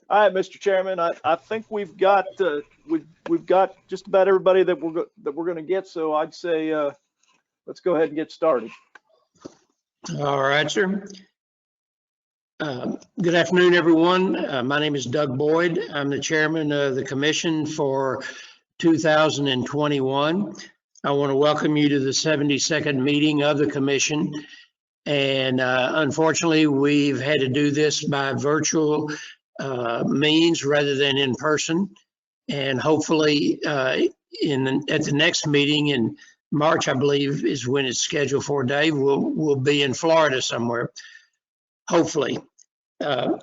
All right, Mr. Chairman, I think we've got just about everybody that we're going to get. So I'd say let's go ahead and get started. All right, sir. Good afternoon, everyone. My name is Doug Boyd. I'm the chairman of the commission for 2021. I want to welcome you to the 72nd meeting of the commission. And unfortunately, we've had to do this by virtual means rather than in person. And hopefully at the next meeting in March, I believe is when it's scheduled for, Dave, we'll be in Florida somewhere, hopefully. I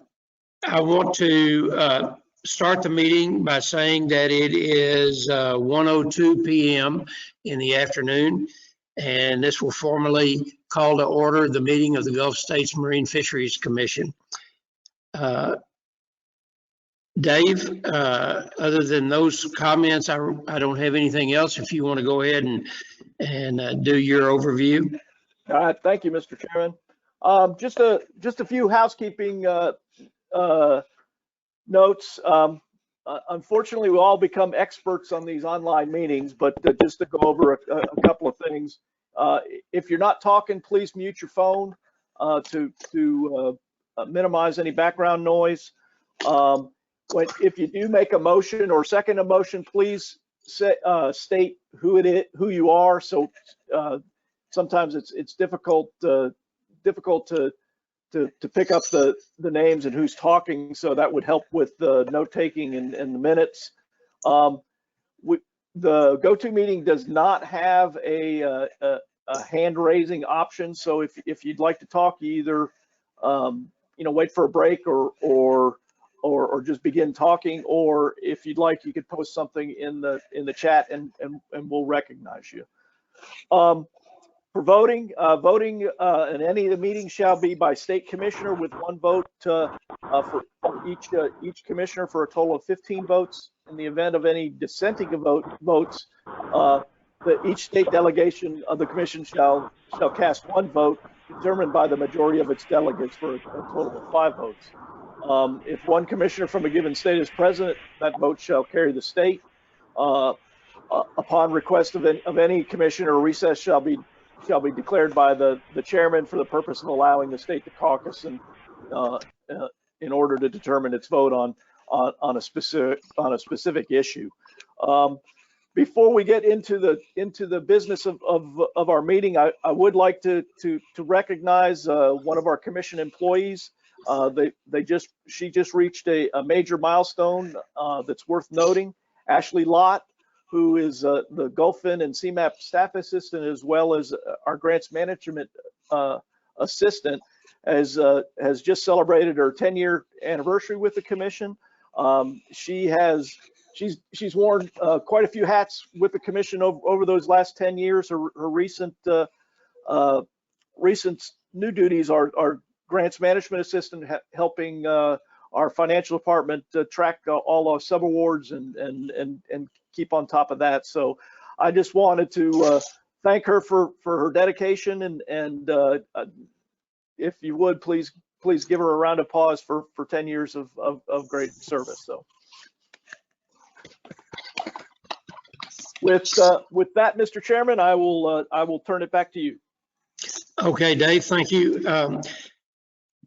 want to start the meeting by saying that it is 1:02 p.m. in the afternoon, and this will formally call to order the meeting of the Gulf States Marine Fisheries Commission. Dave, other than those comments, I don't have anything else. If you want to go ahead and do your overview. All right, thank you, Mr. Chairman. Just a few housekeeping notes. Unfortunately, we'll all become experts on these online meetings, but just to go over a couple of things. If you're not talking, please mute your phone to minimize any background noise. If you do make a motion or second a motion, please state who it is, who you are. So sometimes it's difficult to pick up the names and who's talking. So that would help with the note taking and the minutes. The GoToMeeting does not have a hand raising option. So if you'd like to talk, you either wait for a break or just begin talking, or if you'd like, you could post something in the chat and we'll recognize you. For voting, in any of the meetings shall be by state commissioner with one vote for each commissioner for a total of 15 votes. In the event of any dissenting votes, each state delegation of the commission shall cast one vote determined by the majority of its delegates for a total of 5 votes. If one commissioner from a given state is present, that vote shall carry the state. Upon request of any commissioner, recess shall be declared by the chairman for the purpose of allowing the state to caucus and in order to determine its vote on a specific issue. Before we get into the business of our meeting, I would like to recognize one of our commission employees. She just reached a major milestone that's worth noting. Ashley Lott, who is the Gulfin and Cmap staff assistant, as well as our grants management assistant, has just celebrated her 10-year anniversary with the commission. She's worn quite a few hats with the commission over those last 10 years. Her recent new duties are grants management assistant, helping our financial department track all our subawards and keep on top of that. So I just wanted to thank her for her dedication, and if you would, please give her a round of applause for 10 years of great service. So with that, Mr. Chairman, I will turn it back to you. Okay, Dave, thank you.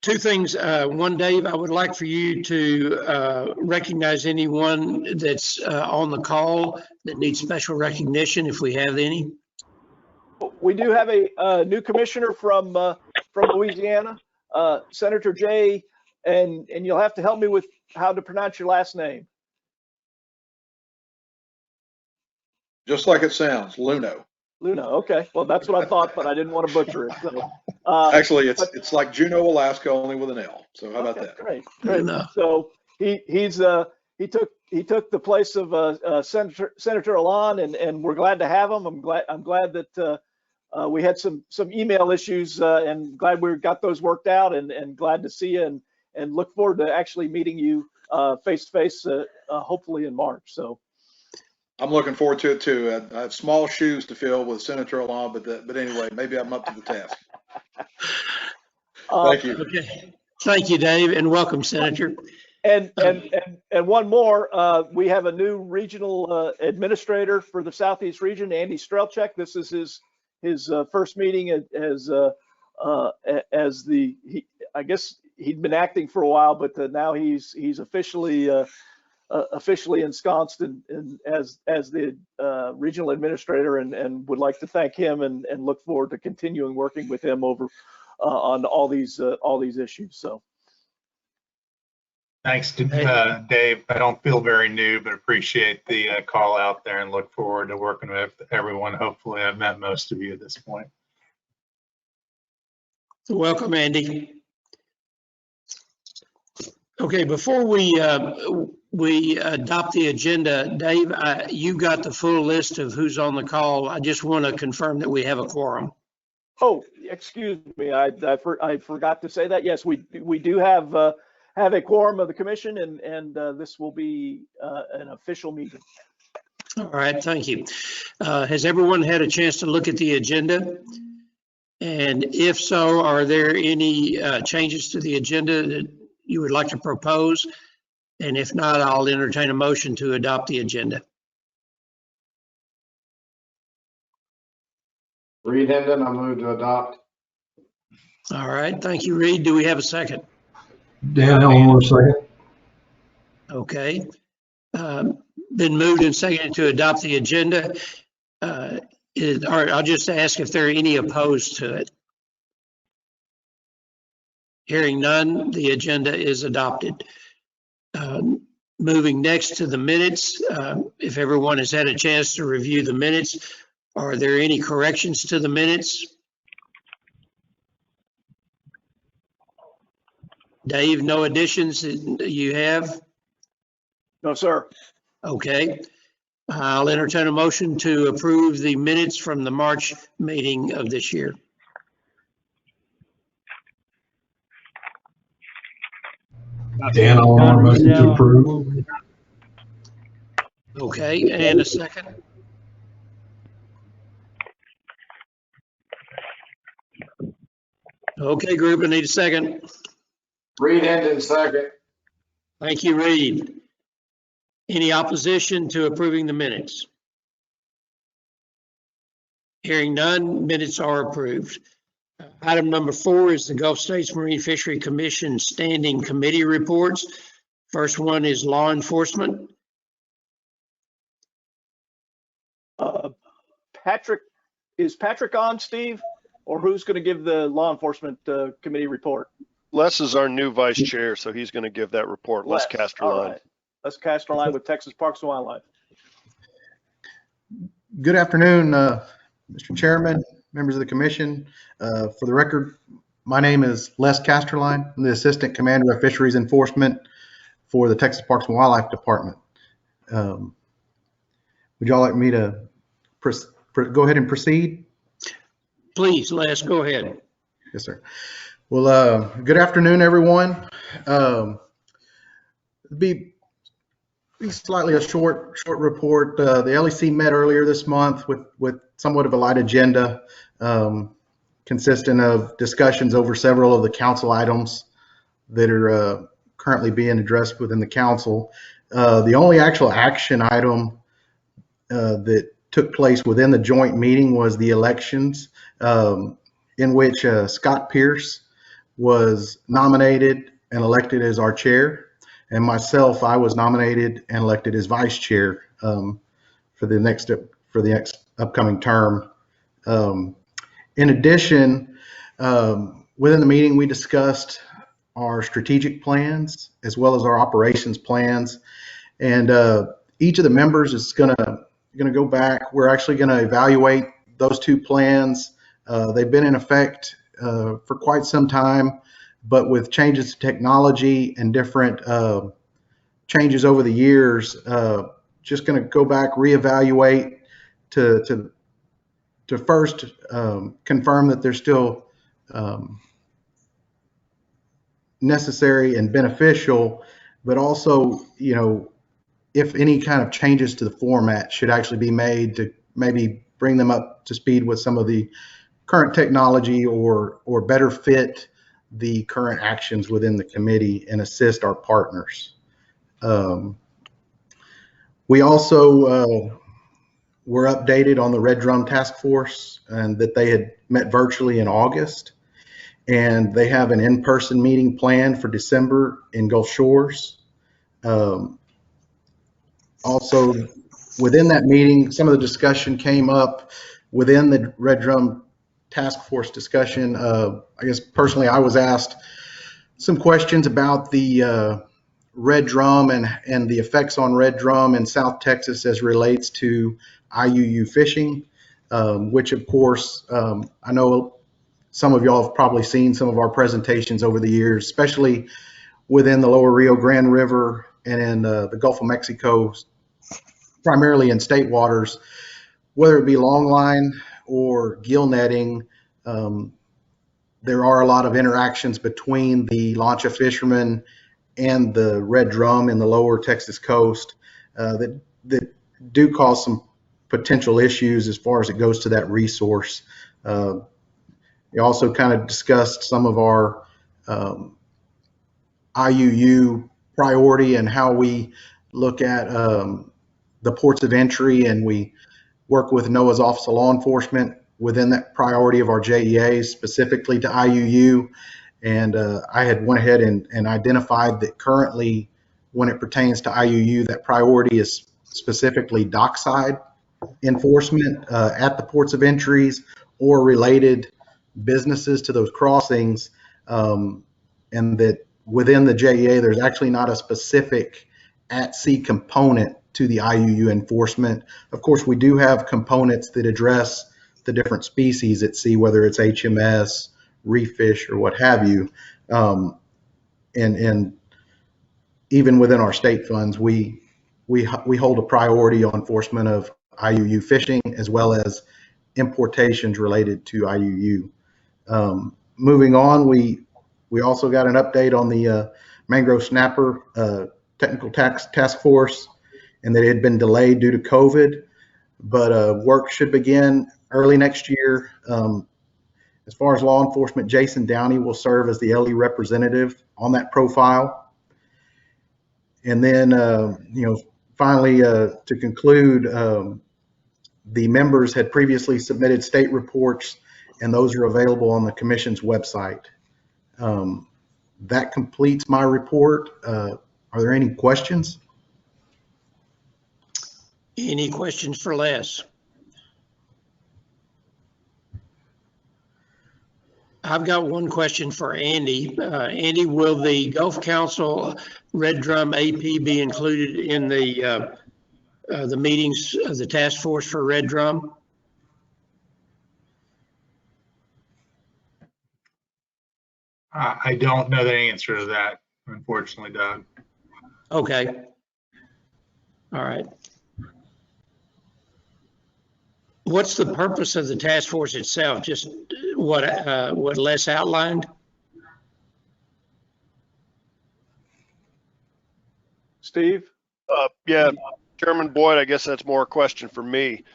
2 things. One, Dave, I would like for you to recognize anyone that's on the call that needs special recognition, if we have any. We do have a new commissioner from Louisiana, Senator Jay, and you'll have to help me with how to pronounce your last name. Just like it sounds, Luno. Luno, okay. Well, that's what I thought, but I didn't want to butcher it. So, actually, it's like Juneau, Alaska, only with an L. So how about that? Great. So he took the place of Senator Alon, and we're glad to have him. I'm glad that we had some email issues, and glad we got those worked out, and glad to see you, and look forward to actually meeting you face to face, hopefully in March. So. I'm looking forward to it too. I have small shoes to fill with Senator Alon, but anyway, maybe I'm up to the task. Thank you. Okay. Thank you, Dave, and welcome, Senator. And one more, we have a new regional administrator for the Southeast region, Andy Strelchek. This is his first meeting as I guess he'd been acting for a while, but now he's officially ensconced as the regional administrator, and would like to thank him and look forward to continuing working with him over on all these issues. So. Thanks to Dave. I don't feel very new, but appreciate the call out there and look forward to working with everyone. Hopefully I've met most of you at this point. Welcome, Andy. Okay, before we adopt the agenda, Dave, you got the full list of who's on the call. I just want to confirm that we have a quorum. Oh, excuse me, I forgot to say that. Yes, we do have a quorum of the commission, and this will be an official meeting. All right, thank you. Has everyone had a chance to look at the agenda? And if so, are there any changes to the agenda that you would like to propose? And if not, I'll entertain a motion to adopt the agenda. Reed Hendon, I move to adopt. All right, thank you, Reed. Do we have a second? Dan Elmore, second. Okay. Been moved and seconded to adopt the agenda. I'll just ask if there are any opposed to it. Hearing none, the agenda is adopted. Moving next to the minutes, if everyone has had a chance to review the minutes, are there any corrections to the minutes? Dave, no additions that you have? No, sir. Okay. I'll entertain a motion to approve the minutes from the March meeting of this year. Dan Elmore, motion to approve. Okay, and a second. Okay, group, I need a second. Reed Hendon, second. Thank you, Reed. Any opposition to approving the minutes? Hearing none, minutes are approved. Item number 4 is the Gulf States Marine Fishery Commission Standing Committee reports. First one is law enforcement. Is Patrick on, Steve? Or who's going to give the law enforcement committee report? Les is our new vice chair, so he's going to give that report. Les Casterline. Right. Les Casterline with Texas Parks and Wildlife. Good afternoon, Mr. Chairman, members of the commission. For the record, my name is Les Casterline. I'm the Assistant Commander of Fisheries Enforcement for the Texas Parks and Wildlife Department. Would y'all like me to go ahead and proceed? Please, Les, go ahead. Yes, sir. Well, good afternoon, everyone. Be slightly a short report. The LEC met earlier this month with somewhat of a light agenda, consisting of discussions over several of the council items that are currently being addressed within the council. The only actual action item that took place within the joint meeting was the elections, in which Scott Pierce was nominated and elected as our chair, and myself, I was nominated and elected as vice chair for the next upcoming term. In addition, within the meeting, we discussed our strategic plans as well as our operations plans, and each of the members is going to go back. We're actually going to evaluate those two plans. They've been in effect for quite some time, but with changes to technology and different changes over the years, just going to go back, reevaluate to first confirm that they're still necessary and beneficial, but also, you know, if any kind of changes to the format should actually be made to maybe bring them up to speed with some of the current technology or better fit the current actions within the committee and assist our partners. We also were updated on the Redrum task force and that they had met virtually in August. And they have an in-person meeting planned for December in Gulf Shores. Also, within that meeting, some of the discussion came up within the Redrum task force discussion. I guess personally, I was asked some questions about the Redrum and the effects on Redrum in South Texas as relates to IUU fishing, which of course, I know some of y'all have probably seen some of our presentations over the years, especially within the lower Rio Grande River and in the Gulf of Mexico, primarily in state waters, whether it be longline or gill netting. There are a lot of interactions between the launcher fishermen and the Redrum in the lower Texas coast that do cause some potential issues as far as it goes to that resource. We also kind of discussed some of our IUU priority and how we look at the ports of entry, and we work with Noaa's Office of Law Enforcement within that priority of our JEAs specifically to IUU. And I had went ahead and identified that currently when it pertains to IUU, that priority is specifically dockside enforcement at the ports of entries or related businesses to those crossings, and that within the JEA, there's actually not a specific at-sea component to the IUU enforcement. Of course, we do have components that address the different species at sea, whether it's HMS, reef fish, or what have you. And even within our state funds, we hold a priority on enforcement of IUU fishing as well as importations related to IUU. Moving on, we also got an update on the mangrove snapper technical task force, and that it had been delayed due to COVID, but work should begin early next year. As far as law enforcement, Jason Downey will serve as the LE representative on that profile. And then, finally, to conclude, the members had previously submitted state reports, and those are available on the commission's website. That completes my report. Are there any questions? Any questions for Les? I've got one question for Andy. Andy, will the Gulf Council Redrum AP be included in the meetings of the task force for Redrum? I don't know the answer to that, unfortunately, Doug. Okay. All right. What's the purpose of the task force itself? Just what Les outlined? Steve? Yeah, Chairman Boyd, I guess that's more a question for me.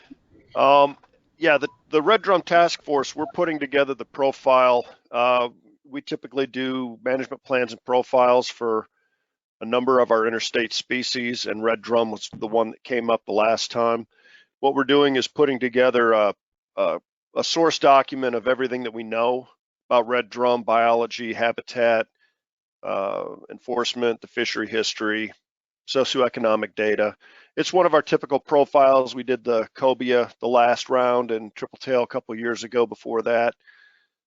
Yeah, the Redrum task force, we're putting together the profile. We typically do management plans and profiles for a number of our interstate species, and Redrum was the one that came up the last time. What we're doing is putting together a source document of everything that we know about Redrum, biology, habitat, enforcement, the fishery history, socioeconomic data. It's one of our typical profiles. We did the cobia the last round and triple tail a couple of years ago before that.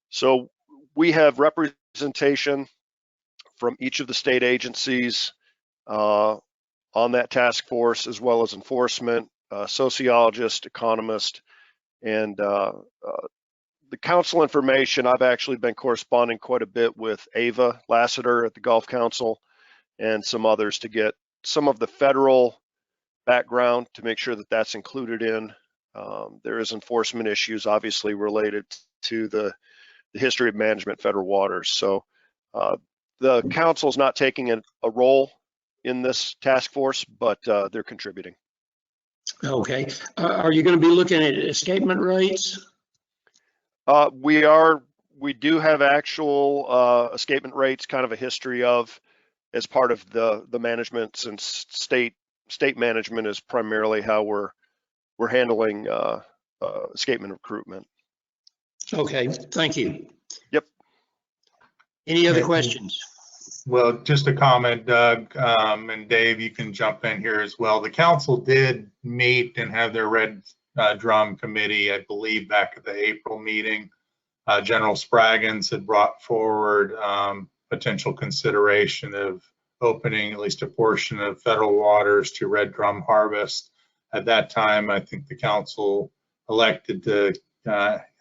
So we have representation from each of the state agencies on that task force, as well as enforcement, sociologist, economist, and the council information. I've actually been corresponding quite a bit with Ava Lassiter at the Gulf Council and some others to get some of the federal background to make sure that that's included in. There is enforcement issues obviously related to the history of management federal waters. So the council is not taking a role in this task force, but they're contributing. Okay. Are you going to be looking at escapement rates? We do have actual escapement rates, kind of a history of, as part of the management, since state management is primarily how we're handling escapement recruitment. Okay, thank you. Yep. Any other Okay. questions? Well, just a comment, Doug, and Dave, you can jump in here as well. The council did meet and have their Redrum committee, I believe, back at the April meeting. General Spraggins had brought forward potential consideration of opening at least a portion of federal waters to Redrum harvest. At that time, I think the council elected to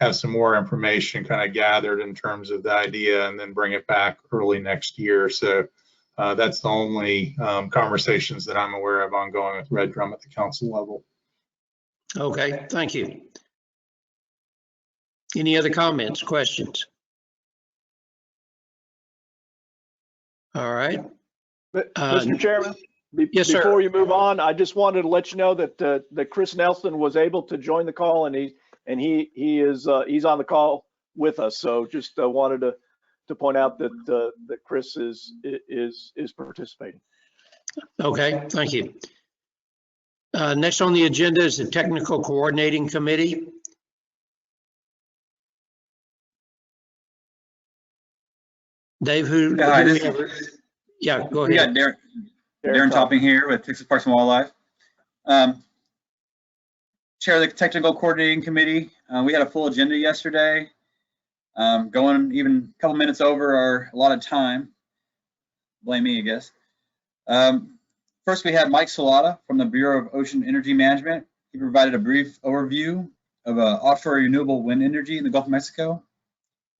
have some more information kind of gathered in terms of the idea and then bring it back early next year. So that's the only conversations that I'm aware of ongoing with Redrum at the council level. Okay, thank you. Any other comments, questions? All right. Mr. Chairman, yes, sir. before you move on, I just wanted to let you know that Chris Nelson was able to join the call, and he's on the call with us. So just wanted to point out that Chris is participating. Okay, thank you. Next on the agenda is the Technical Coordinating Committee. Dave, who? Hi, Yeah, go we ahead. got Darren Topping here with Texas Parks and Wildlife. Chair of the Technical Coordinating Committee. We had a full agenda yesterday, going even a couple minutes over our allotted time. Blame me, I guess. First, we had Mike Solata from the Bureau of Ocean Energy Management. He provided a brief overview of offshore renewable wind energy in the Gulf of Mexico.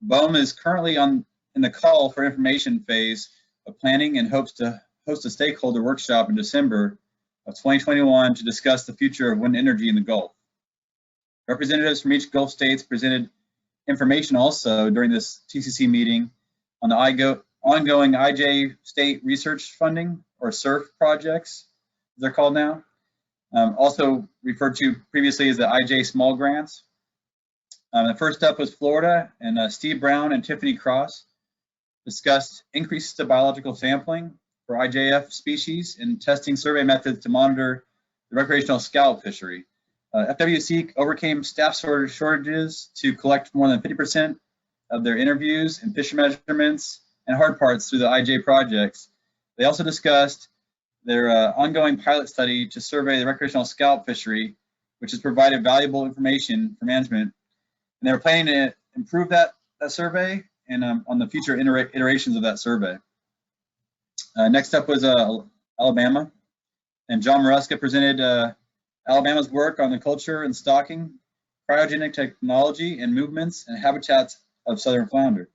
BOEM is currently in the call for information phase of planning and hopes to host a stakeholder workshop in December of 2021 to discuss the future of wind energy in the Gulf. Representatives from each Gulf states presented information also during this TCC meeting on the ongoing IJ state research funding, or SURF projects, as they're called now, also referred to previously as the IJ small grants. The first up was Florida, and Steve Brown and Tiffany Cross discussed increases to biological sampling for IJF species and testing survey methods to monitor the recreational scallop fishery. FWC overcame staff shortages to collect more than 50% of their interviews and fish measurements and hard parts through the IJ projects. They also discussed their ongoing pilot study to survey the recreational scallop fishery, which has provided valuable information for management. And they're planning to improve that survey and on the future iterations of that survey. Next up was Alabama, and John Maruska presented Alabama's work on the culture and stocking, cryogenic technology, and movements and habitats of southern flounder.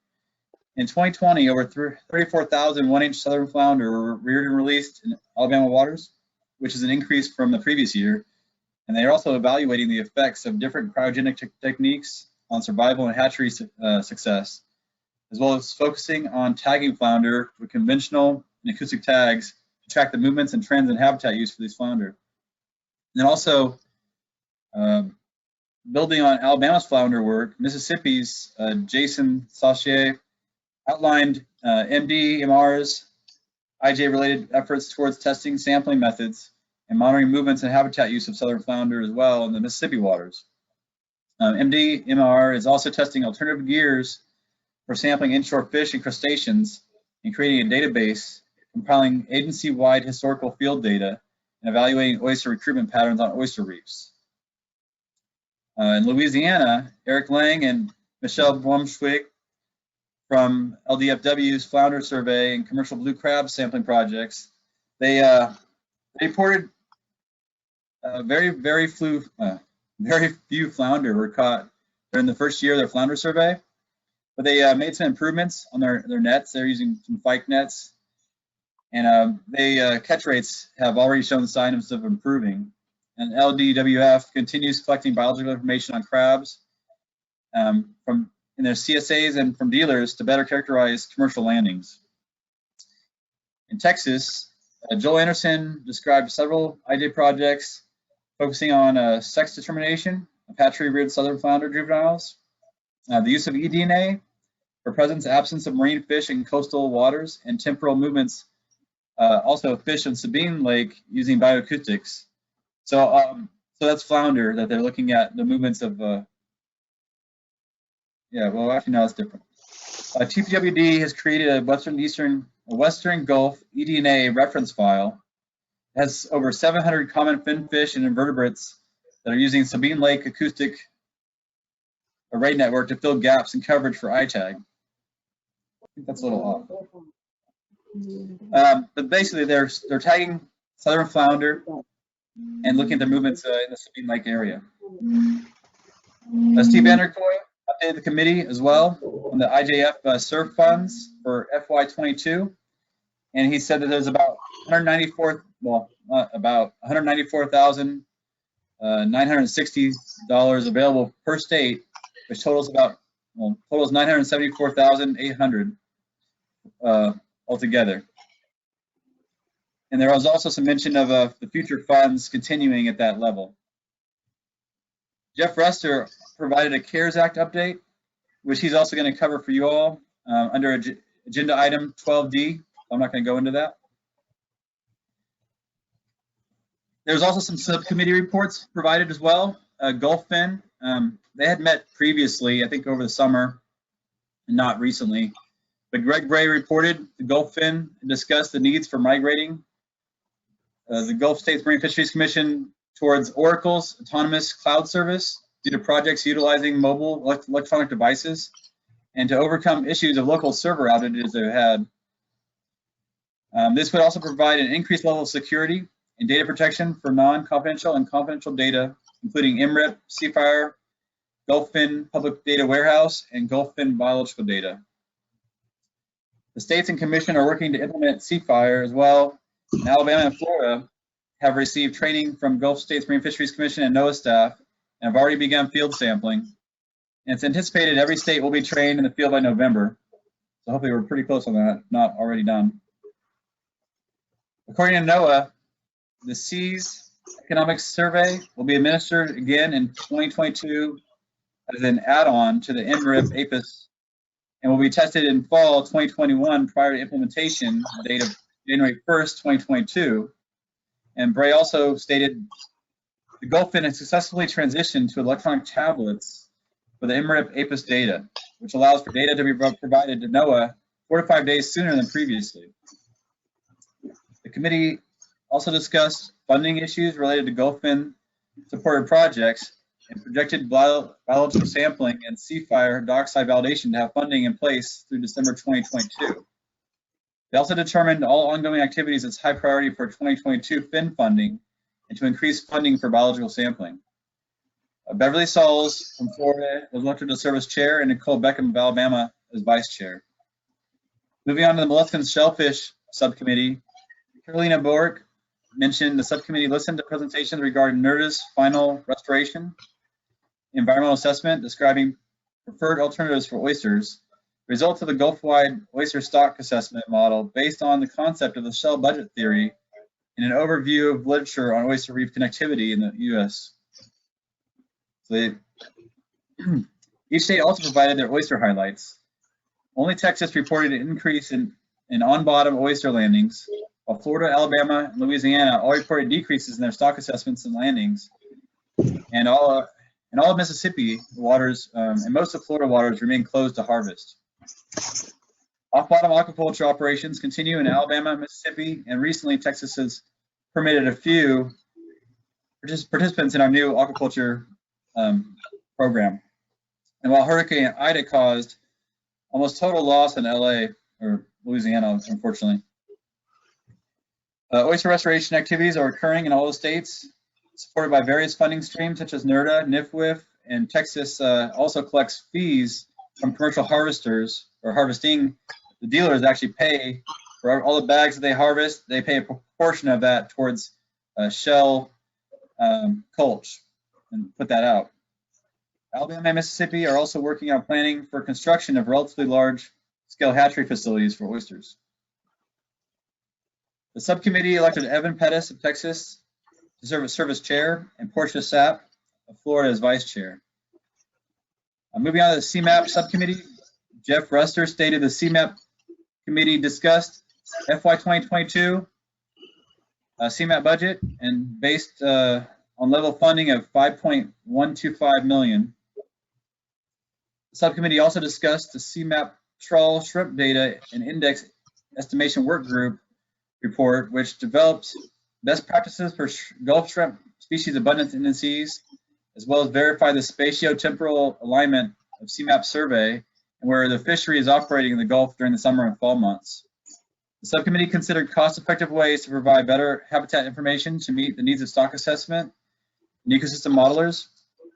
In 2020, over 34,000 one-inch southern flounder were reared and released in Alabama waters, which is an increase from the previous year. And they are also evaluating the effects of different cryogenic techniques on survival and hatchery success, as well as focusing on tagging flounder with conventional and acoustic tags to track the movements and trends in habitat use for these flounder. And then also, building on Alabama's flounder work, Mississippi's Jason Saucier outlined MDMR's IJ-related efforts towards testing sampling methods and monitoring movements and habitat use of southern flounder as well in the Mississippi waters. MDMR is also testing alternative gears for sampling inshore fish and crustaceans and creating a database compiling agency-wide historical field data and evaluating oyster recruitment patterns on oyster reefs. In Louisiana, Eric Lang and Michelle Blumschwig from LDFW's Flounder Survey and Commercial Blue Crab Sampling Projects, they reported very few flounder were caught during the first year of their flounder survey, but they made some improvements on their nets. They're using some Fike nets, and catch rates have already shown signs of improving. And LDWF continues collecting biological information on crabs from in their CSAs and from dealers to better characterize commercial landings. In Texas, Joel Anderson described several IJ projects focusing on sex determination of hatchery-reared southern flounder juveniles, the use of eDNA for presence absence of marine fish in coastal waters, and temporal movements also fish on Sabine Lake using bioacoustics. So that's flounder that they're looking at the movements of. Yeah, well, actually, no, it's different. TPWD has created a Western Gulf eDNA reference file. It has over 700 common finfish and invertebrates that are using Sabine Lake acoustic array network to fill gaps in coverage for ITAG. I think that's a little off. But basically, they're tagging southern flounder and looking at the movements in the Sabine Lake area. Steve Vanderkoy updated the committee as well on the IJF SURF funds for FY22, and he said that there's about $194,960 available per state, which totals $974,800 altogether. And there was also some mention of the future funds continuing at that level. Jeff Rester provided a CARES Act update, which he's also going to cover for you all under agenda item 12D. I'm not going to go into that. There's also some subcommittee reports provided as well. Gulffin, they had met previously, I think over the summer, and not recently. But Greg Bray reported the Gulffin and discussed the needs for migrating the Gulf States Marine Fisheries Commission towards Oracle's autonomous cloud service due to projects utilizing mobile electronic devices and to overcome issues of local server outages they've had. This would also provide an increased level of security and data protection for non-confidential and confidential data, including MRIP, Seafire, Gulffin Public Data Warehouse, and Gulffin biological data. The states and commission are working to implement Seafire as well. And Alabama and Florida have received training from Gulf States Marine Fisheries Commission and Noaa staff and have already begun field sampling. And it's anticipated every state will be trained in the field by November. So hopefully we're pretty close on that, not already done. According to Noaa, the SEAS Economic Survey will be administered again in 2022 as an add-on to the MRIP APIS and will be tested in fall 2021 prior to implementation date of January 1st, 2022. And Bray also stated the Gulffin has successfully transitioned to electronic tablets for the MRIP APIS data, which allows for data to be provided to Noaa 4 to 5 days sooner than previously. The committee also discussed funding issues related to Gulffin supported projects and projected biological sampling and Seafire dockside validation to have funding in place through December 2022. They also determined all ongoing activities as high priority for 2022 fin funding and to increase funding for biological sampling. Beverly Sauls from Florida was elected to serve as chair and Nicole Beckham of Alabama as vice chair. Moving on to the molluscan shellfish subcommittee, Carolina Bork mentioned the subcommittee listened to presentations regarding NERDA's final restoration, environmental assessment describing preferred alternatives for oysters, results of the Gulf-wide oyster stock assessment model based on the concept of the shell budget theory, and an overview of literature on oyster reef connectivity in the U.S. So each state also provided their oyster highlights. Only Texas reported an increase in on-bottom oyster landings, while Florida, Alabama, and Louisiana all reported decreases in their stock assessments and landings. And all of Mississippi waters and most of Florida waters remain closed to harvest. Off-bottom aquaculture operations continue in Alabama, Mississippi, and recently Texas has permitted a few participants in our new aquaculture program. And while Hurricane Ida caused almost total loss in LA or Louisiana, unfortunately, oyster restoration activities are occurring in all the states, supported by various funding streams such as NERDA, NIFWIF, and Texas also collects fees from commercial harvesters or harvesting. The dealers actually pay for all the bags that they harvest. They pay a proportion of that towards shell culch and put that out. Alabama and Mississippi are also working on planning for construction of relatively large scale hatchery facilities for oysters. The subcommittee elected Evan Pettis of Texas to serve as chair and Portia Sapp of Florida as vice chair. Moving on to the Cmap subcommittee, Jeff Rester stated the Cmap committee discussed FY 2022 Cmap budget, and based on level funding of $5.125 million. The subcommittee also discussed the Cmap trawl shrimp data and index estimation work group report, which developed best practices for Gulf shrimp species abundance indices, as well as verify the spatio-temporal alignment of Cmap survey and where the fishery is operating in the Gulf during the summer and fall months. The subcommittee considered cost-effective ways to provide better habitat information to meet the needs of stock assessment and ecosystem modelers,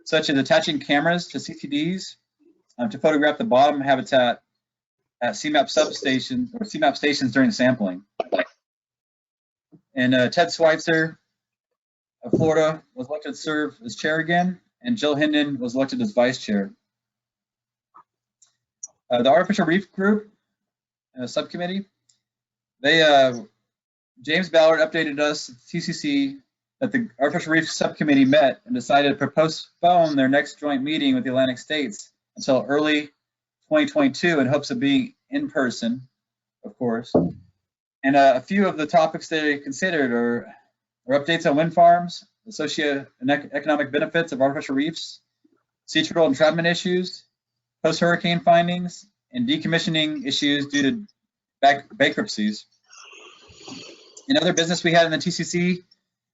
such as attaching cameras to CTDs to photograph the bottom habitat at Cmap substations or Cmap stations during sampling. And Ted Schweitzer of Florida was elected to serve as chair again, and Jill Hendon was elected as vice chair. The Artificial Reef Group subcommittee, James Ballard updated us at TCC that the Artificial Reef Subcommittee met and decided to postpone their next joint meeting with the Atlantic States until early 2022 in hopes of being in person, of course. And a few of the topics they considered are updates on wind farms, the socio-economic benefits of artificial reefs, sea turtle entrapment issues, post-hurricane findings, and decommissioning issues due to bankruptcies. In other business we had in the TCC,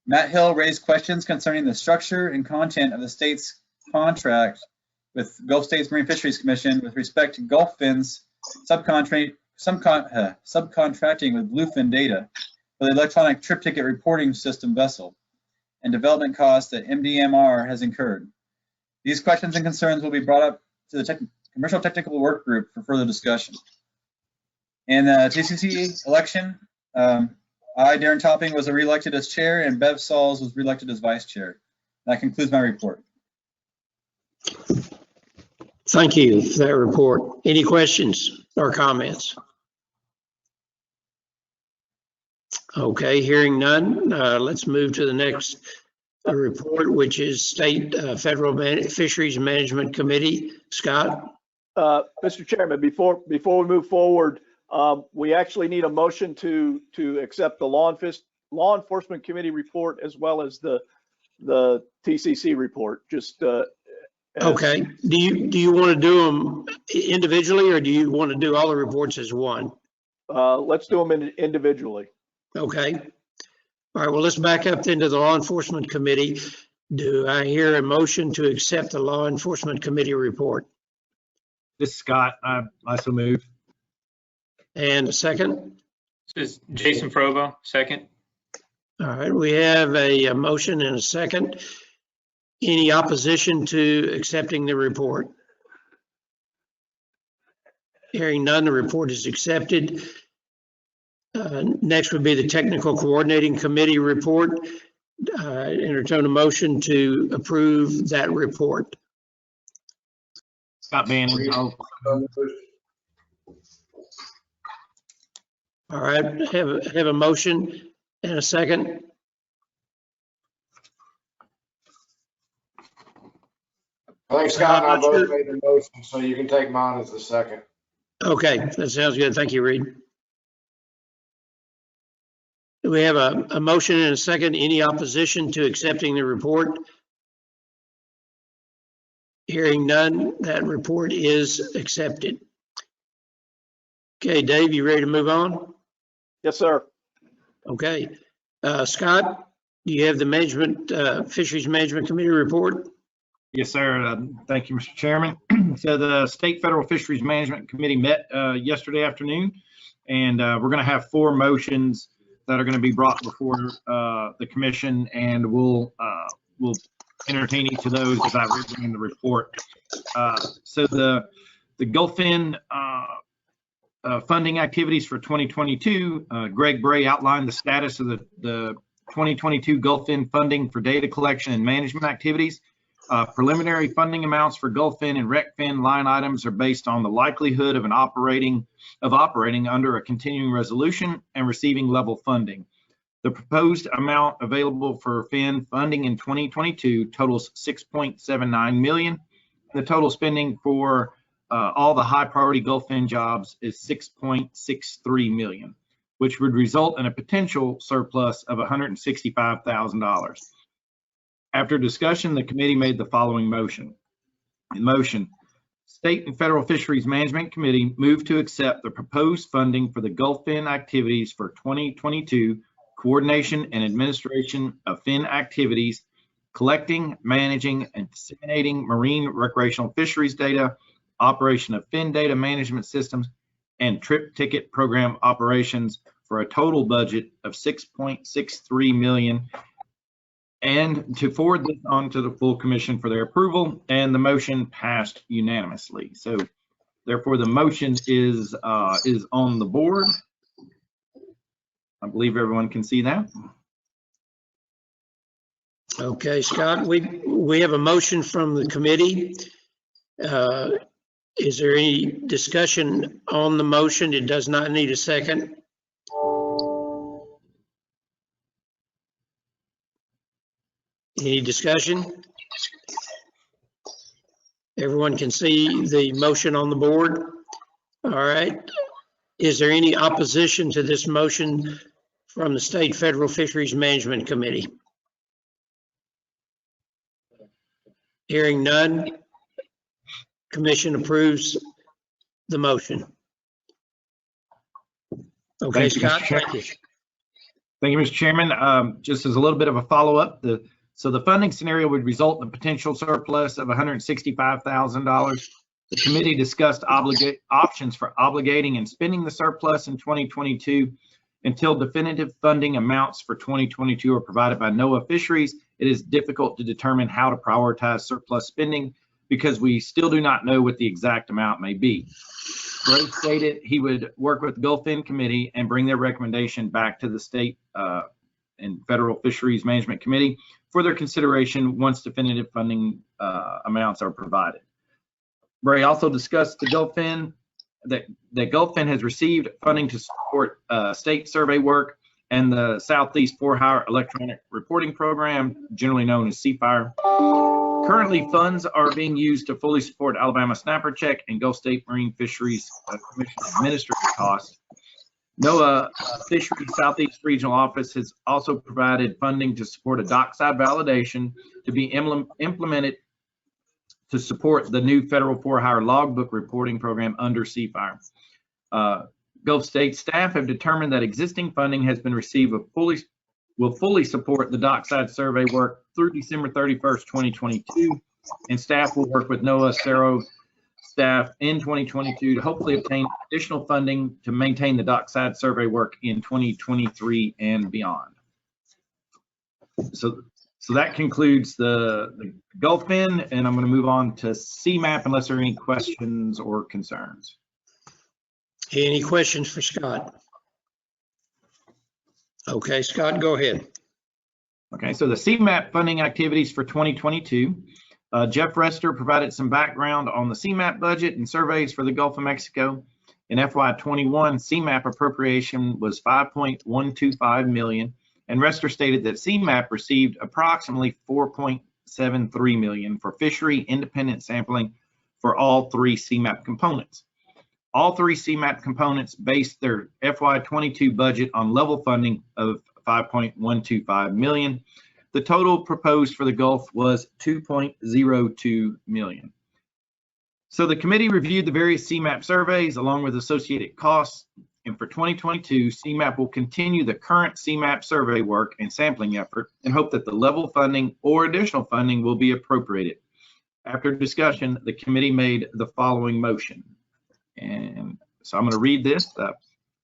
Matt Hill raised questions concerning the structure and content of the state's contract with Gulf States Marine Fisheries Commission with respect to Gulf Fin's subcontracting with Bluefin Data for the electronic trip ticket reporting system vessel and development costs that MDMR has incurred. These questions and concerns will be brought up to the Commercial Technical Work Group for further discussion. In the TCC election, Darren Topping was re-elected as chair and Bev Sauls was re-elected as vice chair. That concludes my report. Thank you for that report. Any questions or comments? Okay, hearing none, let's move to the next report, which is State Federal Fisheries Management Committee. Scott? Mr. Chairman, before we move forward, we actually need a motion to accept the Law Enforcement Committee report as well as the TCC report. Just okay. Do you want to do them individually, or do you want to do all the reports as one? Let's do them individually. Okay. All right. Well, let's back up into the Law Enforcement Committee. Do I hear a motion to accept the Law Enforcement Committee report? This is Scott. I so move. And a second? This is Jason Frobo, second. All right, we have a motion and a second. Any opposition to accepting the report? Hearing none, the report is accepted. Next would be the Technical Coordinating Committee report. Entertain a motion to approve that report. Scott Bannon. All right, have a motion and a second. I think Scott and I both made the motion, so you can take mine as the second. Okay, that sounds good. Thank you, Reed. We have a motion and a second. Any opposition to accepting the report? Hearing none, that report is accepted. Okay, Dave, you ready to move on? Yes, sir. Okay. Scott, do you have the Fisheries Management Committee report? Yes, sir. Thank you, Mr. Chairman. So the State Federal Fisheries Management Committee met yesterday afternoon, and we're going to have 4 motions that are going to be brought before the commission, and we'll entertain each of those as I read them in the report. So the Gulfin funding activities for 2022, Greg Bray outlined the status of the 2022 Gulfin funding for data collection and management activities. Preliminary funding amounts for Gulfin and RecFin line items are based on the likelihood of operating under a continuing resolution and receiving level funding. The proposed amount available for Fin funding in 2022 totals $6.79 million. The total spending for all the high priority Gulfin jobs is $6.63 million. which would result in a potential surplus of $165,000. After discussion, the committee made the following motion. In motion, State and Federal Fisheries Management Committee moved to accept the proposed funding for the Gulf Fin activities for 2022, coordination and administration of fin activities, collecting, managing, and disseminating marine recreational fisheries data, operation of fin data management systems, and trip ticket program operations for a total budget of $6.63 million, and to forward this on to the full commission for their approval, and the motion passed unanimously. So therefore the motion is on the board. I believe everyone can see that. Okay, Scott, we have a motion from the committee. Is there any discussion on the motion? It does not need a second. Any discussion? Everyone can see the motion on the board. All right. Is there any opposition to this motion from the State Federal Fisheries Management Committee? Hearing none, commission approves the motion. Okay, Scott, thank you. Thank you, Mr. Chairman. Just as a little bit of a follow-up, so the funding scenario would result in a potential surplus of $165,000. The committee discussed options for obligating and spending the surplus in 2022 until definitive funding amounts for 2022 are provided by Noaa Fisheries. It is difficult to determine how to prioritize surplus spending because we still do not know what the exact amount may be. Gray stated he would work with the Gulf Fin Committee and bring their recommendation back to the State and Federal Fisheries Management Committee for their consideration once definitive funding amounts are provided. Bray also discussed the Gulf Fin, that Gulf Fin has received funding to support state survey work and the Southeast For-Hire Electronic Reporting Program, generally known as CFIRE. Currently, funds are being used to fully support Alabama Snapper Check and Gulf State Marine Fisheries Commission administrative costs. Noaa Fishery Southeast Regional Office has also provided funding to support a dockside validation to be implemented to support the new federal for-hire logbook reporting program under CFIRE. Gulf State staff have determined that existing funding has been received will fully support the dockside survey work through December 31st, 2022, and staff will work with Noaa Cerro staff in 2022 to hopefully obtain additional funding to maintain the dockside survey work in 2023 and beyond. So that concludes the Gulf Fin, and I'm going to move on to Cmap unless there are any questions or concerns. Any questions for Scott? Okay, Scott, go ahead. Okay, so the Cmap funding activities for 2022. Jeff Rester provided some background on the Cmap budget and surveys for the Gulf of Mexico. In FY21, Cmap appropriation was $5.125 million, and Rester stated that Cmap received approximately $4.73 million for fishery independent sampling for all three Cmap components. All three Cmap components based their FY22 budget on level funding of $5.125 million. The total proposed for the Gulf was $2.02 million. So the committee reviewed the various Cmap surveys along with associated costs. And for 2022, Cmap will continue the current Cmap survey work and sampling effort and hope that the level funding or additional funding will be appropriated. After discussion, the committee made the following motion. And so I'm going to read this.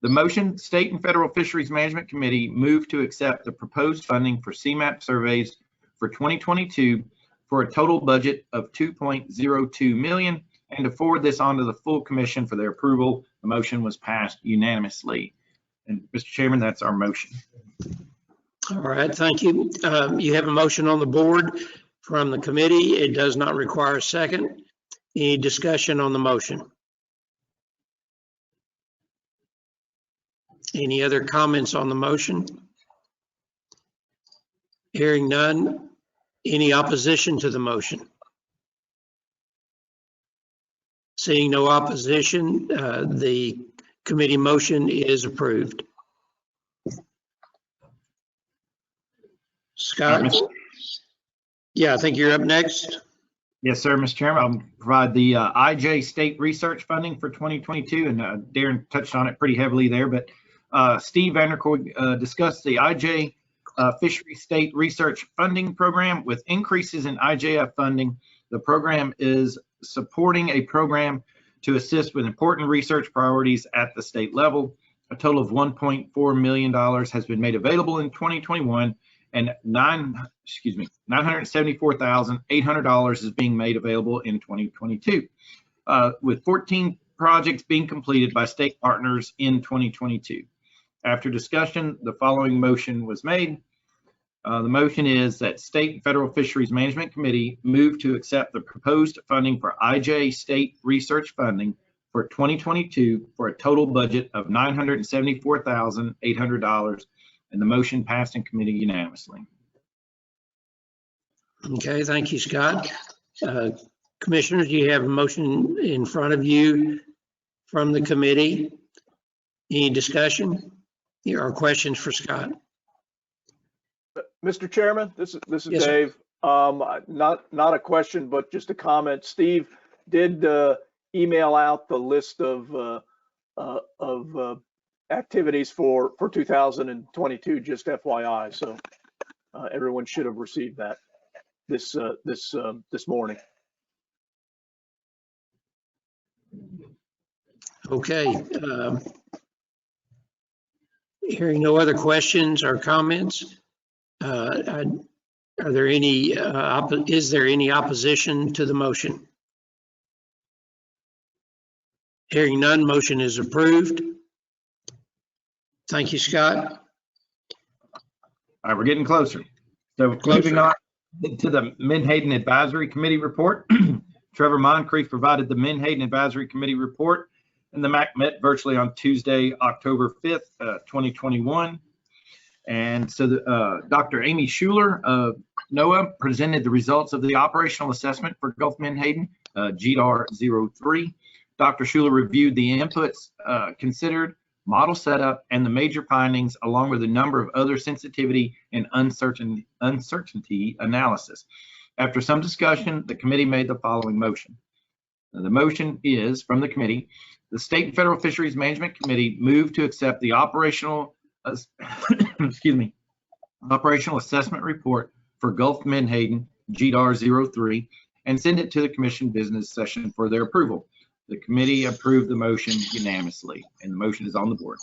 The motion, State and Federal Fisheries Management Committee moved to accept the proposed funding for Cmap surveys for 2022 for a total budget of $2.02 million and to forward this on to the full commission for their approval. The motion was passed unanimously. And Mr. Chairman, that's our motion. All right, thank you. You have a motion on the board from the committee. It does not require a second. Any discussion on the motion? Any other comments on the motion? Hearing none. Any opposition to the motion? Seeing no opposition, the committee motion is approved. Scott? Yeah, I think you're up next. Yes, sir, Mr. Chairman. I'll provide the IJ state research funding for 2022, and Darren touched on it pretty heavily there, but Steve Vanderkoy discussed the IJ Fishery State Research Funding Program. With increases in IJF funding, the program is supporting a program to assist with important research priorities at the state level. A total of $1.4 million has been made available in 2021, and $974,800 is being made available in 2022, with 14 projects being completed by state partners in 2022. After discussion, the following motion was made. The motion is that State and Federal Fisheries Management Committee move to accept the proposed funding for IJ state research funding for 2022 for a total budget of $974,800, and the motion passed in committee unanimously. Okay, thank you, Scott. Commissioners, you have a motion in front of you from the committee. Any discussion? Here are questions for Scott. Mr. Chairman, this is Yes, Dave. Not a question, but just a comment. Steve did email out the list of activities for 2022, just FYI. So everyone should have received that this morning. Okay. Hearing no other questions or comments, are there any? Is there any opposition to the motion? Hearing none, motion is approved. Thank you, Scott. All right, we're getting closer. So moving on to the Menhaden Advisory Committee report. Trevor Moncrief provided the Menhaden Advisory Committee report, and the MAC met virtually on Tuesday, October 5th, 2021. And so Dr. Amy Schuler of Noaa presented the results of the operational assessment for Gulf Menhaden, GDAR 03. Dr. Schuler reviewed the inputs considered, model setup, and the major findings, along with a number of other sensitivity and uncertainty analysis. After some discussion, the committee made the following motion. Now, the motion is from the committee. The State and Federal Fisheries Management Committee moved to accept the operational operational assessment report for Gulf Menhaden GDAR 03 and send it to the commission business session for their approval. The committee approved the motion unanimously, and the motion is on the board.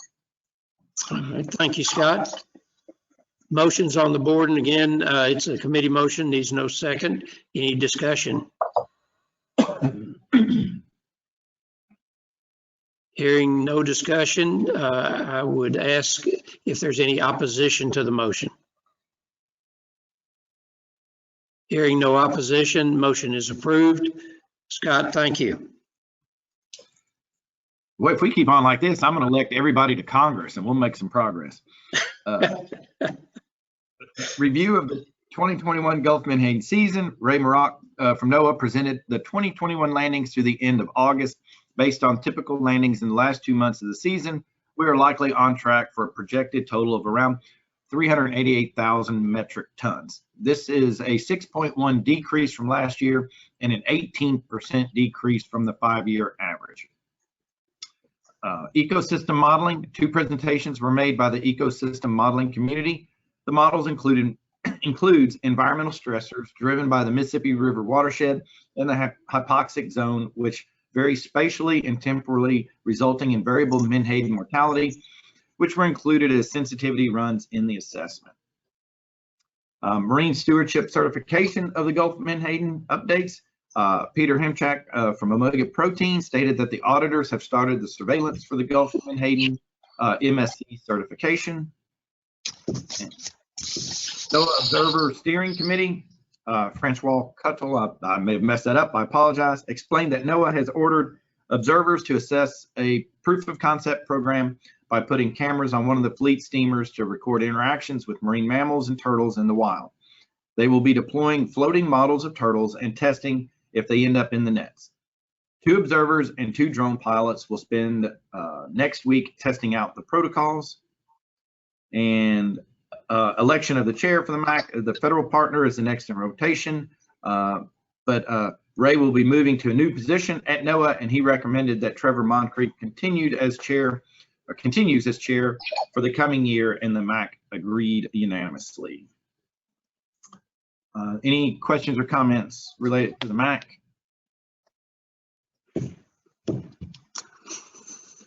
All right, thank you, Scott. Motion's on the board, and again, it's a committee motion, needs no second. Any discussion? Hearing no discussion, I would ask if there's any opposition to the motion. Hearing no opposition, motion is approved. Scott, thank you. Well, if we keep on like this, I'm going to elect everybody to Congress and we'll make some progress. Review of the 2021 Gulf Menhaden season. Ray Maroc from Noaa presented the 2021 landings through the end of August. Based on typical landings in the last 2 months of the season, we are likely on track for a projected total of around 388,000 metric tons. This is a 6.1 decrease from last year and an 18% decrease from the 5-year average. Ecosystem modeling. 2 presentations were made by the ecosystem modeling community. The models includes environmental stressors driven by the Mississippi River watershed and the hypoxic zone, which vary spatially and temporally, resulting in variable menhaden mortality, which were included as sensitivity runs in the assessment. Marine stewardship certification of the Gulf Menhaden updates. Peter Hemchak from Omega Protein stated that the auditors have started the surveillance for the Gulf Menhaden MSC certification. Noaa Observer Steering Committee, Francois Cuttle, I may have messed that up, I apologize, explained that Noaa has ordered observers to assess a proof of concept program by putting cameras on one of the fleet steamers to record interactions with marine mammals and turtles in the wild. They will be deploying floating models of turtles and testing if they end up in the nets. 2 observers and 2 drone pilots will spend next week testing out the protocols. And election of the chair for the MAC. The federal partner is the next in rotation, but Ray will be moving to a new position at Noaa, and he recommended that Trevor Moncrief continues as chair for the coming year, and the MAC agreed unanimously. Any questions or comments related to the MAC?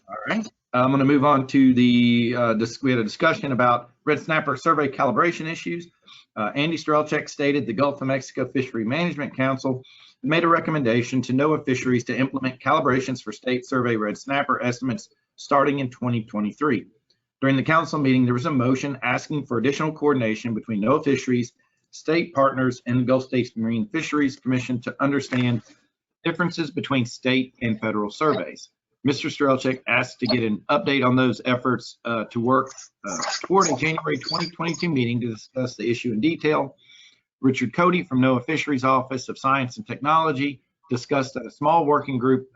All right, I'm going to move on to the, we had a discussion about red snapper survey calibration issues. Andy Strelchek stated the Gulf of Mexico Fishery Management Council made a recommendation to Noaa Fisheries to implement calibrations for state survey red snapper estimates starting in 2023. During the council meeting, there was a motion asking for additional coordination between Noaa Fisheries, state partners, and the Gulf States Marine Fisheries Commission to understand differences between state and federal surveys. Mr. Strelchek asked to get an update on those efforts to work toward a January 2022 meeting to discuss the issue in detail. Richard Cody from Noaa Fisheries Office of Science and Technology discussed at a small working group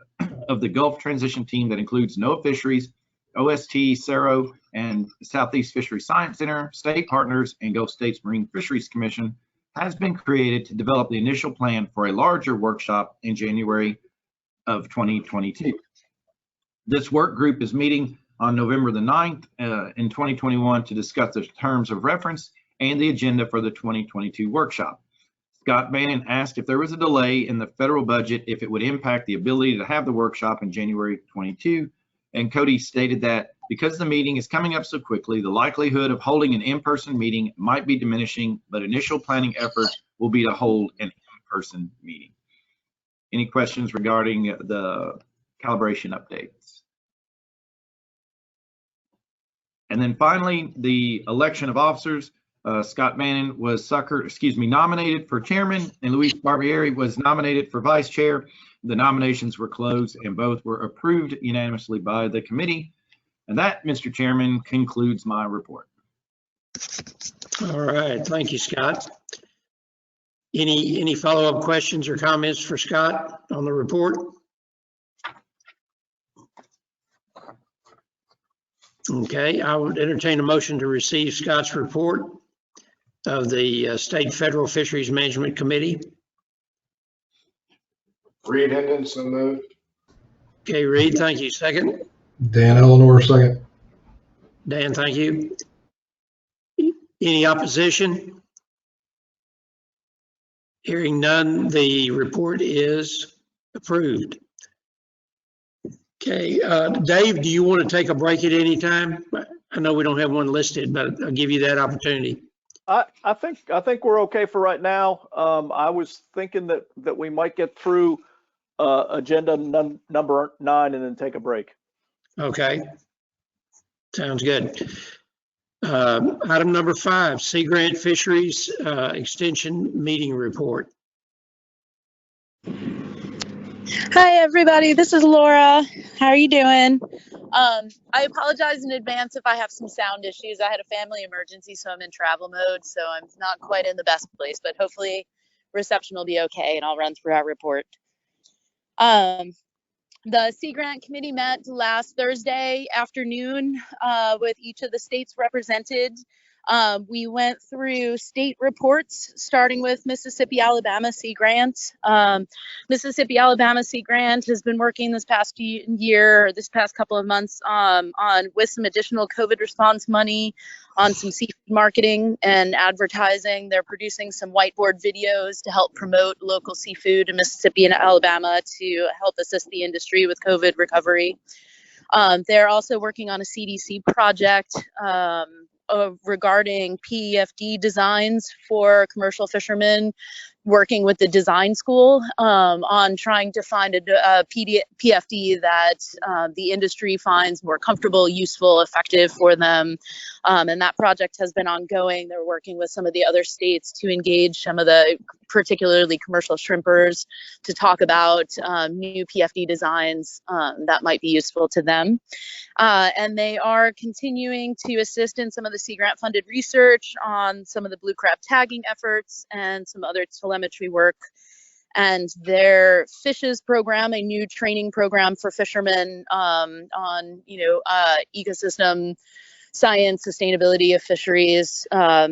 of the Gulf Transition Team that includes Noaa Fisheries, OST, CERO, and Southeast Fishery Science Center, state partners, and Gulf States Marine Fisheries Commission has been created to develop the initial plan for a larger workshop in January of 2022. This work group is meeting on November the 9th in 2021 to discuss the terms of reference and the agenda for the 2022 workshop. Scott Bannon asked if there was a delay in the federal budget, if it would impact the ability to have the workshop in January 22. And Cody stated that because the meeting is coming up so quickly, the likelihood of holding an in-person meeting might be diminishing, but initial planning efforts will be to hold an in-person meeting. Any questions regarding the calibration updates? And then finally, the election of officers. Scott Bannon was nominated for chairman, and Luis Barbieri was nominated for vice chair. The nominations were closed and both were approved unanimously by the committee. And that, Mr. Chairman, concludes my report. All right, thank you, Scott. Any follow-up questions or comments for Scott on the report? Okay, I would entertain a motion to receive Scott's report of the State Federal Fisheries Management Committee. Reed Hendon, so moved. Okay, Reed, thank you. Second? Dan Eleanor, second. Dan, thank you. Any opposition? Hearing none, the report is approved. Okay, Dave, do you want to take a break at any time? I know we don't have one listed, but I'll give you that opportunity. I think we're okay for right now. I was thinking that we might get through agenda number 9 and then take a break. Okay, sounds good. Item number 5, Sea Grant Fisheries Extension Meeting Report. Hi everybody, this is Laura. How are you doing? I apologize in advance if I have some sound issues. I had a family emergency, so I'm in travel mode, so I'm not quite in the best place, but hopefully reception will be okay and I'll run through our report. The Sea Grant Committee met last Thursday afternoon with each of the states represented. We went through state reports, starting with Mississippi, Alabama Sea Grant. Mississippi, Alabama Sea Grant has been working this past couple of months with some additional COVID response money on some seafood marketing and advertising. They're producing some whiteboard videos to help promote local seafood in Mississippi and Alabama to help assist the industry with COVID recovery. They're also working on a CDC project regarding PEFD designs for commercial fishermen, working with the design school on trying to find a PFD that the industry finds more comfortable, useful, effective for them. And that project has been ongoing. They're working with some of the other states to engage some of the particularly commercial shrimpers to talk about new PFD designs that might be useful to them. And they are continuing to assist in some of the Sea Grant funded research on some of the blue crab tagging efforts and some other telemetry work. And their Fishes program, a new training program for fishermen on ecosystem Science, Sustainability of Fisheries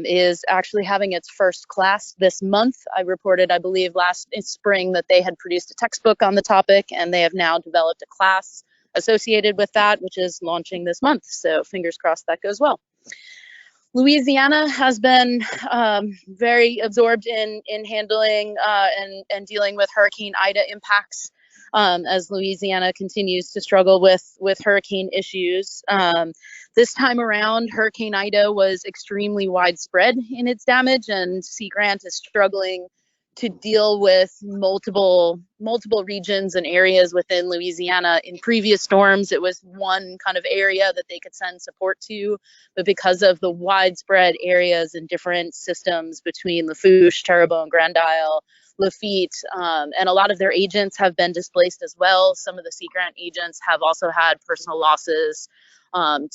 is actually having its first class this month. I reported, I believe, last spring that they had produced a textbook on the topic, and they have now developed a class associated with that, which is launching this month. So fingers crossed that goes well. Louisiana has been very absorbed in handling and dealing with Hurricane Ida impacts as Louisiana continues to struggle with hurricane issues. This time around, Hurricane Ida was extremely widespread in its damage, and Sea Grant is struggling to deal with multiple regions and areas within Louisiana. In previous storms, it was one kind of area that they could send support to, but because of the widespread areas and different systems between Lafourche, Terrebonne, Grand Isle, Lafitte, and a lot of their agents have been displaced as well. Some of the Sea Grant agents have also had personal losses,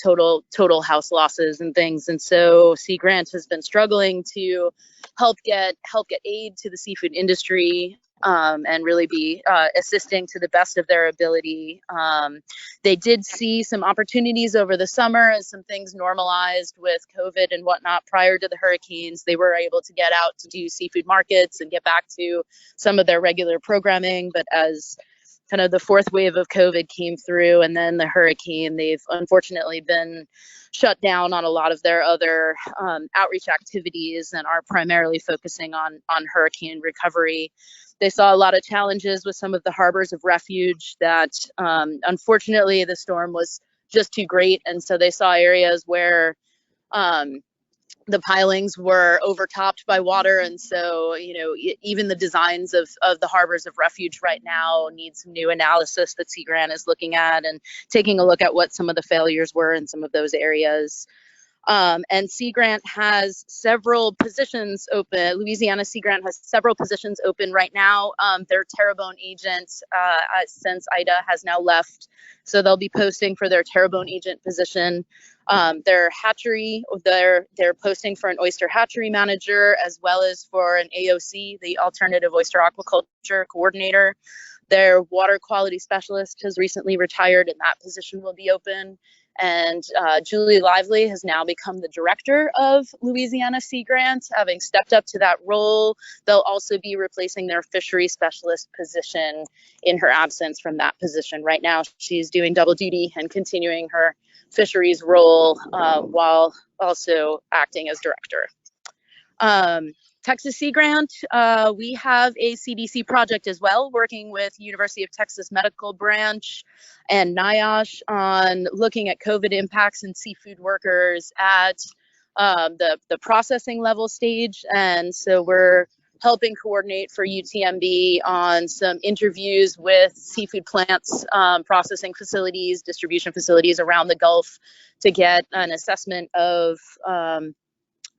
total house losses and things. And so Sea Grant has been struggling to help get aid to the seafood industry and really be assisting to the best of their ability. They did see some opportunities over the summer as some things normalized with COVID and whatnot prior to the hurricanes. They were able to get out to do seafood markets and get back to some of their regular programming. But as kind of the fourth wave of COVID came through and then the hurricane, they've unfortunately been shut down on a lot of their other outreach activities and are primarily focusing on hurricane recovery. They saw a lot of challenges with some of the harbors of refuge that unfortunately the storm was just too great. And so they saw areas where the pilings were overtopped by water. And so, you know, even the designs of the harbors of refuge right now need some new analysis that Sea Grant is looking at and taking a look at what some of the failures were in some of those areas. And Sea Grant has several positions open. Louisiana Sea Grant has several positions open right now. Their Terrebonne agent, since Ida has now left, so they'll be posting for their Terrebonne agent position. Their hatchery, they're posting for an oyster hatchery manager as well as for an AOC, the Alternative Oyster Aquaculture Coordinator. Their water quality specialist has recently retired, and that position will be open. And Julie Lively has now become the director of Louisiana Sea Grant, having stepped up to that role. They'll also be replacing their fishery specialist position in her absence from that position. Right now, she's doing double duty and continuing her fisheries role while also acting as director. Texas Sea Grant, we have a CDC project as well, working with University of Texas Medical Branch and NIOSH on looking at COVID impacts in seafood workers at the processing level stage. And so we're helping coordinate for UTMB on some interviews with seafood plants, processing facilities, distribution facilities around the Gulf to get an assessment of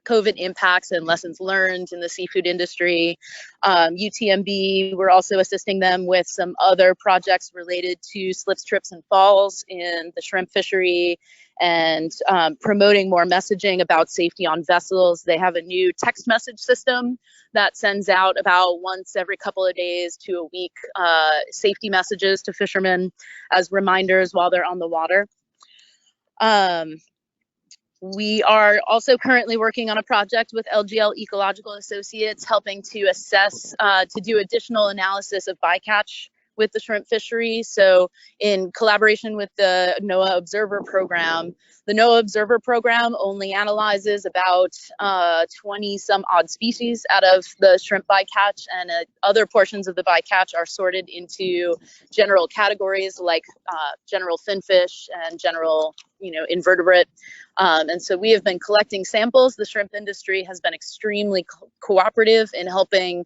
COVID impacts and lessons learned in the seafood industry. UTMB, we're also assisting them with some other projects related to slips, trips, and falls in the shrimp fishery and promoting more messaging about safety on vessels. They have a new text message system that sends out about once every couple of days to a week safety messages to fishermen as reminders while they're on the water. We are also currently working on a project with LGL Ecological Associates, helping to assess, to do additional analysis of bycatch with the shrimp fishery. So in collaboration with the Noaa Observer Program, the Noaa Observer Program only analyzes about 20 some odd species out of the shrimp bycatch, and other portions of the bycatch are sorted into general categories like general finfish and general, invertebrate. And so we have been collecting samples. The shrimp industry has been extremely cooperative in helping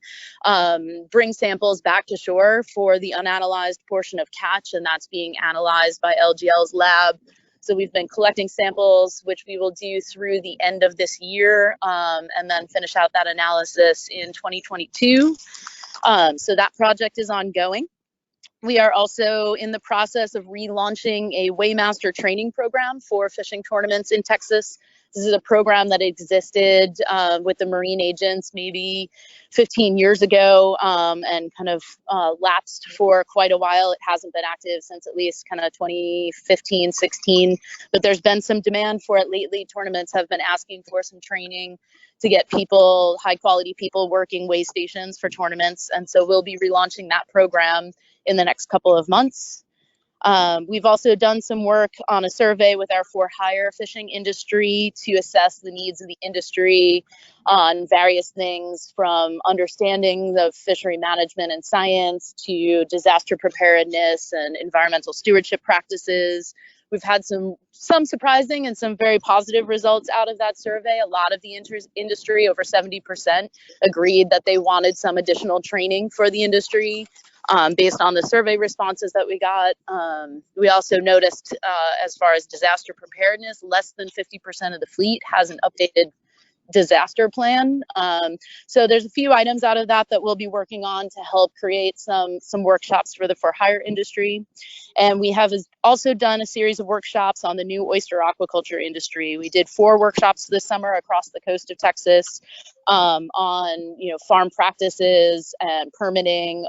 bring samples back to shore for the unanalyzed portion of catch, and that's being analyzed by LGL's lab. So we've been collecting samples, which we will do through the end of this year, and then finish out that analysis in 2022. So that project is ongoing. We are also in the process of relaunching a Waymaster training program for fishing tournaments in Texas. This is a program that existed with the Marine agents maybe 15 years ago and kind of lapsed for quite a while. It hasn't been active since at least kind of 2015, 16, but there's been some demand for it lately. Tournaments have been asking for some training to get people, high quality people working weigh stations for tournaments. And so we'll be relaunching that program in the next couple of months. We've also done some work on a survey with our for-hire fishing industry to assess the needs of the industry on various things from understanding the fishery management and science to disaster preparedness and environmental stewardship practices. We've had some surprising and some very positive results out of that survey. A lot of the industry, over 70%, agreed that they wanted some additional training for the industry. Based on the survey responses that we got. We also noticed as far as disaster preparedness, less than 50% of the fleet has an updated disaster plan. So there's a few items out of that we'll be working on to help create some workshops for the for-hire industry. And we have also done a series of workshops on the new oyster aquaculture industry. We did 4 workshops this summer across the coast of Texas on farm practices and permitting.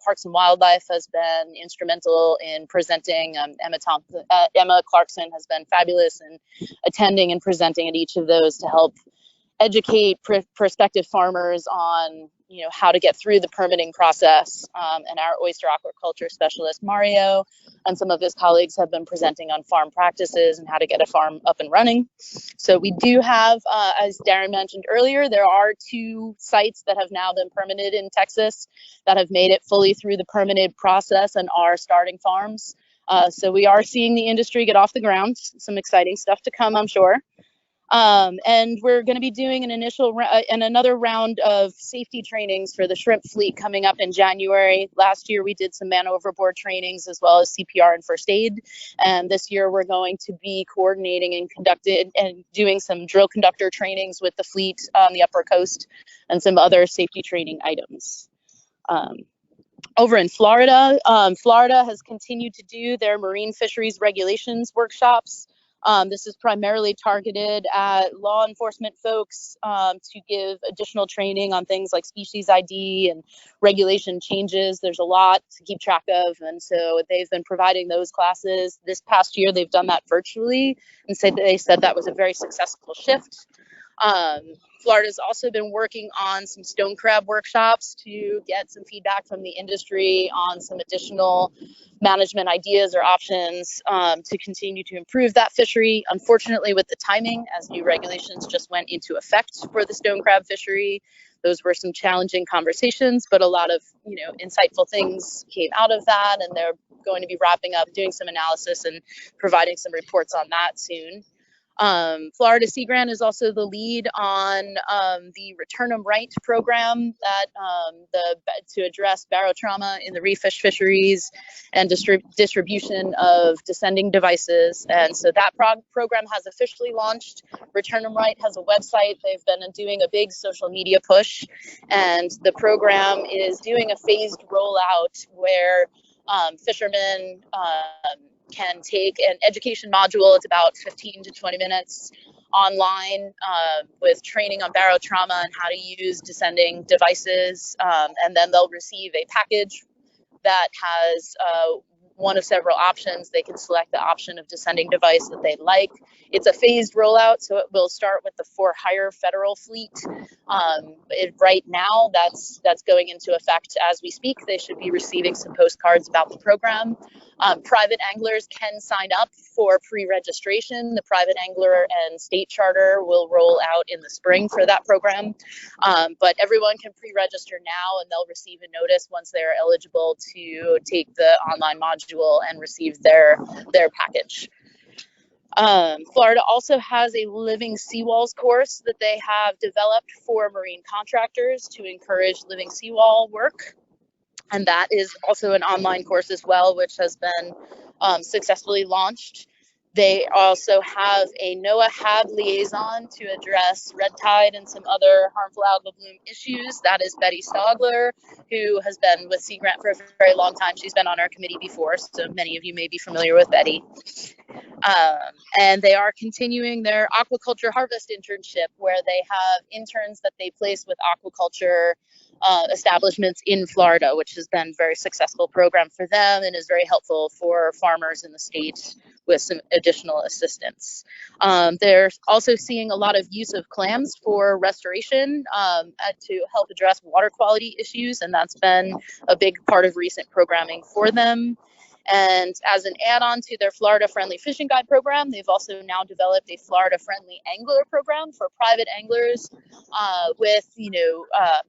Parks and Wildlife has been instrumental in presenting. Emma Clarkson has been fabulous in attending and presenting at each of those to help educate prospective farmers on how to get through the permitting process. And our oyster aquaculture specialist Mario and some of his colleagues have been presenting on farm practices and how to get a farm up and running. So we do have, as Darren mentioned earlier, there are 2 sites that have now been permitted in Texas that have made it fully through the permitted process and are starting farms. So we are seeing the industry get off the ground. Some exciting stuff to come, I'm sure. And we're going to be doing another round of safety trainings for the shrimp fleet coming up in January. Last year we did some man overboard trainings as well as CPR and first aid. And this year we're going to be coordinating and doing some drill conductor trainings with the fleet on the Upper Coast and some other safety training items. Over in Florida, Florida has continued to do their marine fisheries regulations workshops. This is primarily targeted at law enforcement folks to give additional training on things like species ID and regulation changes. There's a lot to keep track of, and so they've been providing those classes. This past year, they've done that virtually, and they said that was a very successful shift. Florida's also been working on some stone crab workshops to get some feedback from the industry on some additional management ideas or options to continue to improve that fishery. Unfortunately, with the timing, as new regulations just went into effect for the stone crab fishery, those were some challenging conversations, but a lot of insightful things came out of that, and they're going to be wrapping up, doing some analysis and providing some reports on that soon. Florida Sea Grant is also the lead on the Return 'em Right program that to address barotrauma in the reef fisheries and distribution of descending devices. And so that program has officially launched. Return 'em Right has a website. They've been doing a big social media push, and the program is doing a phased rollout where fishermen can take an education module. It's about 15 to 20 minutes online with training on barotrauma and how to use descending devices. And then they'll receive a package that has one of several options. They can select the option of descending device that they like. It's a phased rollout, so it will start with the for-hire federal fleet. Right now, that's going into effect as we speak. They should be receiving some postcards about the program. Private anglers can sign up for pre-registration. The private angler and state charter will roll out in the spring for that program. But everyone can pre-register now, and they'll receive a notice once they're eligible to take the online module and receive their package. Florida also has a living seawalls course that they have developed for marine contractors to encourage living seawall work. And that is also an online course as well, which has been successfully launched. They also have a Noaa HAB liaison to address red tide and some other harmful algal bloom issues. That is Betty Stogler, who has been with Sea Grant for a very long time. She's been on our committee before, so many of you may be familiar with Betty. And they are continuing their aquaculture harvest internship, where they have interns that they place with aquaculture establishments in Florida, which has been a very successful program for them and is very helpful for farmers in the state with some additional assistance. They're also seeing a lot of use of clams for restoration to help address water quality issues, and that's been a big part of recent programming for them. And as an add-on to their Florida-friendly fishing guide program, they've also now developed a Florida-friendly angler program for private anglers with,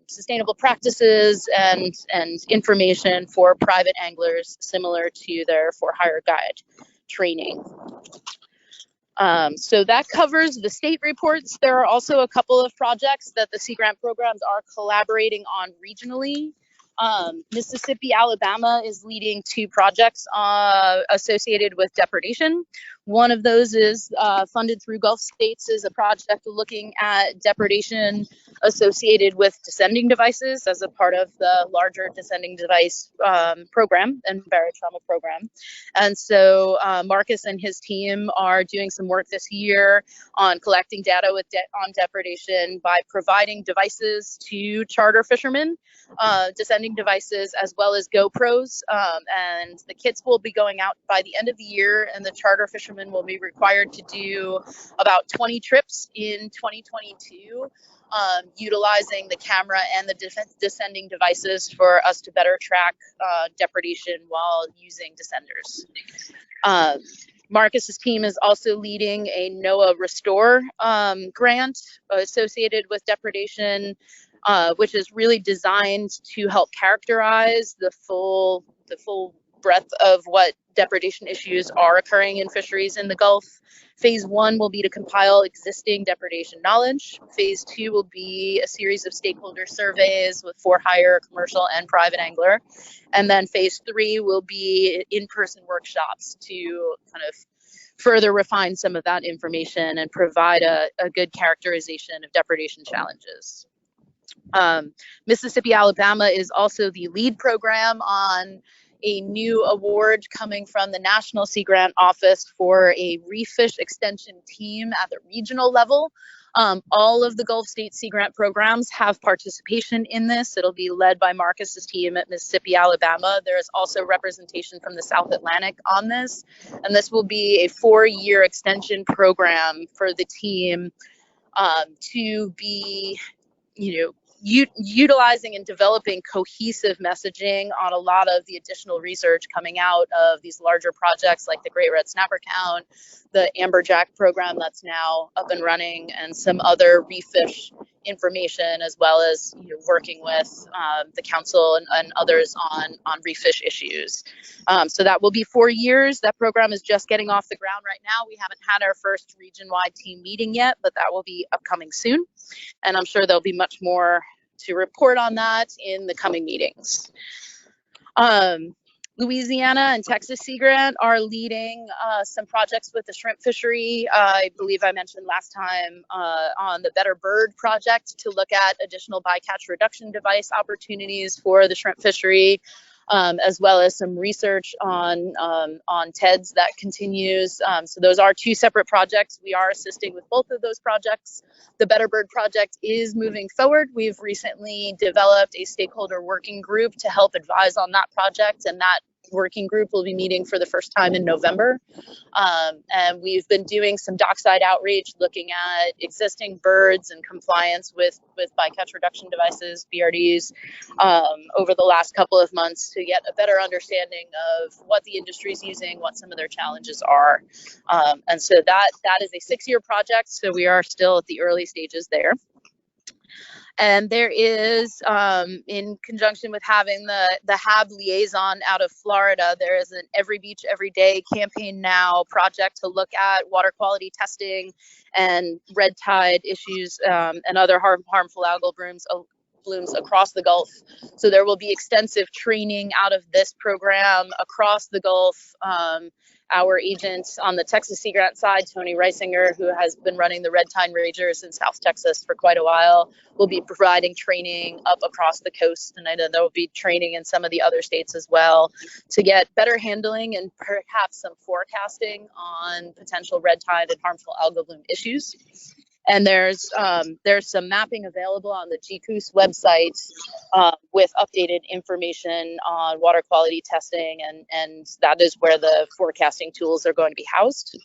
sustainable practices and information for private anglers, similar to their for-hire guide training. So that covers the state reports. There are also a couple of projects that the Sea Grant programs are collaborating on regionally. Mississippi, Alabama is leading 2 projects associated with depredation. One of those is funded through Gulf States, is a project looking at depredation associated with descending devices as a part of the larger descending device program and barotrauma program. And so Marcus and his team are doing some work this year on collecting data on depredation by providing devices to charter fishermen, descending devices, as well as GoPros, and the kits will be going out by the end of the year, and the charter fishermen will be required to do about 20 trips in 2022, utilizing the camera and the descending devices for us to better track depredation while using descenders. Marcus's team is also leading a Noaa Restore grant associated with depredation, which is really designed to help characterize the full breadth of what depredation issues are occurring in fisheries in the Gulf. Phase 1 will be to compile existing depredation knowledge. Phase 2 will be a series of stakeholder surveys with for-hire, commercial, and private angler. And then phase 3 will be in-person workshops to kind of further refine some of that information and provide a good characterization of depredation challenges. Mississippi, Alabama is also the lead program on a new award coming from the National Sea Grant Office for a reef fish extension team at the regional level. All of the Gulf State Sea Grant programs have participation in this. It'll be led by Marcus's team at Mississippi, Alabama. There is also representation from the South Atlantic on this, and this will be a 4-year extension program for the team to be, utilizing and developing cohesive messaging on a lot of the additional research coming out of these larger projects like the Great Red Snapper Count, the Amberjack program that's now up and running, and some other reef fish information, as well as working with the council and others on reef fish issues. So that will be 4 years. That program is just getting off the ground right now. We haven't had our first region-wide team meeting yet, but that will be upcoming soon. And I'm sure there'll be much more to report on that in the coming meetings. Louisiana and Texas Sea Grant are leading some projects with the shrimp fishery. I believe I mentioned last time on the Better Bird project to look at additional bycatch reduction device opportunities for the shrimp fishery, as well as some research on TEDs that continues. So those are 2 separate projects. We are assisting with both of those projects. The Better Bird project is moving forward. We've recently developed a stakeholder working group to help advise on that project, and that working group will be meeting for the first time in November. And we've been doing some dockside outreach, looking at existing birds and compliance with bycatch reduction devices, BRDs, over the last couple of months to get a better understanding of what the industry is using, what some of their challenges are. And so that is a 6-year project, so we are still at the early stages there. And there is, in conjunction with having the HAB liaison out of Florida, there is an Every Beach, Every Day campaign now project to look at water quality testing and red tide issues and other harmful algal blooms blooms across the Gulf. So there will be extensive training out of this program across the Gulf. Our agent on the Texas Sea Grant side, Tony Reisinger, who has been running the Red Tide Ragers in South Texas for quite a while, will be providing training up across the coast. And I know there will be training in some of the other states as well to get better handling and perhaps some forecasting on potential red tide and harmful algal bloom issues. And there's some mapping available on the GCOOS website with updated information on water quality testing, and that is where the forecasting tools are going to be housed.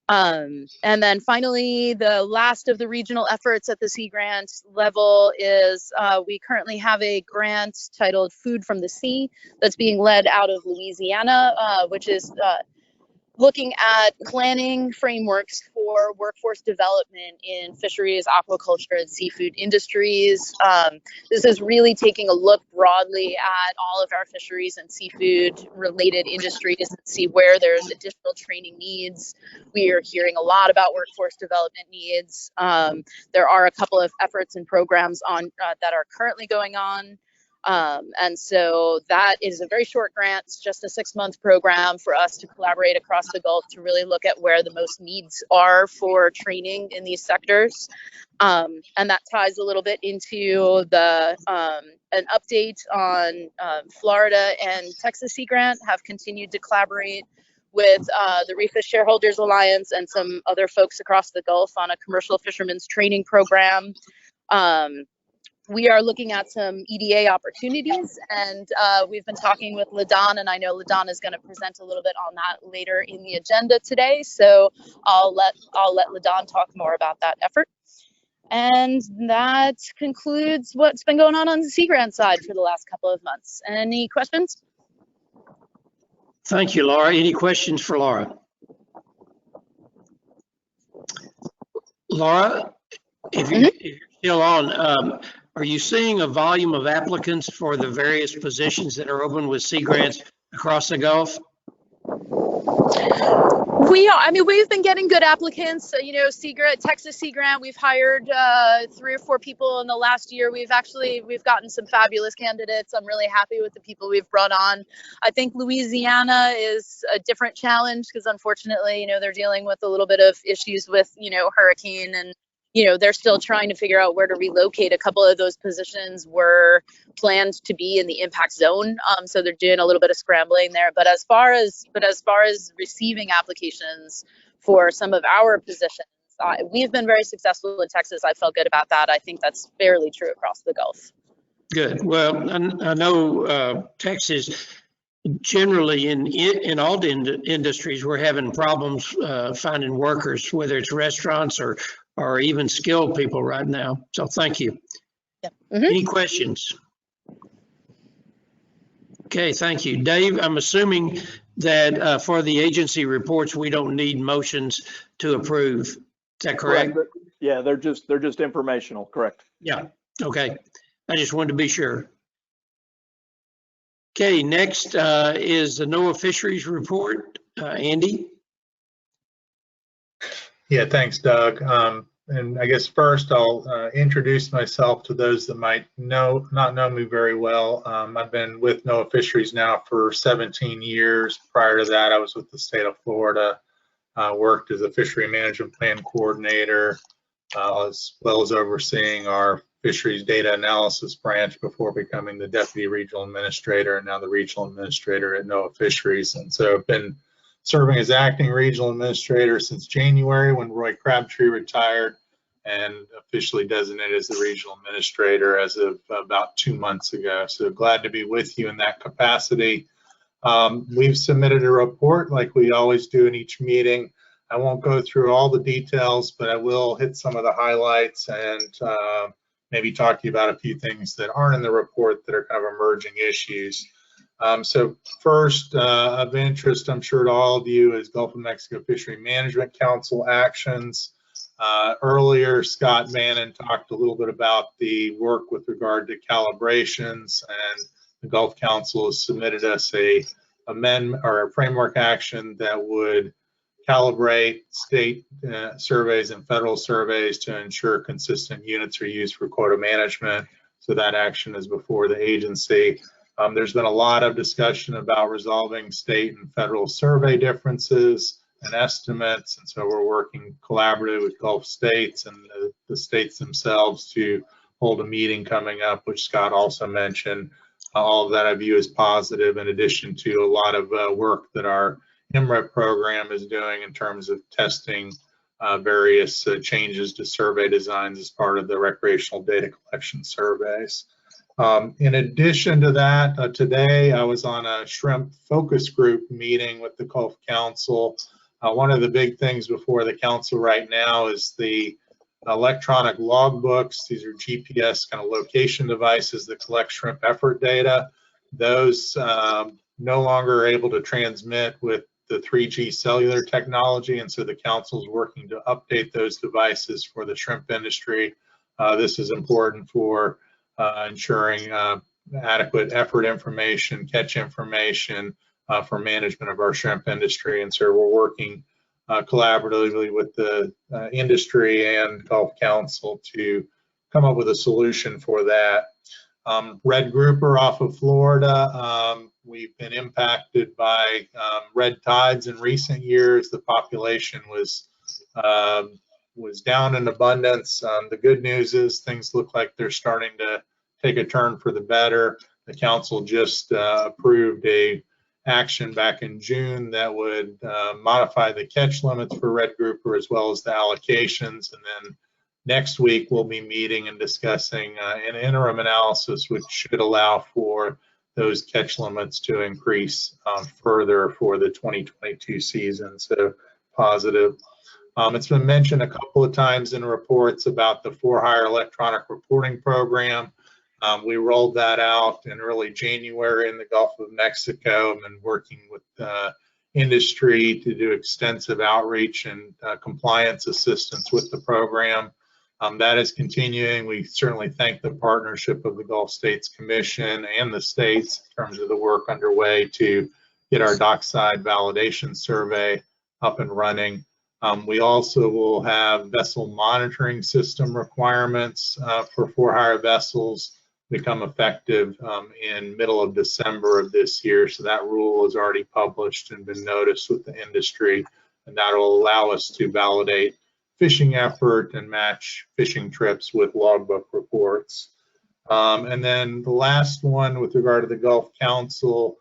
And then finally, the last of the regional efforts at the Sea Grant level is we currently have a grant titled Food from the Sea that's being led out of Louisiana, which is looking at planning frameworks for workforce development in fisheries, aquaculture, and seafood industries. This is really taking a look broadly at all of our fisheries and seafood related industries and see where there's additional training needs. We are hearing a lot about workforce development needs. There are a couple of efforts and programs on that are currently going on. And so that is a very short grant. It's just a 6-month program for us to collaborate across the Gulf to really look at where the most needs are for training in these sectors. And that ties a little bit into the an update on Florida and Texas Sea Grant have continued to collaborate with the Reef Shareholders Alliance and some other folks across the Gulf on a commercial fishermen's training program. We are looking at some EDA opportunities, and we've been talking with LaDon, and I know LaDon is going to present a little bit on that later in the agenda today. So I'll let LaDon talk more about that effort. And that concludes what's been going on the Sea Grant side for the last couple of months. Any questions? Thank you, Laura. Any questions for Laura? Laura, if you're still on, are you seeing a volume of applicants for the various positions that are open with Sea Grants across the Gulf? We are. I mean, we've been getting good applicants. You know, Texas Sea Grant, we've hired 3 or 4 people in the last year. We've gotten some fabulous candidates. I'm really happy with the people we've brought on. I think Louisiana is a different challenge because unfortunately, you know, they're dealing with a little bit of issues with, you know, hurricane, and you know, they're still trying to figure out where to relocate. A couple of those positions were planned to be in the impact zone, so they're doing a little bit of scrambling there. But as far as receiving applications for some of our positions, we've been very successful in Texas. I felt good about that. I think that's fairly true across the Gulf. Good. Well, I know Texas generally in all the industries we're having problems finding workers, whether it's restaurants or even skilled people right now. So thank you. Yeah. Any questions? Okay, thank you. Dave, I'm assuming that for the agency reports, we don't need motions to approve. Is that correct? Yeah, they're just informational, correct. Yeah, okay. I just wanted to be sure. Okay, next is the Noaa Fisheries report. Andy? Yeah, thanks, Doug. And I guess first I'll introduce myself to those that might not know me very well. I've been with Noaa Fisheries now for 17 years. Prior to that, I was with the state of Florida, worked as a fishery management plan coordinator, as well as overseeing our fisheries data analysis branch before becoming the deputy regional administrator and now the regional administrator at Noaa Fisheries. And so I've been serving as acting regional administrator since January when Roy Crabtree retired, and officially designated as the regional administrator as of about 2 months ago. So glad to be with you in that capacity. We've submitted a report like we always do in each meeting. I won't go through all the details, but I will hit some of the highlights and maybe talk to you about a few things that aren't in the report that are kind of emerging issues. So first of interest, I'm sure to all of you, is Gulf of Mexico Fishery Management Council actions. Earlier, Scott Mannon talked a little bit about the work with regard to calibrations, and the Gulf Council has submitted us a amendment or a framework action that would calibrate state surveys and federal surveys to ensure consistent units are used for quota management. So that action is before the agency. There's been a lot of discussion about resolving state and federal survey differences and estimates, and so we're working collaboratively with Gulf states and the states themselves to hold a meeting coming up, which Scott also mentioned. All of that I view as positive, in addition to a lot of work that our MREP program is doing in terms of testing various changes to survey designs as part of the recreational data collection surveys. In addition to that, today I was on a shrimp focus group meeting with the Gulf Council. One of the big things before the council right now is the electronic logbooks. These are GPS kind of location devices that collect shrimp effort data. Those no longer are able to transmit with the 3G cellular technology, and so the council is working to update those devices for the shrimp industry. This is important for ensuring adequate effort information, catch information for management of our shrimp industry, and so we're working collaboratively with the industry and Gulf Council to come up with a solution for that. Red grouper off of Florida, we've been impacted by red tides in recent years. The population was down in abundance. The good news is things look like they're starting to take a turn for the better. The council just approved a action back in June that would modify the catch limits for red grouper as well as the allocations, and then next week we'll be meeting and discussing an interim analysis which should allow for those catch limits to increase further for the 2022 season. So positive. It's been mentioned a couple of times in reports about the for-hire electronic reporting program. We rolled that out in early January in the Gulf of Mexico and been working with industry to do extensive outreach and compliance assistance with the program. That is continuing. We certainly thank the partnership of the Gulf States Commission and the states in terms of the work underway to get our dockside validation survey up and running. We also will have vessel monitoring system requirements for for-hire vessels become effective in middle of December of this year. So that rule is already published and been noticed with the industry, and that will allow us to validate fishing effort and match fishing trips with logbook reports. And then the last one with regard to the Gulf Council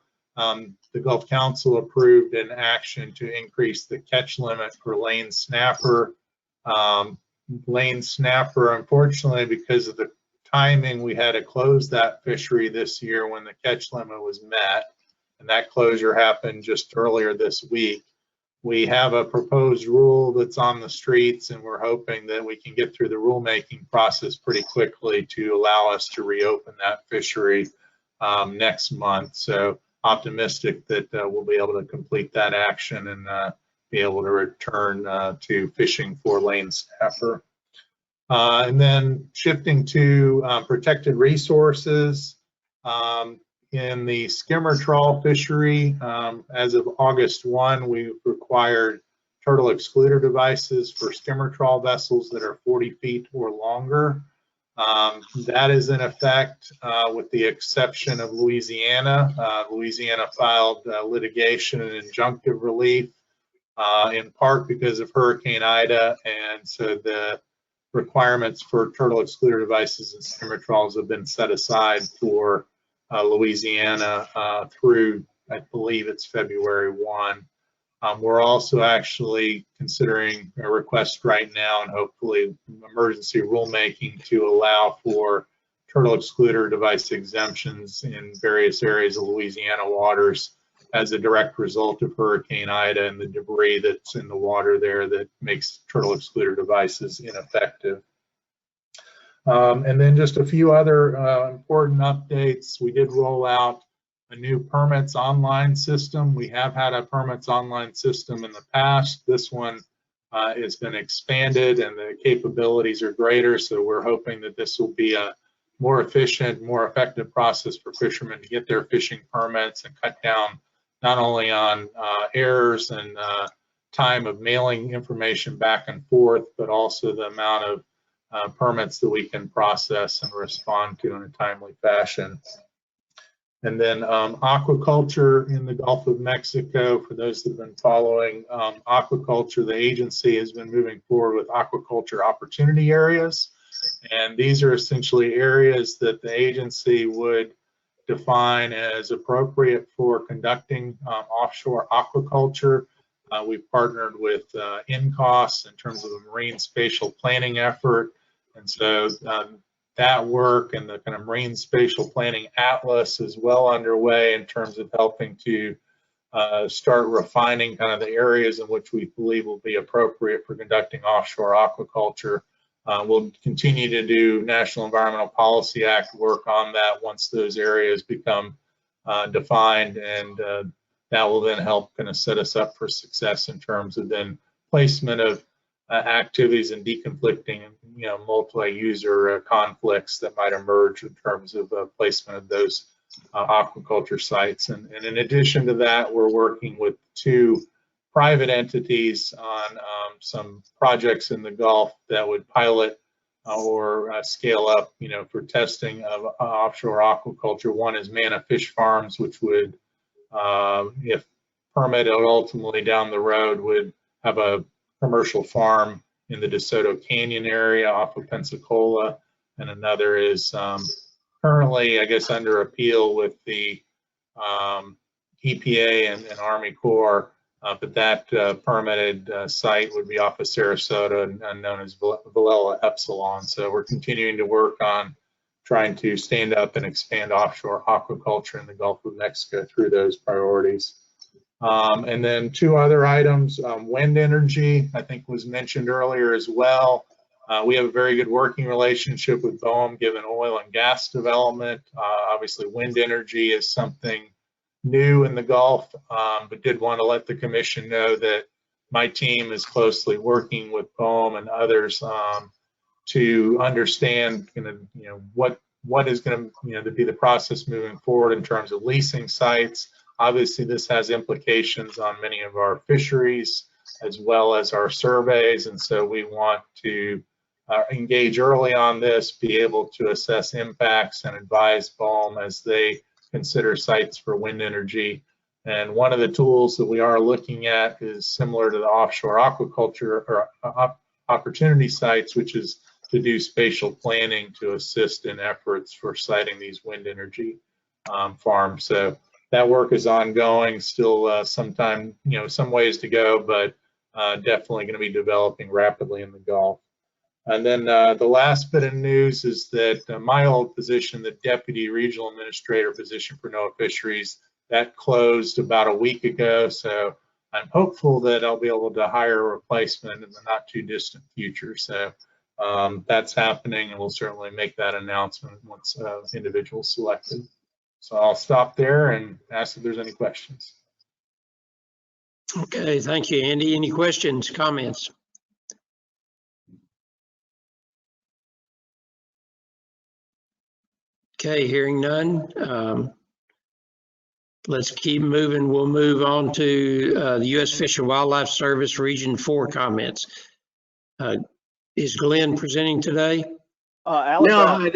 approved an action to increase the catch limit for lane snapper. Lane snapper, unfortunately, because of the timing, we had to close that fishery this year when the catch limit was met, and that closure happened just earlier this week. We have a proposed rule that's on the streets, and we're hoping that we can get through the rulemaking process pretty quickly to allow us to reopen that fishery next month. So optimistic that we'll be able to complete that action and be able to return to fishing for lane snapper. And then shifting to protected resources. In the skimmer trawl fishery, as of August 1, we required turtle excluder devices for skimmer trawl vessels that are 40 feet or longer. That is in effect with the exception of Louisiana. Louisiana filed litigation and injunctive relief in part because of Hurricane Ida, and so the requirements for turtle excluder devices and skimmer trawls have been set aside for Louisiana through, I believe it's February 1. We're also actually considering a request right now and hopefully emergency rulemaking to allow for turtle excluder device exemptions in various areas of Louisiana waters as a direct result of Hurricane Ida and the debris that's in the water there that makes turtle excluder devices ineffective. And then just a few other important updates. We did roll out a new permits online system. We have had a permits online system in the past. This one has been expanded and the capabilities are greater. So we're hoping that this will be a more efficient, more effective process for fishermen to get their fishing permits and cut down not only on errors and time of mailing information back and forth, but also the amount of permits that we can process and respond to in a timely fashion. And then aquaculture in the Gulf of Mexico, for those that have been following aquaculture, the agency has been moving forward with aquaculture opportunity areas. And these are essentially areas that the agency would define as appropriate for conducting offshore aquaculture. We've partnered with INCOS in terms of a marine spatial planning effort. And so that work and the kind of marine spatial planning atlas is well underway in terms of helping to start refining kind of the areas in which we believe will be appropriate for conducting offshore aquaculture. We'll continue to do National Environmental Policy Act work on that once those areas become defined, and that will then help kind of set us up for success in terms of then placement of activities and deconflicting, multi-user conflicts that might emerge in terms of placement of those aquaculture sites. And in addition to that, we're working with 2 private entities on some projects in the Gulf that would pilot or scale up, for testing of offshore aquaculture. One is Mana Fish Farms, which would, if permitted ultimately down the road, would have a commercial farm in the DeSoto Canyon area off of Pensacola. And another is currently, I guess, under appeal with the EPA and Army Corps. But that permitted site would be off of Sarasota and known as Villela Epsilon. So we're continuing to work on trying to stand up and expand offshore aquaculture in the Gulf of Mexico through those priorities. And then 2 other items, wind energy, I think was mentioned earlier as well. We have a very good working relationship with BOEM given oil and gas development. Obviously, wind energy is something new in the Gulf, but did want to let the commission know that my team is closely working with BOEM and others to understand what is going to be the process moving forward in terms of leasing sites. Obviously, this has implications on many of our fisheries as well as our surveys, and so we want to engage early on this, be able to assess impacts and advise BOEM as they consider sites for wind energy. And one of the tools that we are looking at is similar to the offshore aquaculture or opportunity sites, which is to do spatial planning to assist in efforts for siting these wind energy farms. So that work is ongoing, still some ways to go, but definitely going to be developing rapidly in the Gulf. And then the last bit of news is that my old position, the Deputy Regional Administrator position for Noaa Fisheries, that closed about a week ago. So I'm hopeful that I'll be able to hire a replacement in the not too distant future. So that's happening, and we'll certainly make that announcement once individuals selected. So I'll stop there and ask if there's any questions. Okay, thank you, Andy. Any questions, comments? Okay, hearing none. Let's keep moving. We'll move on to the U.S. Fish and Wildlife Service Region 4 comments. Is Glenn presenting today? Alan No,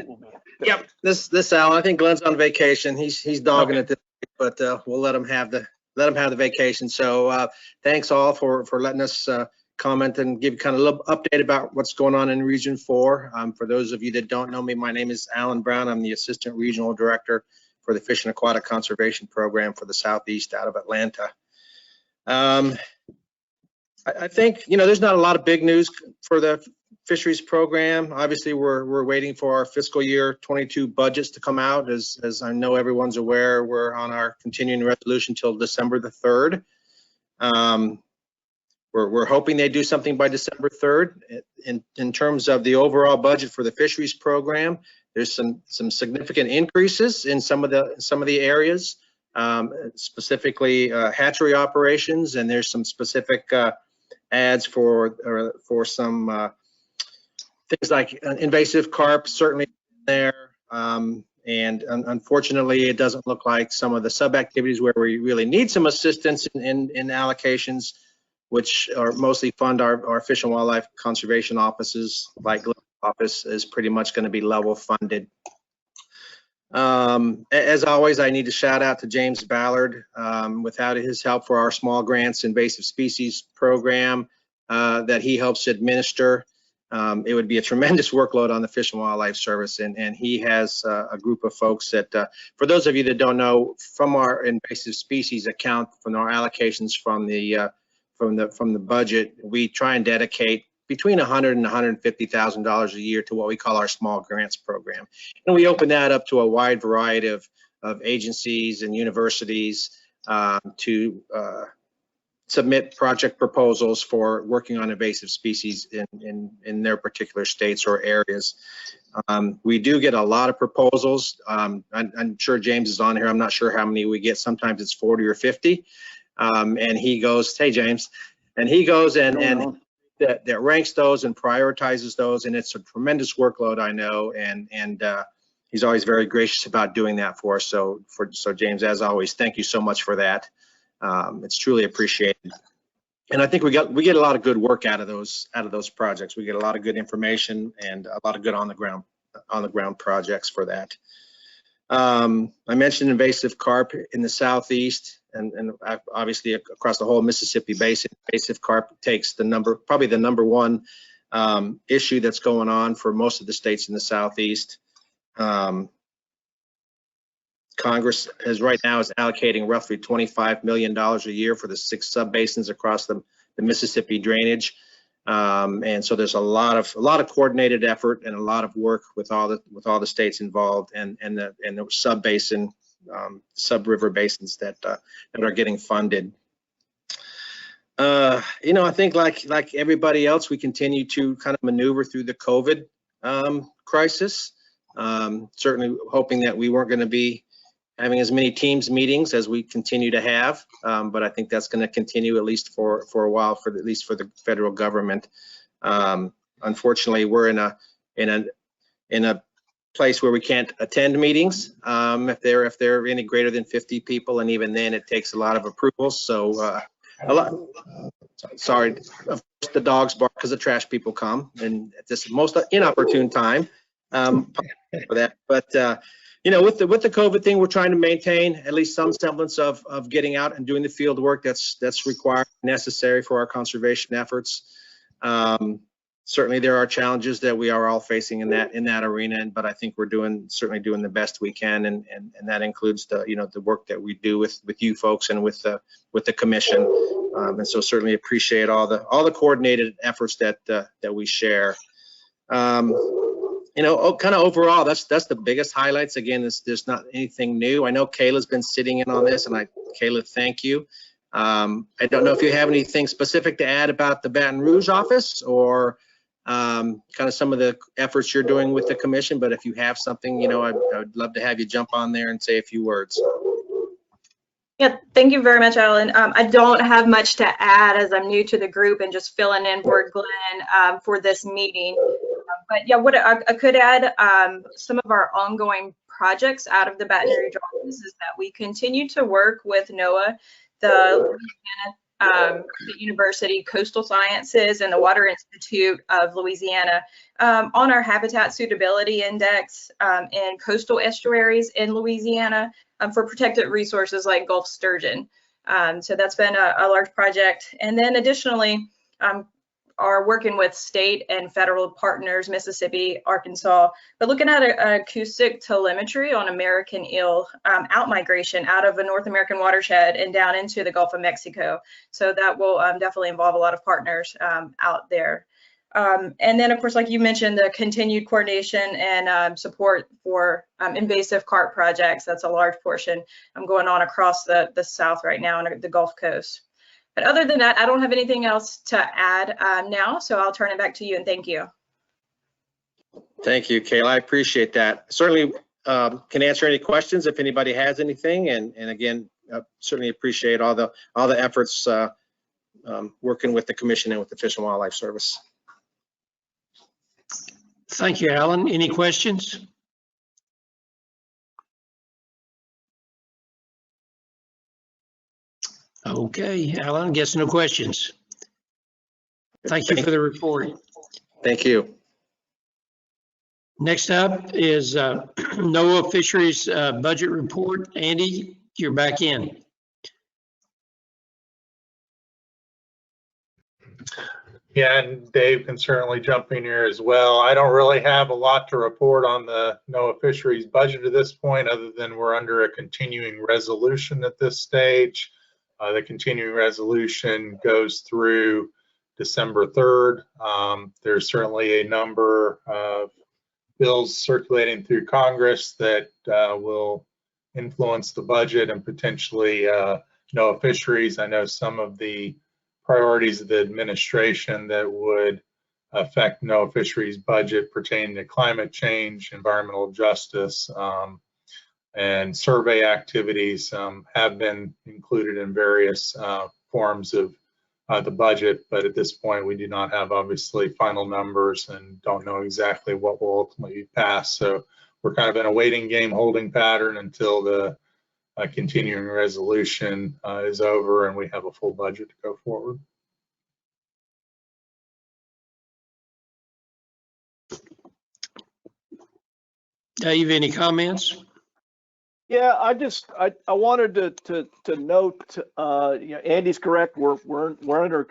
yep, this Alan. I think Glenn's on vacation. He's dogging it this week, but we'll let him have the vacation. So thanks all for letting us comment and give kind of a little update about what's going on in Region 4. For those of you that don't know me, my name is Alan Brown. I'm the Assistant Regional Director for the Fish and Aquatic Conservation Program for the Southeast out of Atlanta. I think, there's not a lot of big news for the fisheries program. Obviously, we're waiting for our fiscal year 22 budgets to come out. As I know everyone's aware, we're on our continuing resolution till December the 3rd. We're hoping they do something by December 3rd. In terms of the overall budget for the fisheries program, there's some significant increases in some of the areas, specifically hatchery operations, and there's some specific ads for some things like invasive carp certainly there. And unfortunately, it doesn't look like some of the sub-activities where we really need some assistance in allocations, which are mostly fund our fish and wildlife conservation offices, like office is pretty much going to be level funded. As always, I need to shout out to James Ballard. Without his help for our small grants invasive species program that he helps administer, it would be a tremendous workload on the Fish and Wildlife Service. And he has a group of folks that, for those of you that don't know, from our invasive species account, from our allocations from the budget, we try and dedicate between $100,000 and $150,000 a year to what we call our small grants program. And we open that up to a wide variety of agencies and universities to submit project proposals for working on invasive species in their particular states or areas. We do get a lot of proposals. I'm sure James is on here. I'm not sure how many we get. Sometimes it's 40 or 50. And he goes, hey, James, and he goes and that ranks those and prioritizes those, and it's a tremendous workload, I know, and he's always very gracious about doing that for us. So James, as always, thank you so much for that. It's truly appreciated, and I think we get a lot of good work out of those projects. We get a lot of good information and a lot of good on the ground projects for that. I mentioned invasive carp in the southeast, and obviously across the whole Mississippi Basin. Invasive carp takes probably the number one issue that's going on for most of the states in the southeast. Congress right now is allocating roughly $25 million a year for the 6 sub-basins across the Mississippi drainage. And so there's a lot of coordinated effort and a lot of work with all the states involved and the sub-basin, sub-river basins that are getting funded. I think like everybody else, we continue to kind of maneuver through the COVID crisis. Certainly hoping that we weren't going to be having as many Teams meetings as we continue to have, but I think that's going to continue at least for a while, at least for the federal government. Unfortunately, we're in a place where we can't attend meetings if they're any greater than 50 people, and even then it takes a lot of approvals. So sorry, of course the dogs bark because the trash people come, and at this most inopportune time for that. But with the COVID thing, we're trying to maintain at least some semblance of getting out and doing the field work that's required, necessary for our conservation efforts. Certainly there are challenges that we are all facing in that arena, but I think we're certainly doing the best we can, and that includes the work that we do with you folks and with the commission. And so certainly appreciate all the coordinated efforts that we share. Kind of overall, that's the biggest highlights. Again, there's not anything new. I know Kayla's been sitting in on this, and Kayla, thank you. I don't know if you have anything specific to add about the Baton Rouge office or kind of some of the efforts you're doing with the commission, but if you have something, I would love to have you jump on there and say a few words. Yeah, thank you very much, Alan. I don't have much to add as I'm new to the group and just filling in for Glenn for this meeting. But yeah, what I could add, some of our ongoing projects out of the Baton Rouge office is that we continue to work with Noaa, the University Coastal Sciences and the Water Institute of Louisiana on our habitat suitability index in coastal estuaries in Louisiana for protected resources like Gulf sturgeon. So that's been a large project. And then additionally, are working with state and federal partners, Mississippi, Arkansas, but looking at acoustic telemetry on American eel outmigration out of a North American watershed and down into the Gulf of Mexico. So that will definitely involve a lot of partners out there. And then, of course, like you mentioned, the continued coordination and support for invasive carp projects. That's a large portion going on across the South right now on the Gulf Coast. But other than that, I don't have anything else to add now, so I'll turn it back to you, and thank you. Thank you, Kayla. I appreciate that. Certainly can answer any questions if anybody has anything, and again, certainly appreciate all the efforts working with the commission and with the Fish and Wildlife Service. Thank you, Alan. Any questions? Okay, Alan, guess no questions. Thank you for the report. Thank you. Next up is Noaa Fisheries budget report. Andy, you're back in. Yeah, and Dave can certainly jump in here as well. I don't really have a lot to report on the Noaa Fisheries budget at this point, other than we're under a continuing resolution at this stage. The continuing resolution goes through December 3rd. There's certainly a number of bills circulating through Congress that will influence the budget and potentially Noaa Fisheries. I know some of the priorities of the administration that would affect Noaa Fisheries budget pertaining to climate change, environmental justice, and survey activities have been included in various forms of the budget, but at this point we do not have obviously final numbers and don't know exactly what will ultimately pass. So we're kind of in a waiting game holding pattern until the continuing resolution is over and we have a full budget to go forward. Dave, any comments? Yeah, I wanted to note, Andy's correct. We're under a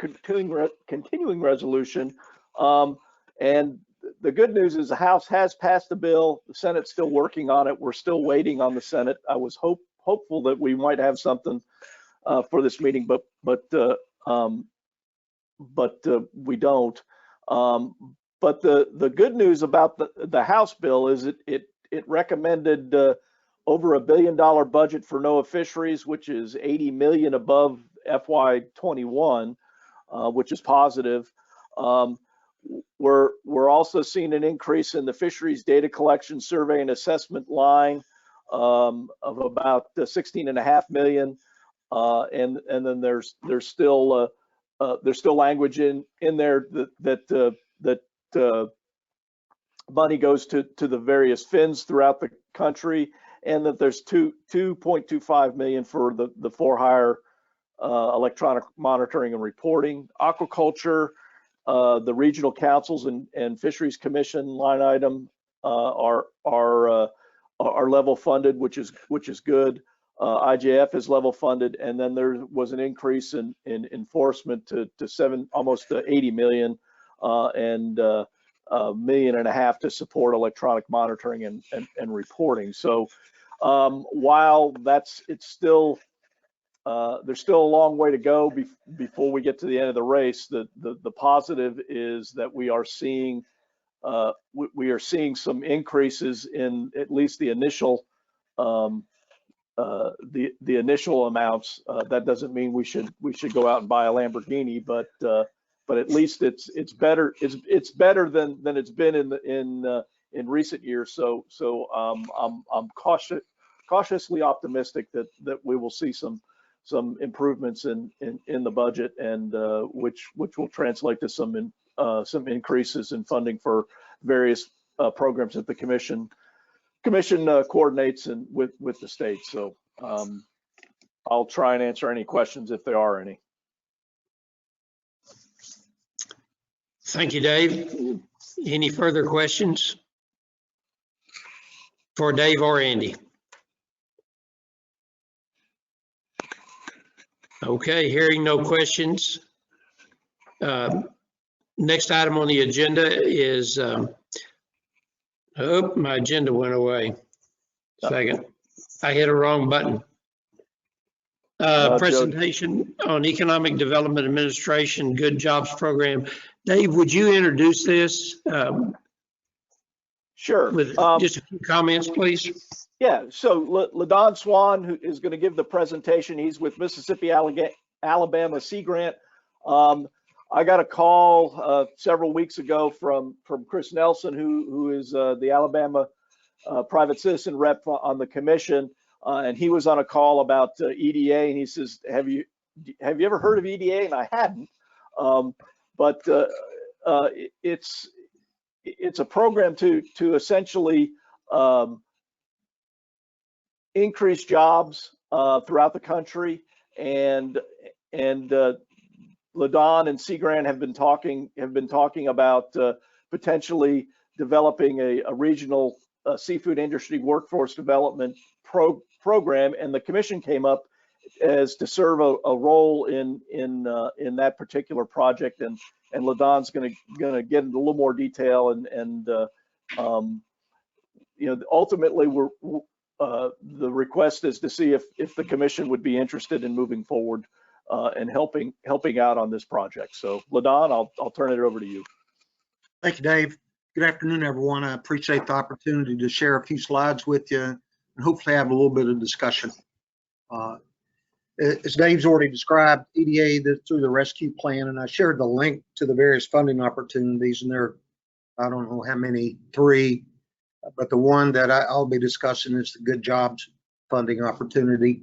continuing resolution, and the good news is the House has passed the bill. The Senate's still working on it. We're still waiting on the Senate. I was hopeful that we might have something for this meeting, but we don't. But the good news about the House bill is it recommended over $1 billion budget for Noaa Fisheries, which is 80 million above FY21, which is positive. We're also seeing an increase in the fisheries data collection, survey, and assessment line of about 16.5 million, and then there's still language in there that money goes to the various fins throughout the country, and that there's 2.25 million for the for-hire electronic monitoring and reporting. Aquaculture, the regional councils and fisheries commission line item are level funded, which is good. IJF is level funded, and then there was an increase in enforcement to almost 80 million, and $1.5 million to support electronic monitoring and reporting. So while it's still there's still a long way to go before we get to the end of the race, the positive is that we are seeing some increases in at least the initial the initial amounts. That doesn't mean we should go out and buy a Lamborghini, but at least it's better than it's been in recent years. So I'm cautiously optimistic that we will see some improvements in the budget, and which will translate to some increases in funding for various programs that the commission coordinates and with the state. So I'll try and answer any questions if there are any. Thank you, Dave. Any further questions for Dave or Andy? Okay, hearing no questions. Next item on the agenda is, oh, my agenda went away. Second, I hit a wrong button. Presentation on Economic Development Administration Good Jobs Program. Dave, would you introduce this? Sure. With just a few comments, please. Yeah, so LaDon Swan, who is going to give the presentation, he's with Mississippi Alabama Sea Grant. I got a call several weeks ago from Chris Nelson, who is the Alabama private citizen rep on the commission, and he was on a call about EDA, and he says, have you ever heard of EDA? And I hadn't, but it's a program to essentially increase jobs throughout the country, and LaDon and Sea Grant have been talking about potentially developing a regional seafood industry workforce development program, and the commission came up as to serve a role in that particular project, and LaDon's going to get into a little more detail, and ultimately the request is to see if the commission would be interested in moving forward and helping out on this project. So LaDon, I'll turn it over to you. Thank you, Dave. Good afternoon, everyone. I appreciate the opportunity to share a few slides with you and hopefully have a little bit of discussion. As Dave's already described, EDA through the rescue plan, and I shared the link to the various funding opportunities, and there are, I don't know how many, 3, but the one that I'll be discussing is the Good Jobs funding opportunity.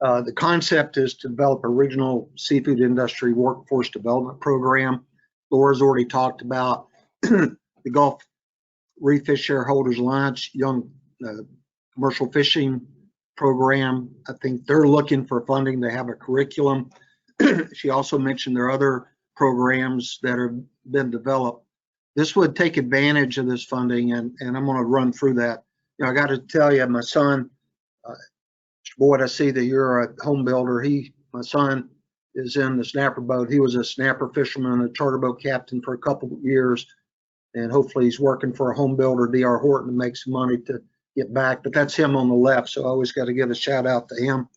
The concept is to develop a regional seafood industry workforce development program. Laura's already talked about the Gulf Reef Fish Shareholders Alliance Young Commercial Fishing Program. I think they're looking for funding to have a curriculum. She also mentioned there are other programs that have been developed. This would take advantage of this funding, and I'm going to run through that. I got to tell you, my son, Boyd, I see that you're a home builder. My son is in the snapper boat. He was a snapper fisherman, a charter boat captain for a couple of years, and hopefully he's working for a home builder, D.R. Horton, to make some money to get back. But that's him on the left, so I always got to give a shout out to him,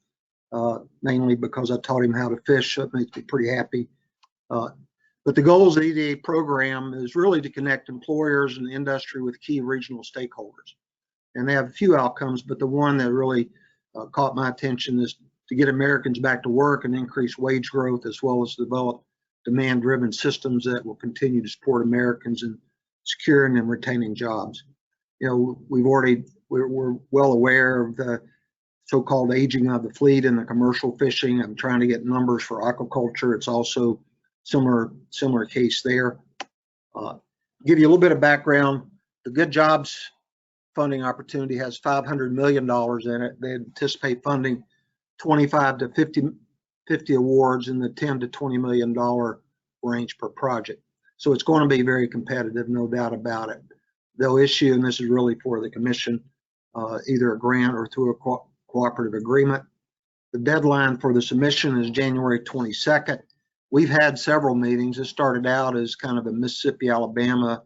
mainly because I taught him how to fish, so it makes me pretty happy. But the goals of the EDA program is really to connect employers and the industry with key regional stakeholders. And they have a few outcomes, but the one that really caught my attention is to get Americans back to work and increase wage growth, as well as develop demand-driven systems that will continue to support Americans in securing and retaining jobs. We're well aware of the so-called aging of the fleet in the commercial fishing. I'm trying to get numbers for aquaculture. It's also similar case there. Give you a little bit of background. The Good Jobs funding opportunity has $500 million in it. They anticipate funding 25 to 50 awards in the $10 to $20 million range per project. So it's going to be very competitive, no doubt about it. They'll issue, and this is really for the commission, either a grant or through a cooperative agreement. The deadline for the submission is January 22nd. We've had several meetings. It started out as kind of a Mississippi, Alabama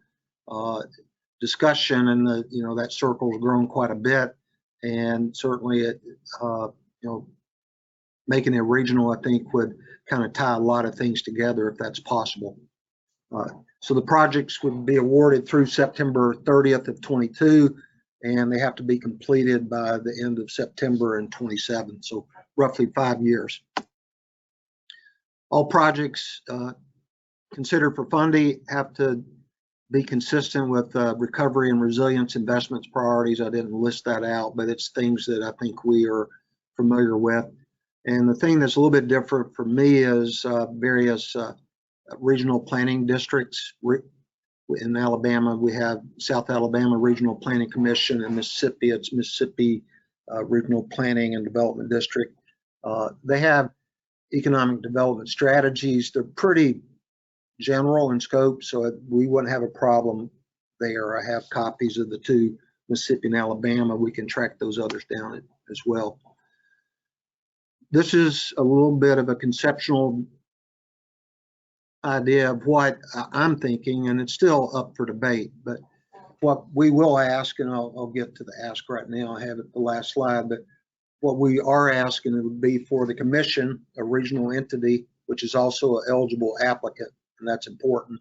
discussion, and that circle's grown quite a bit. And certainly, making it regional, I think, would kind of tie a lot of things together if that's possible. So the projects would be awarded through September 30th of 22, and they have to be completed by the end of September in 27, so roughly 5 years. All projects considered for funding have to be consistent with recovery and resilience investments priorities. I didn't list that out, but it's things that I think we are familiar with. And the thing that's a little bit different for me is various regional planning districts. In Alabama, we have South Alabama Regional Planning Commission. In Mississippi, it's Mississippi Regional Planning and Development District. They have economic development strategies. They're pretty general in scope, so we wouldn't have a problem there. I have copies of the 2, Mississippi and Alabama. We can track those others down as well. This is a little bit of a conceptual idea of what I'm thinking, and it's still up for debate. But what we will ask, and I'll get to the ask right now, I have it the last slide, but what we are asking, it would be for the commission, a regional entity, which is also an eligible applicant, and that's important,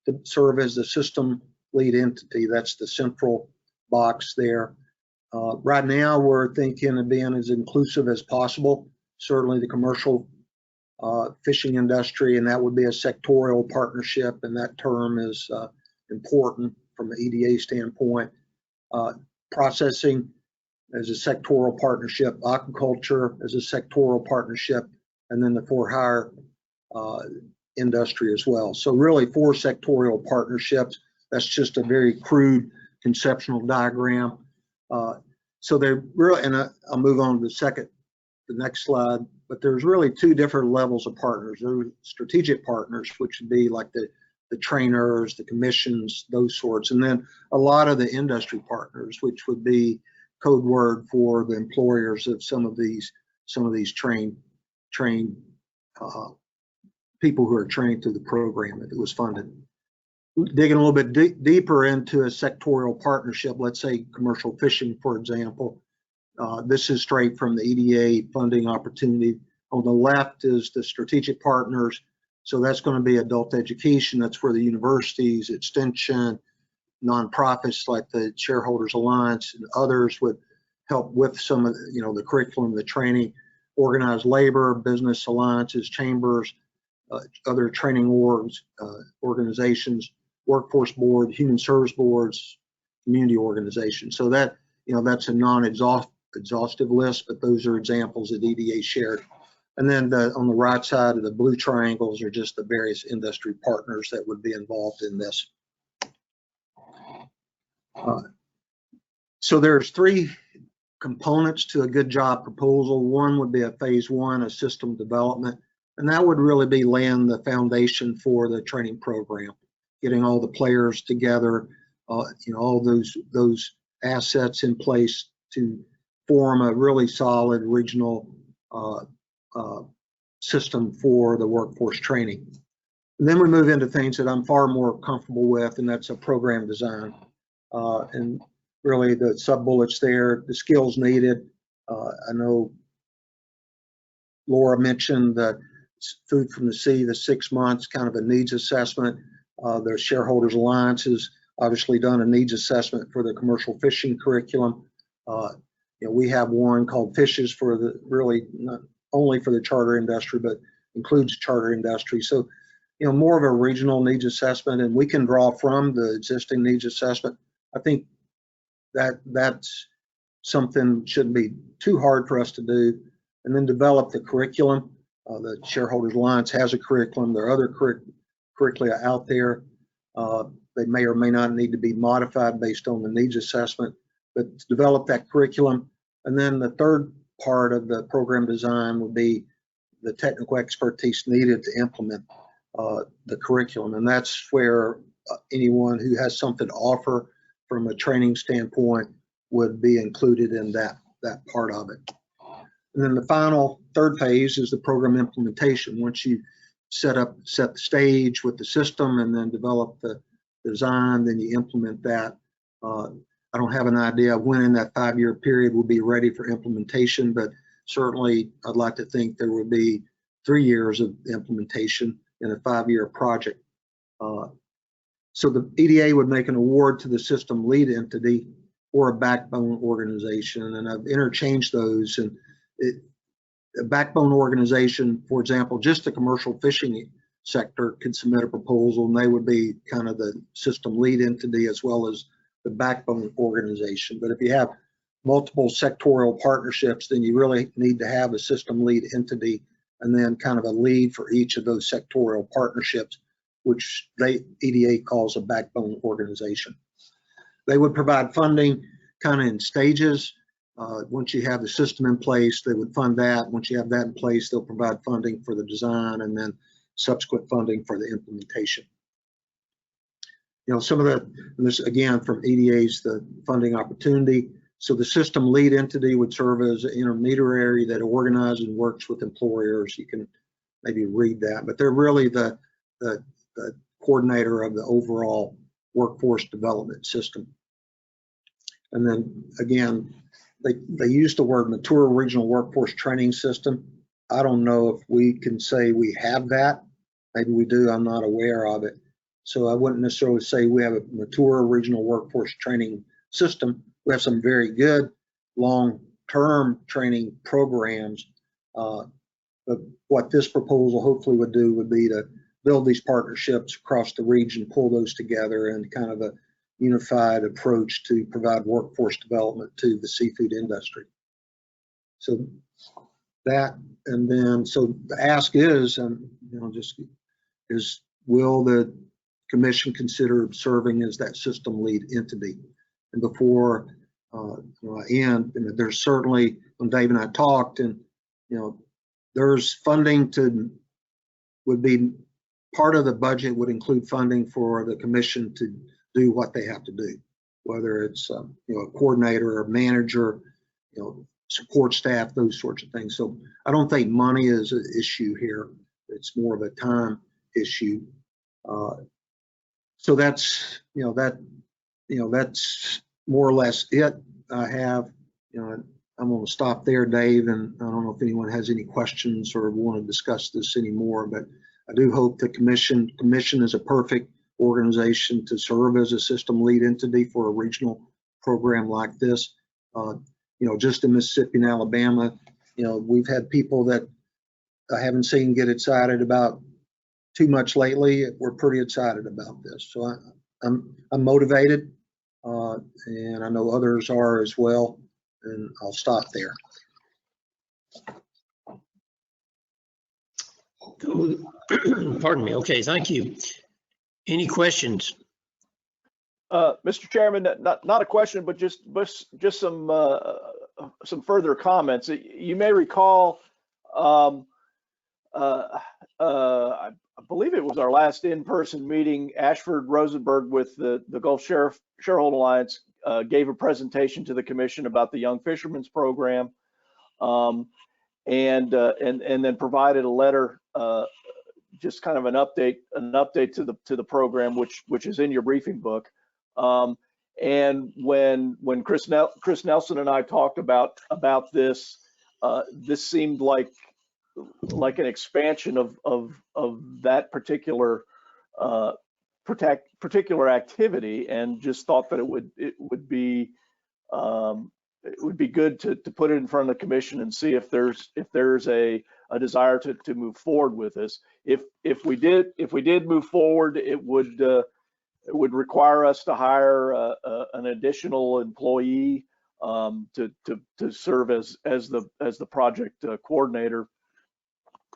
to serve as the system lead entity. That's the central box there. Right now, we're thinking of being as inclusive as possible. Certainly the commercial fishing industry, and that would be a sectorial partnership, and that term is important from an EDA standpoint. Processing as a sectoral partnership, aquaculture as a sectoral partnership, and then the for-hire industry as well. So really 4 sectorial partnerships. That's just a very crude conceptual diagram. So they're really, and I'll move on to the next slide, but there's really 2 different levels of partners. There are strategic partners, which would be like the the trainers, the commissions, those sorts, and then a lot of the industry partners, which would be code word for the employers of some of these trained people who are trained through the program that it was funded. Digging a little bit deeper into a sectorial partnership, let's say commercial fishing, for example. This is straight from the EDA funding opportunity. On the left is the strategic partners. So that's going to be adult education. That's where the universities, extension, nonprofits like the Shareholders Alliance and others would help with some of the curriculum, the training, organized labor, business alliances, chambers, other training organizations, workforce board, human service boards, community organizations. So that, that's a non-exhaustive list, but those are examples that EDA shared. And then on the right side of the blue triangles are just the various industry partners that would be involved in this. So there's 3 components to a good job proposal. One would be a phase 1, a system development, and that would really be laying the foundation for the training program, getting all the players together, all those assets in place to form a really solid regional system for the workforce training. And then we move into things that I'm far more comfortable with, and that's a program design. And really the sub-bullets there, the skills needed. I know Laura mentioned that food from the sea, the 6 months, kind of a needs assessment. The Shareholders Alliance has obviously done a needs assessment for the commercial fishing curriculum. We have one called Fishes for the really not only for the charter industry, but includes charter industry. So, more of a regional needs assessment, and we can draw from the existing needs assessment. I think that's something shouldn't be too hard for us to do, and then develop the curriculum. The Shareholders Alliance has a curriculum. There are other curricula out there. They may or may not need to be modified based on the needs assessment, but to develop that curriculum. And then the third part of the program design would be the technical expertise needed to implement the curriculum. And that's where anyone who has something to offer from a training standpoint would be included in that part of it. And then the final third phase is the program implementation. Once you set the stage with the system and then develop the design, then you implement that. I don't have an idea of when in that 5-year period we'll be ready for implementation, but certainly I'd like to think there will be 3 years of implementation in a 5-year project. So the EDA would make an award to the system lead entity or a backbone organization, and I've interchanged those. And a backbone organization, for example, just the commercial fishing sector could submit a proposal, and they would be kind of the system lead entity as well as the backbone organization. But if you have multiple sectorial partnerships, then you really need to have a system lead entity and then kind of a lead for each of those sectorial partnerships, which EDA calls a backbone organization. They would provide funding kind of in stages. Once you have the system in place, they would fund that. Once you have that in place, they'll provide funding for the design and then subsequent funding for the implementation. Some of this again from EDA's the funding opportunity. So the system lead entity would serve as an intermediary that organizes and works with employers. You can maybe read that, but they're really the coordinator of the overall workforce development system. And then again, they use the word mature regional workforce training system. I don't know if we can say we have that. Maybe we do, I'm not aware of it. So I wouldn't necessarily say we have a mature regional workforce training system. We have some very good long-term training programs. But what this proposal hopefully would do would be to build these partnerships across the region, pull those together in kind of a unified approach to provide workforce development to the seafood industry. So that, and then, so the ask is, will the commission consider serving as that system lead entity? And before I end, there's certainly, when Dave and I talked, and there's funding would be part of the budget would include funding for the commission to do what they have to do, whether it's a coordinator or manager, support staff, those sorts of things. So I don't think money is an issue here. It's more of a time issue. So that's that's more or less it. I have, I'm going to stop there, Dave, and I don't know if anyone has any questions or want to discuss this anymore, but I do hope the commission is a perfect organization to serve as a system lead entity for a regional program like this. Just in Mississippi and Alabama, we've had people that I haven't seen get excited about too much lately. We're pretty excited about this. So I'm motivated, and I know others are as well, and I'll stop there. Pardon me. Okay, thank you. Any questions? Mr. Chairman, not a question, but just some further comments. You may recall, I believe it was our last in-person meeting, Ashford Rosenberg with the Gulf Shareholder Alliance gave a presentation to the commission about the Young Fishermen's Program, and then provided a letter, just kind of an update to the program, which is in your briefing book. And when Chris Nelson and I talked about this, this seemed like an expansion of that particular activity, and just thought that it would be good to put it in front of the commission and see if there's a desire to move forward with this. If we did move forward, it would require us to hire an additional employee to serve as the project coordinator,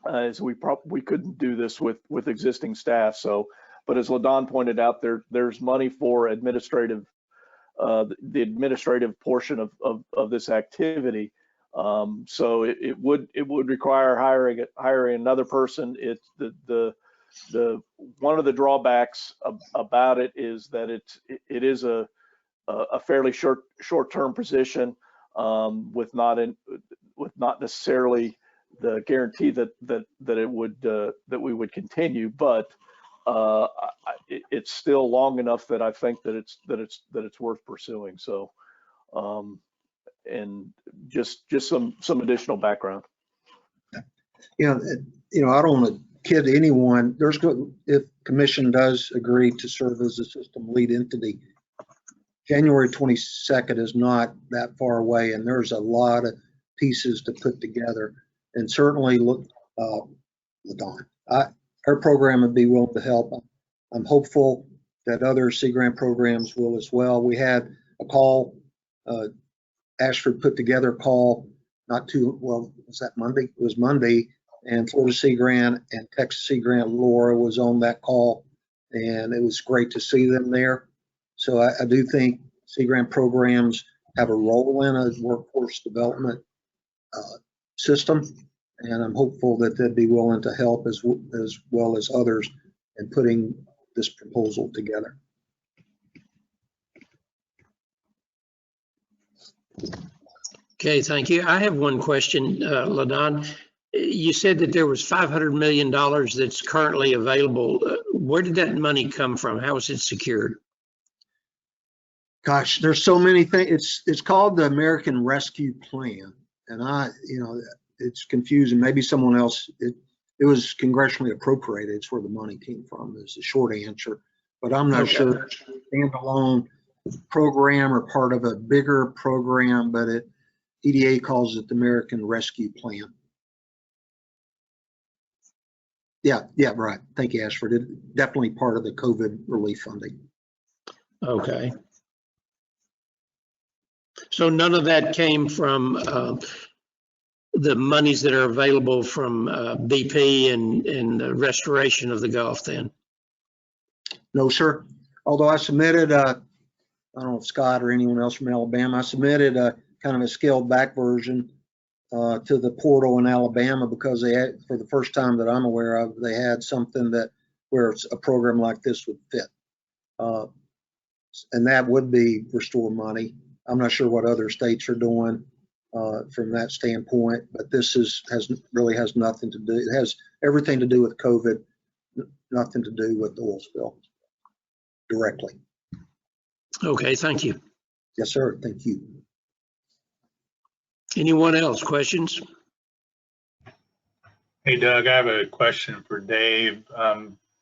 as we couldn't do this with existing staff. So, but as LaDon pointed out, there's money for the administrative portion of this activity. So it would require hiring another person. It's the one of the drawbacks about it is that it is a fairly short-term position, with not necessarily the guarantee that we would continue, but it's still long enough that I think that it's worth pursuing. So, and just some additional background. I don't want to kid anyone. If commission does agree to serve as a system lead entity, January 22nd is not that far away, and there's a lot of pieces to put together. And certainly, look, LaDon, our program would be willing to help. I'm hopeful that other Sea Grant programs will as well. We had a call, Ashford put together a call was that Monday? It was Monday, and Florida Sea Grant and Texas Sea Grant Laura was on that call, and it was great to see them there. So I do think Sea Grant programs have a role in a workforce development system, and I'm hopeful that they'd be willing to help as well as others in putting this proposal together. Okay, thank you. I have one question, LaDon. You said that there was $500 million that's currently available. Where did that money come from? How was it secured? Gosh, there's so many things. It's called the American Rescue Plan, and it's confusing. Maybe someone else. It was congressionally appropriated. It's where the money came from. Is the short answer, but I'm not sure it's a standalone program or part of a bigger program. But EDA calls it the American Rescue Plan. Yeah, right. Thank you, Ashford. It's definitely part of the COVID relief funding. Okay. So none of that came from the monies that are available from BP and the restoration of the Gulf then? No, sir. Although I submitted, I don't know if Scott or anyone else from Alabama, I submitted a kind of a scaled back version to the portal in Alabama, because they had, for the first time that I'm aware of, they had something that where a program like this would fit. And that would be restore money. I'm not sure what other states are doing from that standpoint, but this really has nothing to do. It has everything to do with COVID, nothing to do with the oil spill directly. Okay, thank you. Yes, sir. Thank you. Anyone else? Questions? Hey, Doug, I have a question for Dave.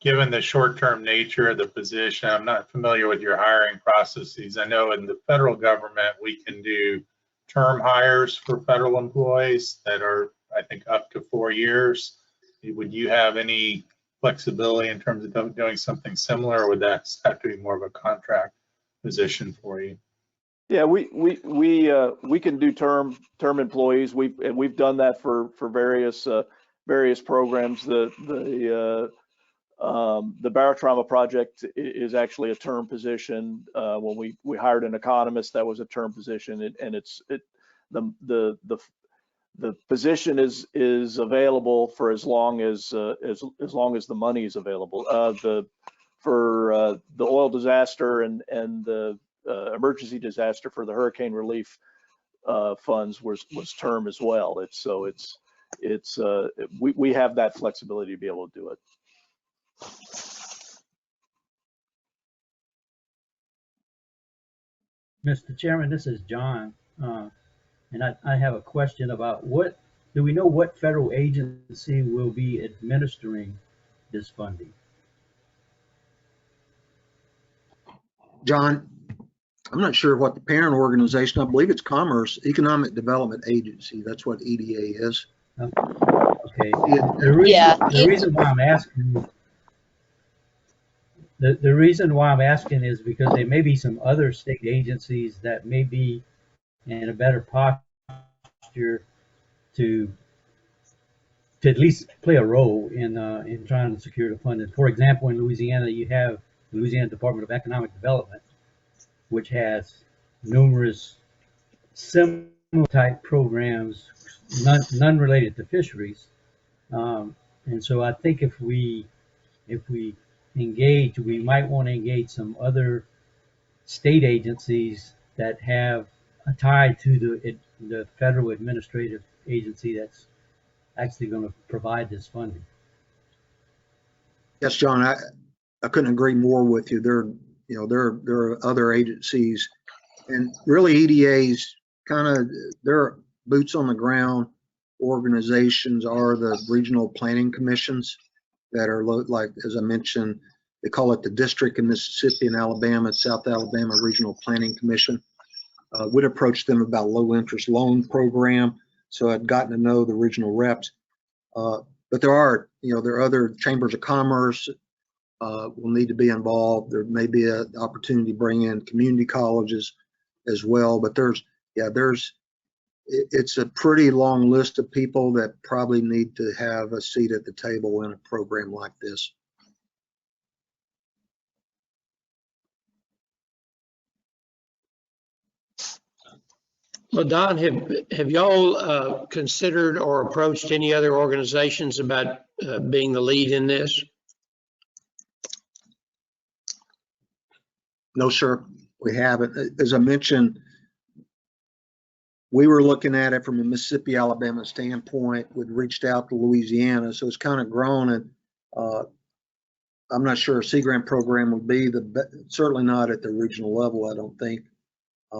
Given the short-term nature of the position, I'm not familiar with your hiring processes. I know in the federal government, we can do term hires for federal employees that are, I think, up to 4 years. Would you have any flexibility in terms of doing something similar, or would that have to be more of a contract position for you? Yeah, we can do term employees. We've done that for various programs. The barotrauma project is actually a term position. When we hired an economist, that was a term position, and the position is available for as long as the money is available. For the oil disaster and the emergency disaster for the hurricane relief funds was term as well. We have that flexibility to be able to do it. Mr. Chairman, this is John, and I have a question about do we know what federal agency will be administering this funding? John, I'm not sure what the parent organization, I believe it's Commerce Economic Development Agency. That's what EDA is. Okay. The reason why I'm asking, the reason why I'm asking is because there may be some other state agencies that may be in a better posture to at least play a role in trying to secure the funding. For example, in Louisiana, you have the Louisiana Department of Economic Development, which has numerous similar type programs, none related to fisheries. And so I think if we engage, we might want to engage some other state agencies that have a tie to the federal administrative agency that's actually going to provide this funding. Yes, John, I couldn't agree more with you. There are other agencies, and really EDA's their boots on the ground organizations are the regional planning commissions that are like, as I mentioned, they call it the District in Mississippi and Alabama, South Alabama Regional Planning Commission. We'd approach them about low interest loan program. So I'd gotten to know the regional reps. But there are other chambers of commerce will need to be involved. There may be an opportunity to bring in community colleges as well. But it's a pretty long list of people that probably need to have a seat at the table in a program like this. Well, Don, have y'all considered or approached any other organizations about being the lead in this? No, sir, we haven't. As I mentioned, we were looking at it from a Mississippi, Alabama standpoint. We'd reached out to Louisiana, so it's kind of grown. And I'm not sure a Sea Grant program would be certainly not at the regional level, I don't think.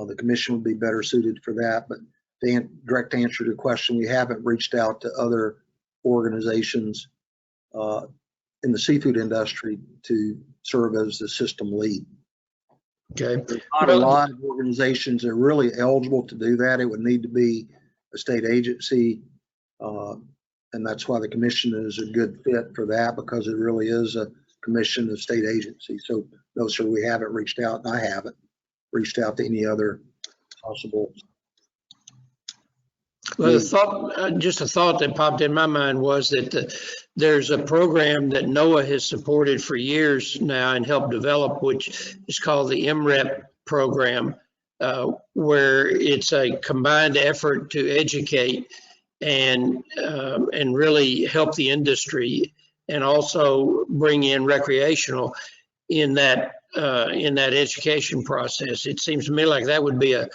The commission would be better suited for that. But the direct answer to your question, we haven't reached out to other organizations in the seafood industry to serve as the system lead. Okay. There's not a lot of organizations that are really eligible to do that. It would need to be a state agency. And that's why the commission is a good fit for that, because it really is a commission of state agency. So no, sir, we haven't reached out, and I haven't reached out to any other possible. Well, just a thought that popped in my mind was that there's a program that Noaa has supported for years now and helped develop, which is called the MREP program, where it's a combined effort to educate and really help the industry and also bring in recreational in that education process. It seems to me like that would be a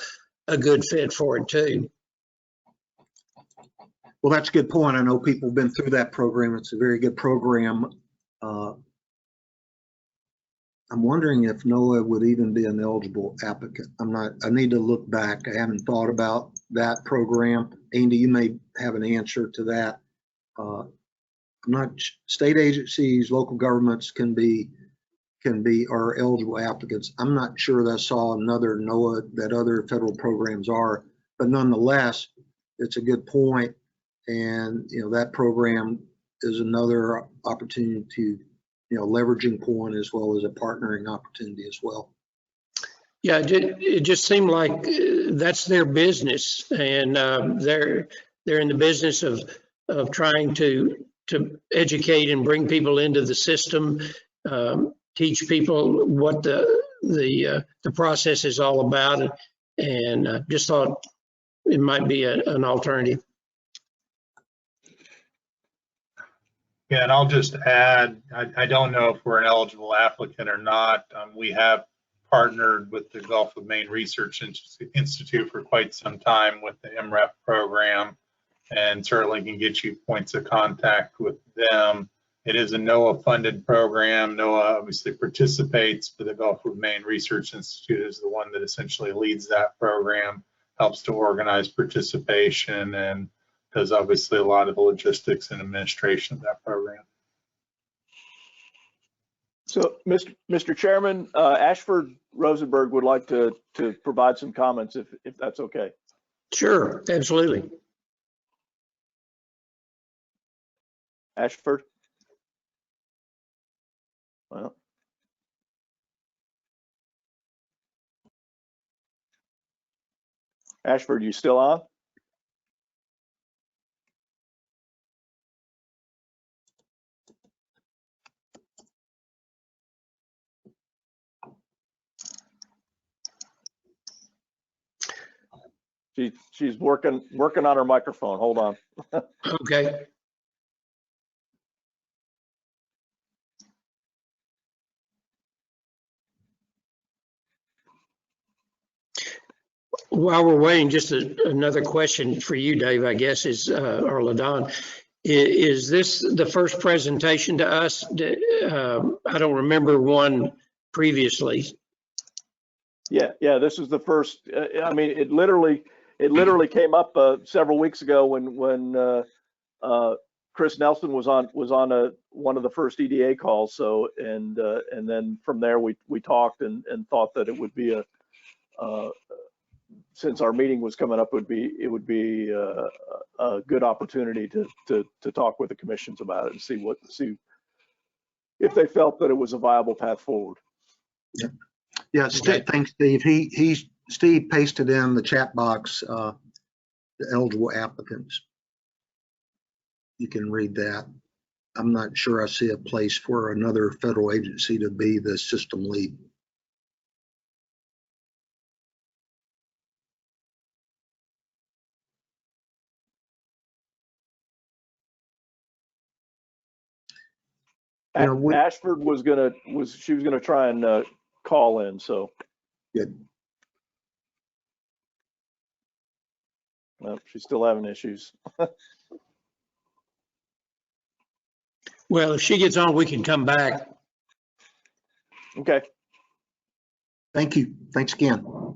good fit for it too. Well, that's a good point. I know people have been through that program. It's a very good program. I'm wondering if Noaa would even be an eligible applicant. I need to look back. I haven't thought about that program. Andy, you may have an answer to that. State agencies, local governments are eligible applicants. I'm not sure that I saw another Noaa that other federal programs are, but nonetheless, it's a good point. And, that program is another opportunity to, leveraging point as well as a partnering opportunity as well. Yeah, it just seemed like that's their business, and they're in the business of trying to educate and bring people into the system, teach people what the process is all about, and just thought it might be an alternative. Yeah, and I'll just add, I don't know if we're an eligible applicant or not. We have partnered with the Gulf of Maine Research Institute for quite some time with the MREP program, and certainly can get you points of contact with them. It is a NOAA funded program. NOAA obviously participates, but the Gulf of Maine Research Institute is the one that essentially leads that program, helps to organize participation, and does obviously a lot of the logistics and administration of that program. So, Mr. Chairman, Ashford Rosenberg would like to provide some comments, if that's okay. Sure, absolutely. Ashford? Well. Ashford, you still on? She's working on her microphone. Hold on. Okay. While we're waiting, just another question for you, Dave, I guess, is or LaDon. Is this the first presentation to us? I don't remember one previously. Yeah, this is the first. I mean, it literally came up several weeks ago when Chris Nelson was on one of the first EDA calls. So and then from there we talked and thought that it would be since our meeting was coming up, it would be a good opportunity to talk with the commissions about it and see if they felt that it was a viable path forward. Yeah, thanks, Steve. Steve pasted in the chat box the eligible applicants. You can read that. I'm not sure I see a place for another federal agency to be the system lead. Ashford was gonna try and call in, so. Good. Well, she's still having issues. Well, if she gets on, we can come back. Okay. Thank you. Thanks again. All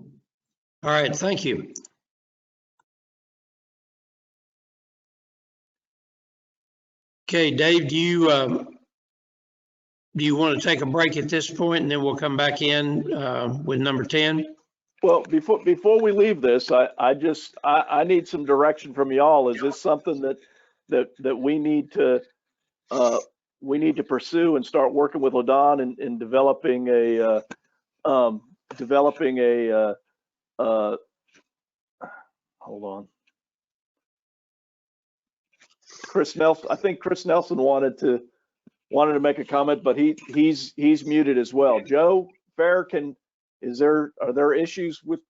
right, thank you. Okay, Dave, do you want to take a break at this point, and then we'll come back in with number 10? Well, before we leave this, I need some direction from y'all. Is this something that we need to pursue and start working with LaDon in developing hold on. Chris Nelson, I think Chris Nelson wanted to make a comment, but he's muted as well. Joe Fair, are there issues with?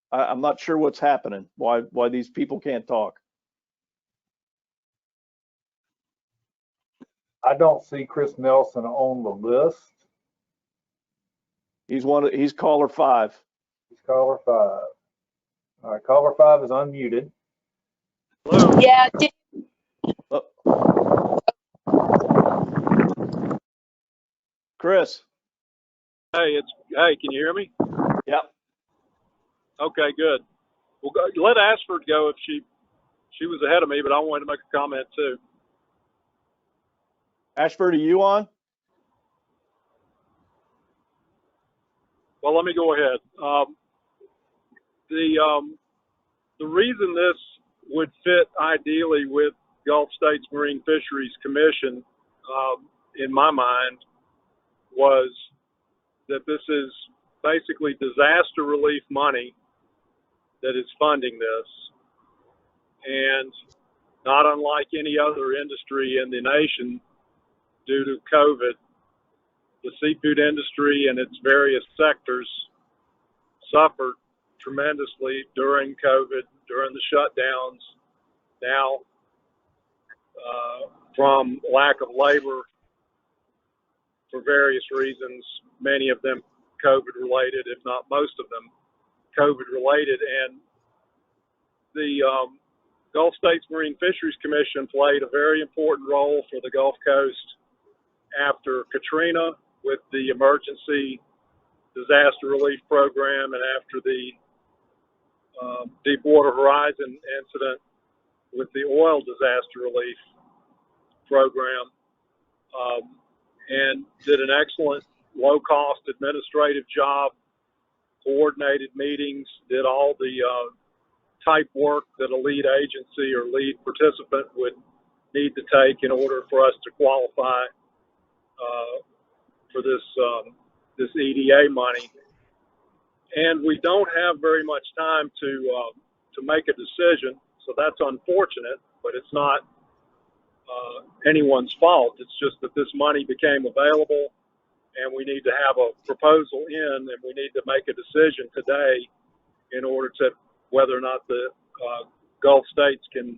I'm not sure what's happening. Why these people can't talk? I don't see Chris Nelson on the list. He's caller 5. He's caller 5. All right, caller 5 is unmuted. Hello? Yeah. Chris. Hey, can you hear me? Yep. Okay, good. Well, let Ashford go if she was ahead of me, but I wanted to make a comment too. Ashford, are you on? Well, let me go ahead. The reason this would fit ideally with Gulf States Marine Fisheries Commission, in my mind, was that this is basically disaster relief money that is funding this. And not unlike any other industry in the nation, due to COVID, the seafood industry and its various sectors suffered tremendously during COVID, during the shutdowns, now from lack of labor for various reasons, many of them COVID related, if not most of them COVID related. And the Gulf States Marine Fisheries Commission played a very important role for the Gulf Coast after Katrina with the emergency disaster relief program, and after the Deepwater Horizon incident with the oil disaster relief program, and did an excellent low-cost administrative job, coordinated meetings, did all the type work that a lead agency or lead participant would need to take in order for us to qualify for this EDA money. And we don't have very much time to make a decision, so that's unfortunate, but it's not anyone's fault. It's just that this money became available, and we need to have a proposal in, and we need to make a decision today in order to whether or not the Gulf states can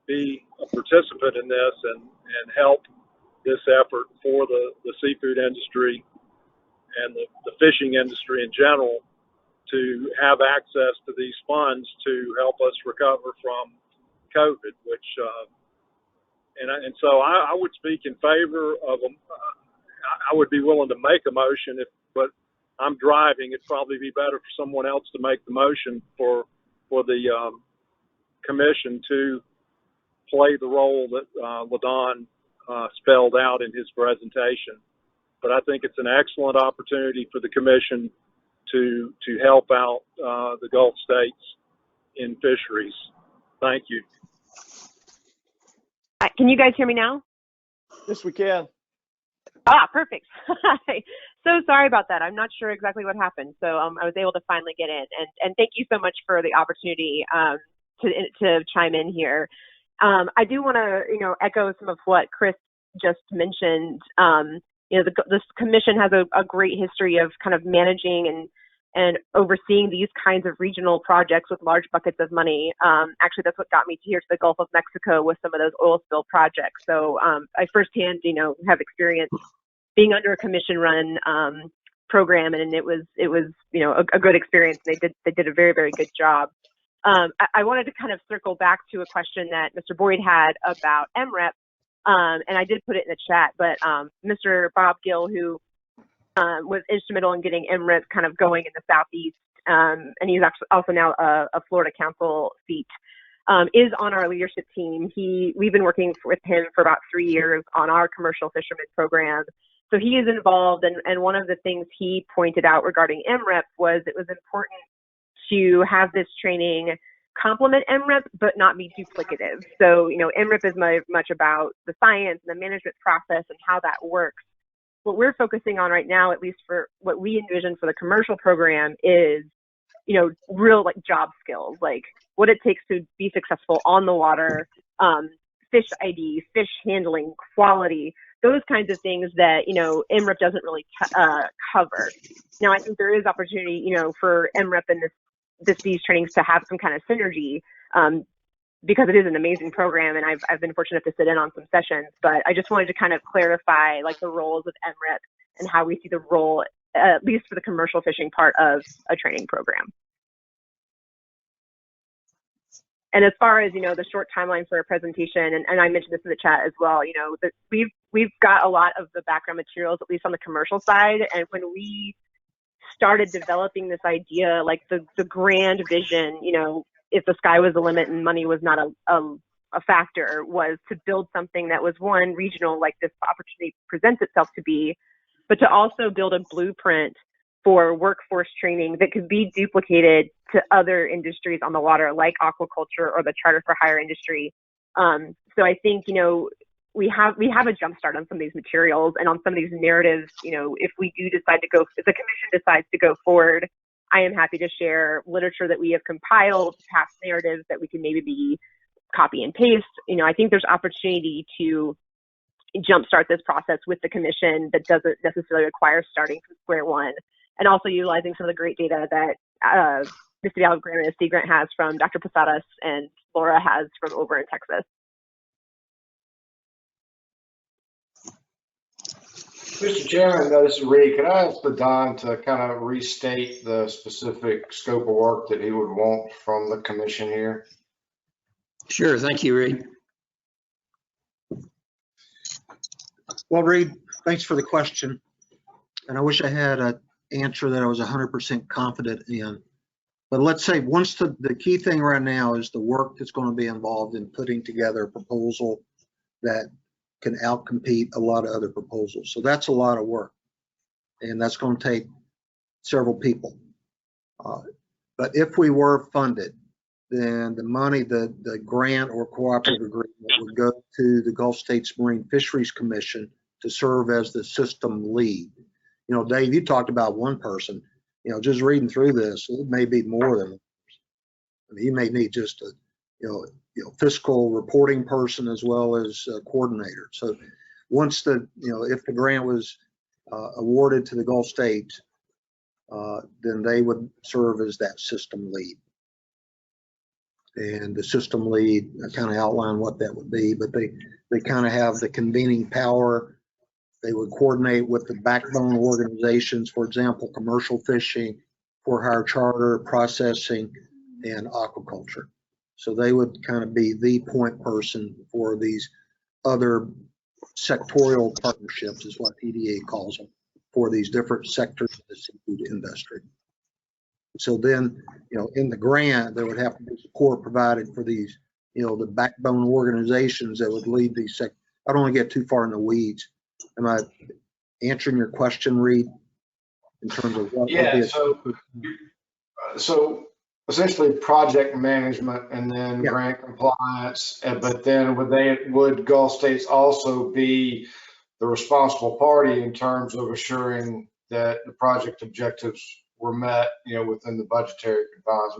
be a participant in this and help this effort for the seafood industry and the fishing industry in general to have access to these funds to help us recover from COVID, which and so I would speak in favor of them. I would be willing to make a motion, but I'm driving. It'd probably be better for someone else to make the motion for the commission to play the role that LaDon spelled out in his presentation. But I think it's an excellent opportunity for the commission to help out the Gulf states in fisheries. Thank you. Can you guys hear me now? Yes, we can. Ah, perfect. So sorry about that. I'm not sure exactly what happened. So I was able to finally get in. And thank you so much for the opportunity to chime in here. I do want to, echo some of what Chris just mentioned. This commission has a great history of kind of managing and overseeing these kinds of regional projects with large buckets of money. Actually, that's what got me here to the Gulf of Mexico with some of those oil spill projects. So I firsthand, have experience being under a commission-run program, and it was a good experience. They did a very, very good job. I wanted to kind of circle back to a question that Mr. Boyd had about MREP, and I did put it in the chat, but Mr. Bob Gill, who was instrumental in getting MREP kind of going in the Southeast, and he's actually also now a Florida Council seat, is on our leadership team. We've been working with him for about 3 years on our commercial fishermen program. So he is involved, and one of the things he pointed out regarding MREP was it was important to have this training complement MREP, but not be duplicative. So, MREP is much about the science and the management process and how that works. What we're focusing on right now, at least for what we envision for the commercial program, is, real job skills, like what it takes to be successful on the water, fish ID, fish handling, quality, those kinds of things that, MREP doesn't really cover. Now, I think there is opportunity, for MREP and these trainings to have some kind of synergy. because it is an amazing program, and I've been fortunate to sit in on some sessions. But I just wanted to kind of clarify like the roles of MREP and how we see the role, at least for the commercial fishing part of a training program. And as far as, you know, the short timeline for a presentation, and I mentioned this in the chat as well, you know, that we've got a lot of the background materials, at least on the commercial side. And when we started developing this idea, like the grand vision, you know, if the sky was the limit and money was not a factor, was to build something that was, one, regional, like this opportunity presents itself to be, but to also build a blueprint for workforce training that could be duplicated to other industries on the water, like aquaculture or the charter for hire industry. So I think, you know, we have a jump start on some of these materials and on some of these narratives. You know, if we do decide to go, if the commission decides to go forward, I am happy to share literature that we have compiled, past narratives that we can maybe be copy and paste. You know, I think there's opportunity to jumpstart this process with the commission that doesn't necessarily require starting from square one, and also utilizing some of the great data that Mr. Alexander and Sea Grant has from Dr. Posadas and Laura has from over in Texas. Mr. Chairman, this is Reed. Could I ask Don to kind of restate the specific scope of work that he would want from the commission here? Sure, thank you, Reed. Well, Reed, thanks for the question. And I wish I had an answer that I was 100% confident in. But let's say once the key thing right now is the work that's going to be involved in putting together a proposal that can outcompete a lot of other proposals. So that's a lot of work, and that's going to take several people. But if we were funded, then the money, the grant or cooperative agreement would go to the Gulf States Marine Fisheries Commission to serve as the system lead. You know, Dave, you talked about one person. You know, just reading through this, it may be more than one person. I mean, you may need just a, you know, fiscal reporting person as well as a coordinator. So once the, you know, if the grant was awarded to the Gulf States, then they would serve as that system lead. And the system lead, I kind of outline what that would be, but they kind of have the convening power. They would coordinate with the backbone organizations, for example, commercial fishing, for hire charter, processing, and aquaculture. So they would kind of be the point person for these other sectorial partnerships, is what EDA calls them, for these different sectors of the seafood industry. So then, you know, in the grant, there would have to be support provided for these, you know, the backbone organizations that would lead these sectors. I don't want to get too far in the weeds. Am I answering your question, Reed, in terms of what? Yeah, so essentially project management and then grant compliance, but then would Gulf States also be the responsible party in terms of assuring that the project objectives were met, you know, within the budgetary confines?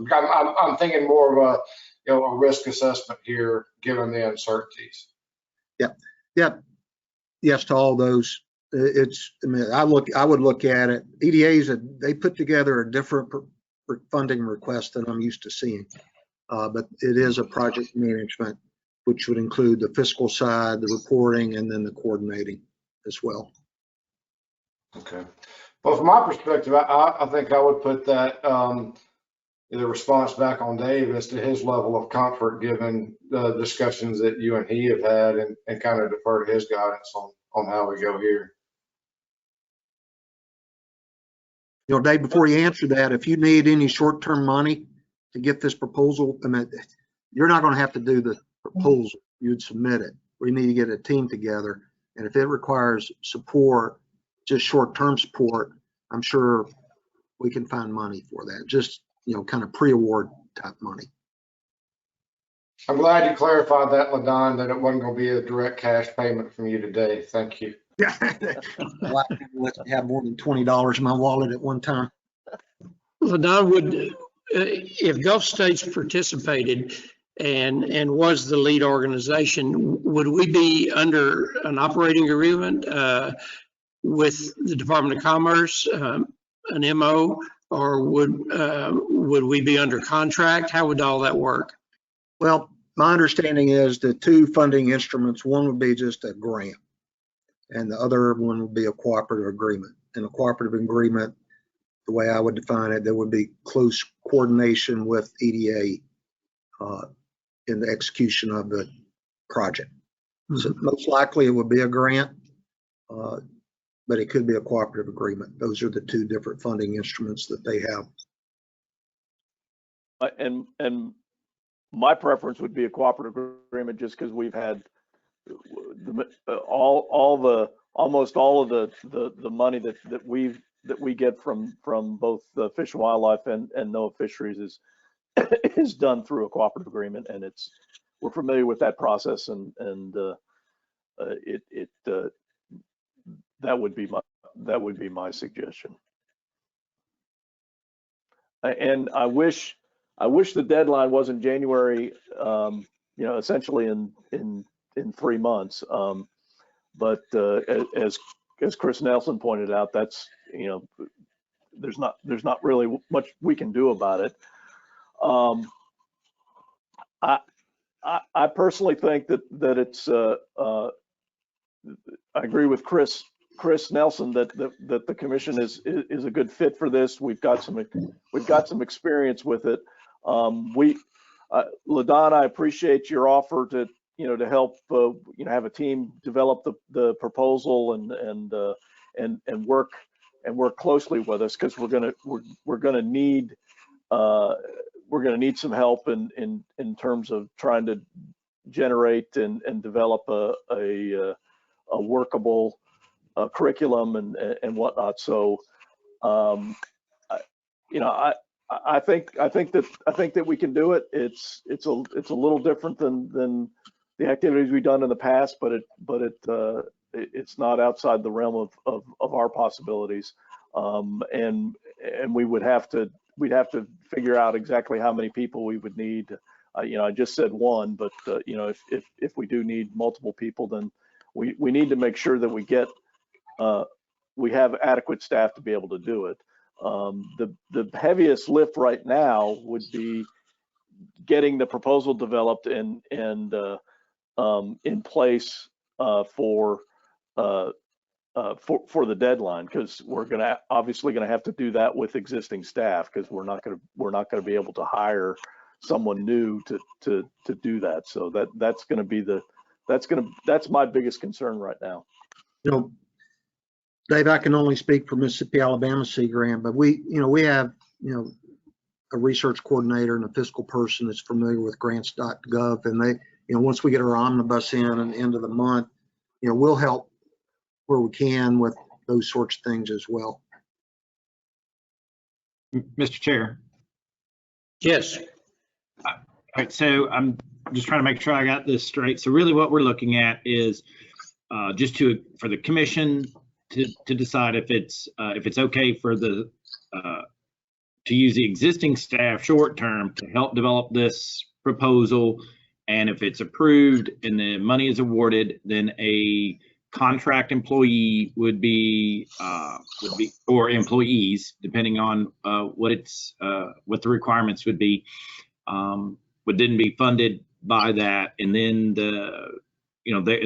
I'm thinking more of a, you know, a risk assessment here, given the uncertainties. Yeah. Yes to all those. It's, I mean, I would look at it. EDAs, they put together a different funding request than I'm used to seeing, but it is a project management, which would include the fiscal side, the reporting, and then the coordinating as well. Okay. Well, from my perspective, I think I would put that the response back on Dave as to his level of comfort, given the discussions that you and he have had, and kind of defer to his guidance on how we go here. You know, Dave, before you answer that, if you need any short-term money to get this proposal, I mean, you're not going to have to do the proposal. You'd submit it. We need to get a team together. And if it requires support, just short-term support, I'm sure we can find money for that. Just, you know, kind of pre-award type money. I'm glad you clarified that, LaDon, that it wasn't going to be a direct cash payment from you today. Thank you. Yeah, a lot of people let me have more than $20 in my wallet at one time. LaDon, would if Gulf States participated and was the lead organization, would we be under an operating agreement with the Department of Commerce, an MO, or would we be under contract? How would all that work? Well, My understanding is the two funding instruments, one would be just a grant and the other one would be a cooperative agreement. And a cooperative agreement, the way I would define it, there would be close coordination with EDA in the execution of the project. So most likely it would be a grant, but it could be a cooperative agreement. Those are the two different funding instruments that they have. And my preference would be a cooperative agreement, just because we've had almost all of the money that we get from both the Fish and Wildlife and Noaa Fisheries is done through a cooperative agreement, and we're familiar with that process, and that would be my suggestion. And I wish the deadline wasn't January, essentially in 3 months. But as Chris Nelson pointed out, that's, there's not really much we can do about it. I personally think that it's I agree with Chris Nelson that the commission is a good fit for this. We've got some experience with it. LaDon, I appreciate your offer to help have a team develop the proposal and work closely with us, because we're gonna need some help in terms of trying to generate and develop a workable curriculum and whatnot. So I think that we can do it. It's a little different than the activities we've done in the past, but it's not outside the realm of our possibilities. And we'd have to figure out exactly how many people we would need. I just said one, but if we do need multiple people, then we need to make sure that we have adequate staff to be able to do it. The heaviest lift right now would be getting the proposal developed and in place for the deadline, because we're obviously gonna have to do that with existing staff, because we're not gonna be able to hire someone new to do that. So that's my biggest concern right now. Dave, I can only speak for Mississippi Alabama Sea Grant, but we have a research coordinator and a fiscal person that's familiar with grants.gov, and they once we get our omnibus in at the end of the month, we'll help where we can with those sorts of things as well. Mr. Chair. Yes. All right, so I'm just trying to make sure I got this straight. So really what we're looking at is just for the commission to decide if it's okay for the to use the existing staff short term to help develop this proposal, and if it's approved and the money is awarded, then a contract employee would be or employees, depending on what the requirements would be, would then be funded by that, and then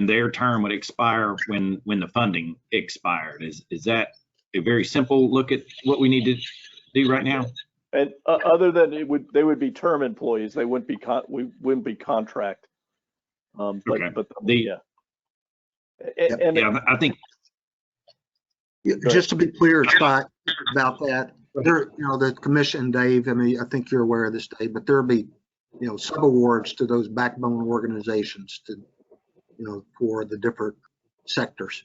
their term would expire when the funding expired. Is that a very simple look at what we need to do right now? And other than they would be term employees, they wouldn't be we wouldn't be contract. Okay. But yeah, I think. Just to be clear, Scott, about that, the commission, Dave, I mean, I think you're aware of this, Dave, but there'll be, subawards to those backbone organizations for the different sectors.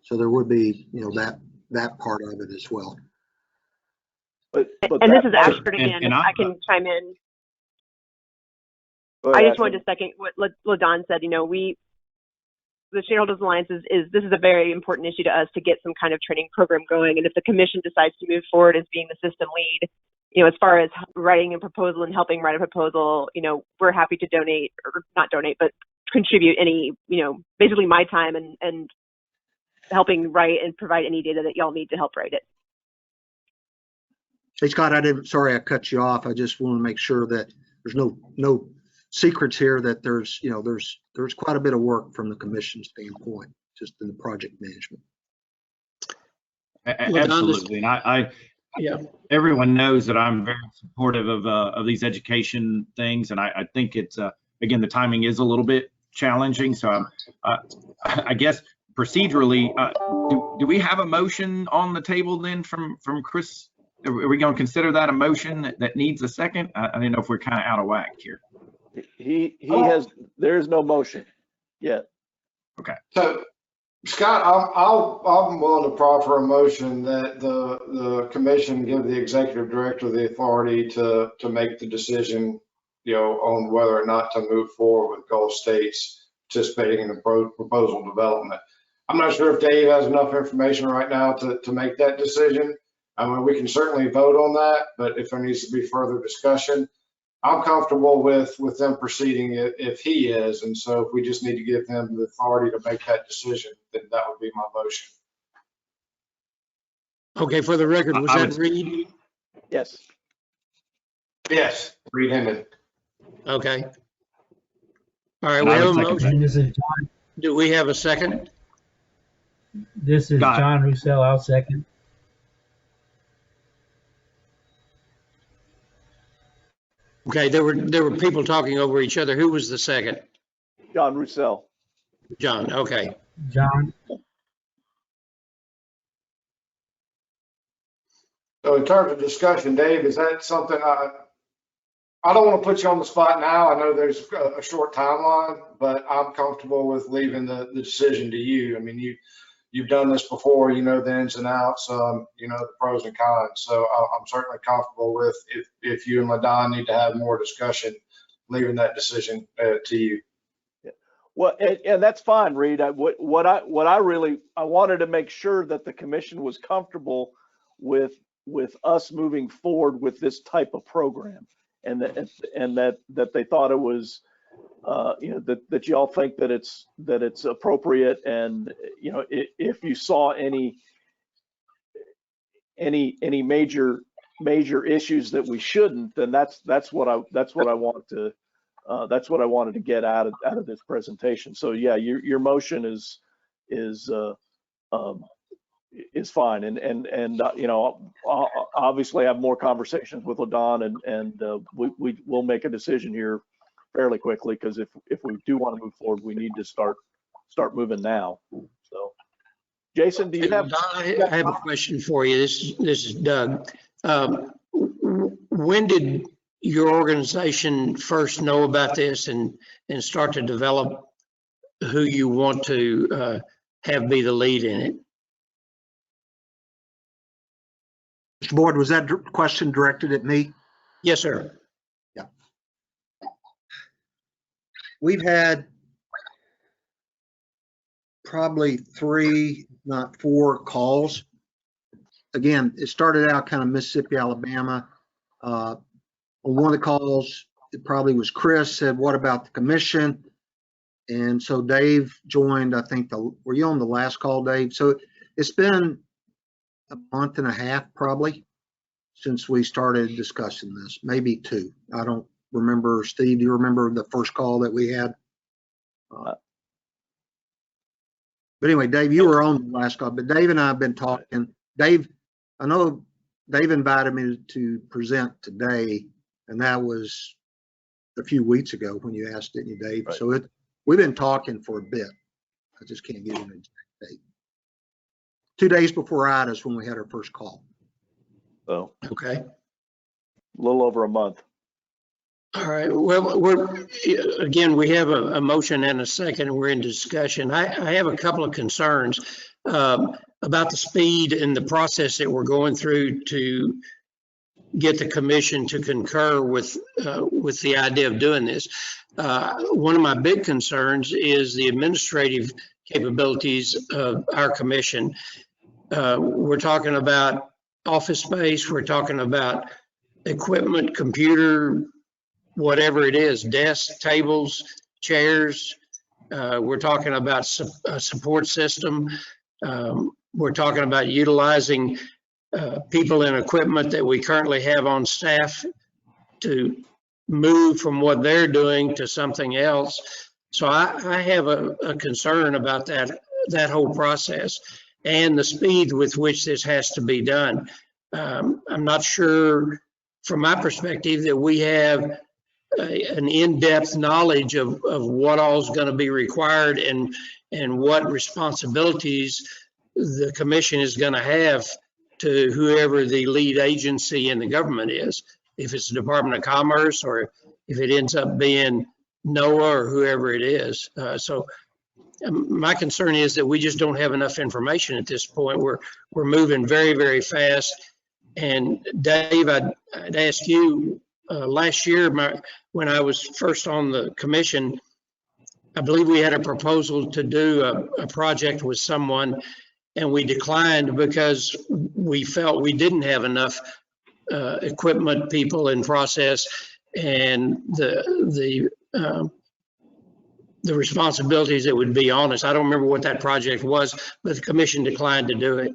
So there would be, that part of it as well. And this is Ashford again. I can chime in. I just wanted to second what LaDon said. The Shareholders Alliance this is a very important issue to us to get some kind of training program going. And if the commission decides to move forward as being the system lead, as far as writing a proposal and helping write a proposal, we're happy to donate, or not donate, but contribute any, basically my time and helping write and provide any data that y'all need to help write it. Hey, Scott, sorry I cut you off. I just want to make sure that there's no secrets here that there's, you know, there's quite a bit of work from the commission standpoint, just in the project management. Absolutely. And yeah, everyone knows that I'm very supportive of these education things. And I think it's, again, the timing is a little bit challenging. So I guess procedurally, do we have a motion on the table then from Chris? Are we going to consider that a motion that needs a second? I don't know if we're kind of out of whack here. He has, there's no motion yet. Okay. So Scott, I'm willing to proffer a motion that the commission give the executive director the authority to make the decision, you know, on whether or not to move forward with Gulf states participating in the proposal development. I'm not sure if Dave has enough information right now to make that decision. I mean, we can certainly vote on that, but if there needs to be further discussion, I'm comfortable with them proceeding if he is. And so if we just need to give them the authority to make that decision, then that would be my motion. okay, for the record, was that Reed? Yes. Yes, Reed Hendon. Okay. All right, we have a motion. This is John. Do we have a second? This is John Roussel. I'll second. Okay, there were people talking over each other. Who was the second? John Roussel. John, okay. John. So in terms of discussion, Dave, is that something I don't want to put you on the spot now. I know there's a short timeline, but I'm comfortable with leaving the decision to you. I mean, you've done this before, you know the ins and outs, you know the pros and cons. So I'm certainly comfortable with if you and LaDon need to have more discussion, leaving that decision to you. Yeah. Well, and that's fine, Reed. What I really wanted to make sure that the commission was comfortable with us moving forward with this type of program, and that they thought it was. You know, that y'all think that it's appropriate, and you know, if you saw any major issues that we shouldn't, then that's what I want to that's what I wanted to get out of this presentation. So yeah, your motion is fine, and you know, I'll obviously have more conversations with LaDon, and we'll make a decision here fairly quickly, because if we do want to move forward, we need to start moving now. So, Jason, do you have? I have a question for you. This is Doug. When did your organization first know about this and start to develop who you want to have be the lead in it? Mr. Board, was that question directed at me? Yes, sir. We've had probably 3, not 4 calls. Again, it started out kind of Mississippi, Alabama. On one of the calls, it probably was Chris, said, what about the commission? And so Dave joined, I think, were you on the last call, Dave? So it's been a month and a half probably since we started discussing this, maybe 2. I don't remember. Steve, do you remember the first call that we had? But anyway, Dave, you were on the last call, but Dave and I have been talking. Dave, I know Dave invited me to present today, and that was a few weeks ago when you asked, didn't you, Dave? Right. So we've been talking for a bit. I just can't give you an exact date. 2 days before IDAS when we had our first call. Oh, okay. A little over a month. All right. Well, we have a motion and a second, and we're in discussion. I have a couple of concerns about the speed and the process that we're going through to get the commission to concur with the idea of doing this. One of my big concerns is the administrative capabilities of our commission. We're talking about office space. We're talking about equipment, computer, whatever it is, desks, tables, chairs. We're talking about a support system. We're talking about utilizing people and equipment that we currently have on staff to move from what they're doing to something else. So I have a concern about that whole process and the speed with which this has to be done. I'm not sure, from my perspective, that we have an in-depth knowledge of what all is going to be required and what responsibilities the commission is going to have to whoever the lead agency in the government is. If it's the Department of Commerce or if it ends up being Noaa or whoever it is. So my concern is that we just don't have enough information at this point. We're moving very, very fast. And Dave, I'd ask you, last year when I was first on the commission, I believe we had a proposal to do a project with someone, and we declined because we felt we didn't have enough equipment, people, and process, and the responsibilities that would be on us. I don't remember what that project was, but the commission declined to do it.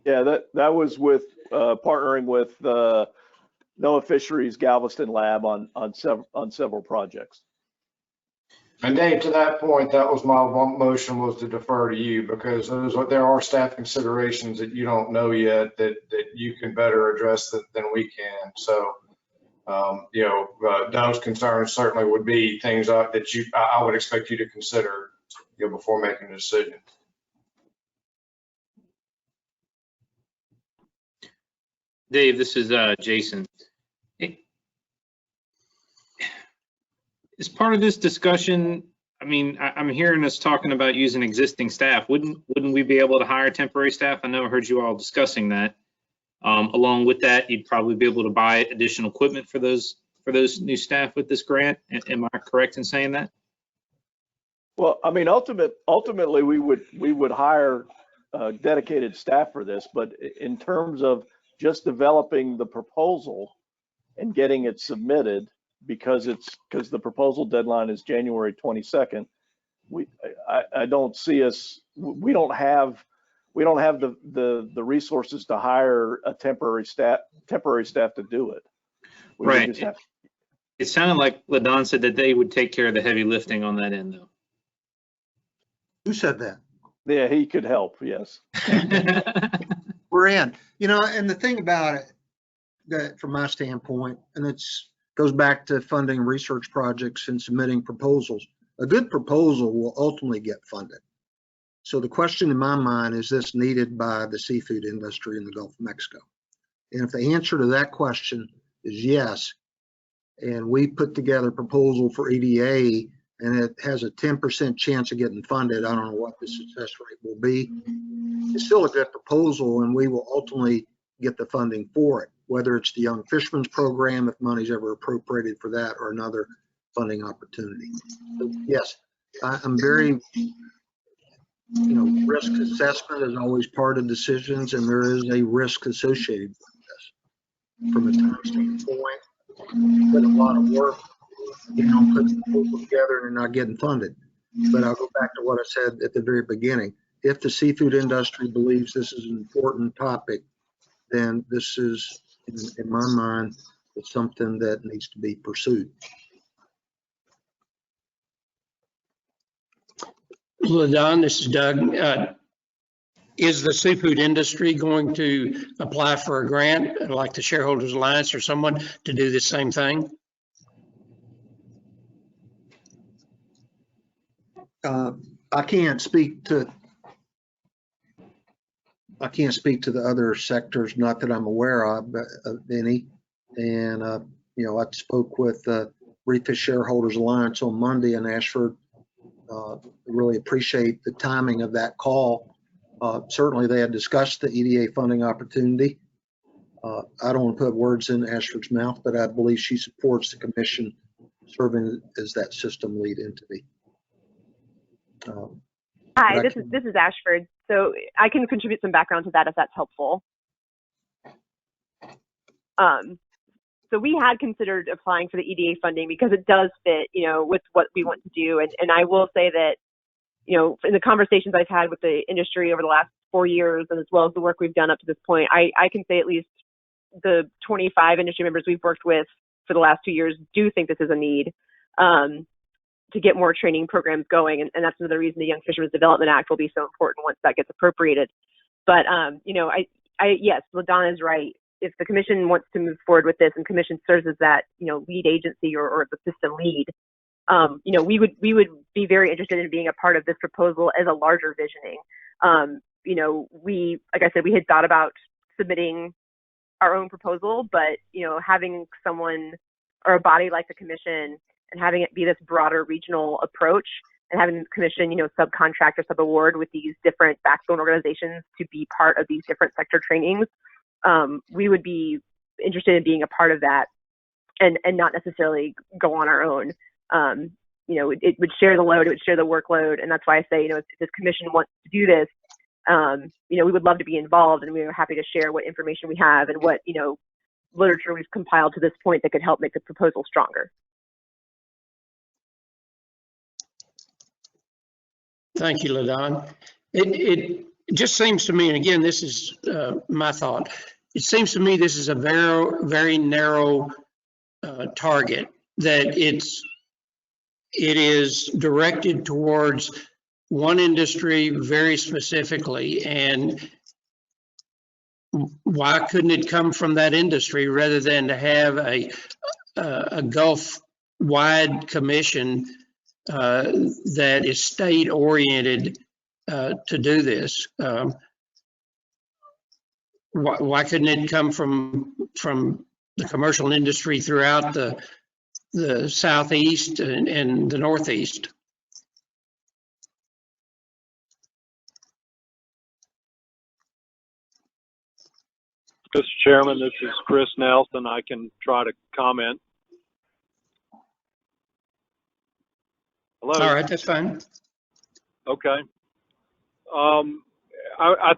Yeah, that was with partnering with Noaa Fisheries Galveston Lab on several projects. And Dave, to that point, that was my motion, was to defer to you, because there are staff considerations that you don't know yet that you can better address than we can. So, those concerns certainly would be things that I would expect you to consider, before making a decision. Dave, this is Jason. As part of this discussion, I mean, I'm hearing us talking about using existing staff. Wouldn't we be able to hire temporary staff? I know I heard you all discussing that. Along with that, you'd probably be able to buy additional equipment for those new staff with this grant. Am I correct in saying that? Well, I mean, ultimately, we would hire dedicated staff for this, but in terms of just developing the proposal and getting it submitted, because the proposal deadline is January 22nd, I don't see us. We don't have the resources to hire a temporary staff to do it. Right. It sounded like LaDon said that they would take care of the heavy lifting on that end, though. Who said that? Yeah, he could help. Yes. We're in. And the thing about it, that from my standpoint, and goes back to funding research projects and submitting proposals. A good proposal will ultimately get funded. So the question in my mind, is this needed by the seafood industry in the Gulf of Mexico? And if the answer to that question is yes, and we put together a proposal for EDA and it has a 10% chance of getting funded, I don't know what the success rate will be. It's still a good proposal, and we will ultimately get the funding for it, whether it's the Young Fisherman's Program, if money's ever appropriated for that, or another funding opportunity. So yes, I'm very, risk assessment is always part of decisions, and there is a risk associated with this. From a time standpoint, put a lot of work, putting the proposal together and not getting funded. But I'll go back to what I said at the very beginning. If the seafood industry believes this is an important topic, then this is, in my mind, it's something that needs to be pursued. LaDon, this is Doug. Is the seafood industry going to apply for a grant like the Shareholders Alliance or someone to do the same thing? I can't speak to the other sectors, not that I'm aware of any. And I spoke with Reef Shareholders Alliance on Monday in Ashford. Really appreciate the timing of that call. Certainly, they had discussed the EDA funding opportunity. I don't want to put words in Ashford's mouth, but I believe she supports the commission serving as that system lead entity. Hi, this is Ashford. So I can contribute some background to that if that's helpful. So we had considered applying for the EDA funding because it does fit, with what we want to do. And I will say that, in the conversations I've had with the industry over the last 4 years, and as well as the work we've done up to this point, I can say at least the 25 industry members we've worked with for the last 2 years do think this is a need to get more training programs going. And that's another reason the Young Fishermen's Development Act will be so important once that gets appropriated. But, you know, yes, LaDonna is right. If the commission wants to move forward with this and commission serves as that, you know, lead agency or the system lead, you know, we would be very interested in being a part of this proposal as a larger visioning. You know, like I said, we had thought about submitting our own proposal, but, you know, having someone or a body like the commission and having it be this broader regional approach and having the commission, you know, subcontract or sub-award with these different backbone organizations to be part of these different sector trainings, we would be interested in being a part of that and not necessarily go on our own. You know, it would share the load, it would share the workload. And that's why I say, you know, if this commission wants to do this, you know, we would love to be involved, and we are happy to share what information we have and what, you know, literature we've compiled to this point that could help make the proposal stronger. Thank you, LaDon. It just seems to me, and again, this is my thought, it seems to me this is a very, very narrow target, that it is directed towards one industry very specifically. And why couldn't it come from that industry rather than to have a Gulf-wide commission that is state-oriented to do this? Why couldn't it come from the commercial industry throughout the Southeast and the Northeast? Mr. Chairman, this is Chris Nelson. I can try to comment. Hello. All right, that's fine. Okay.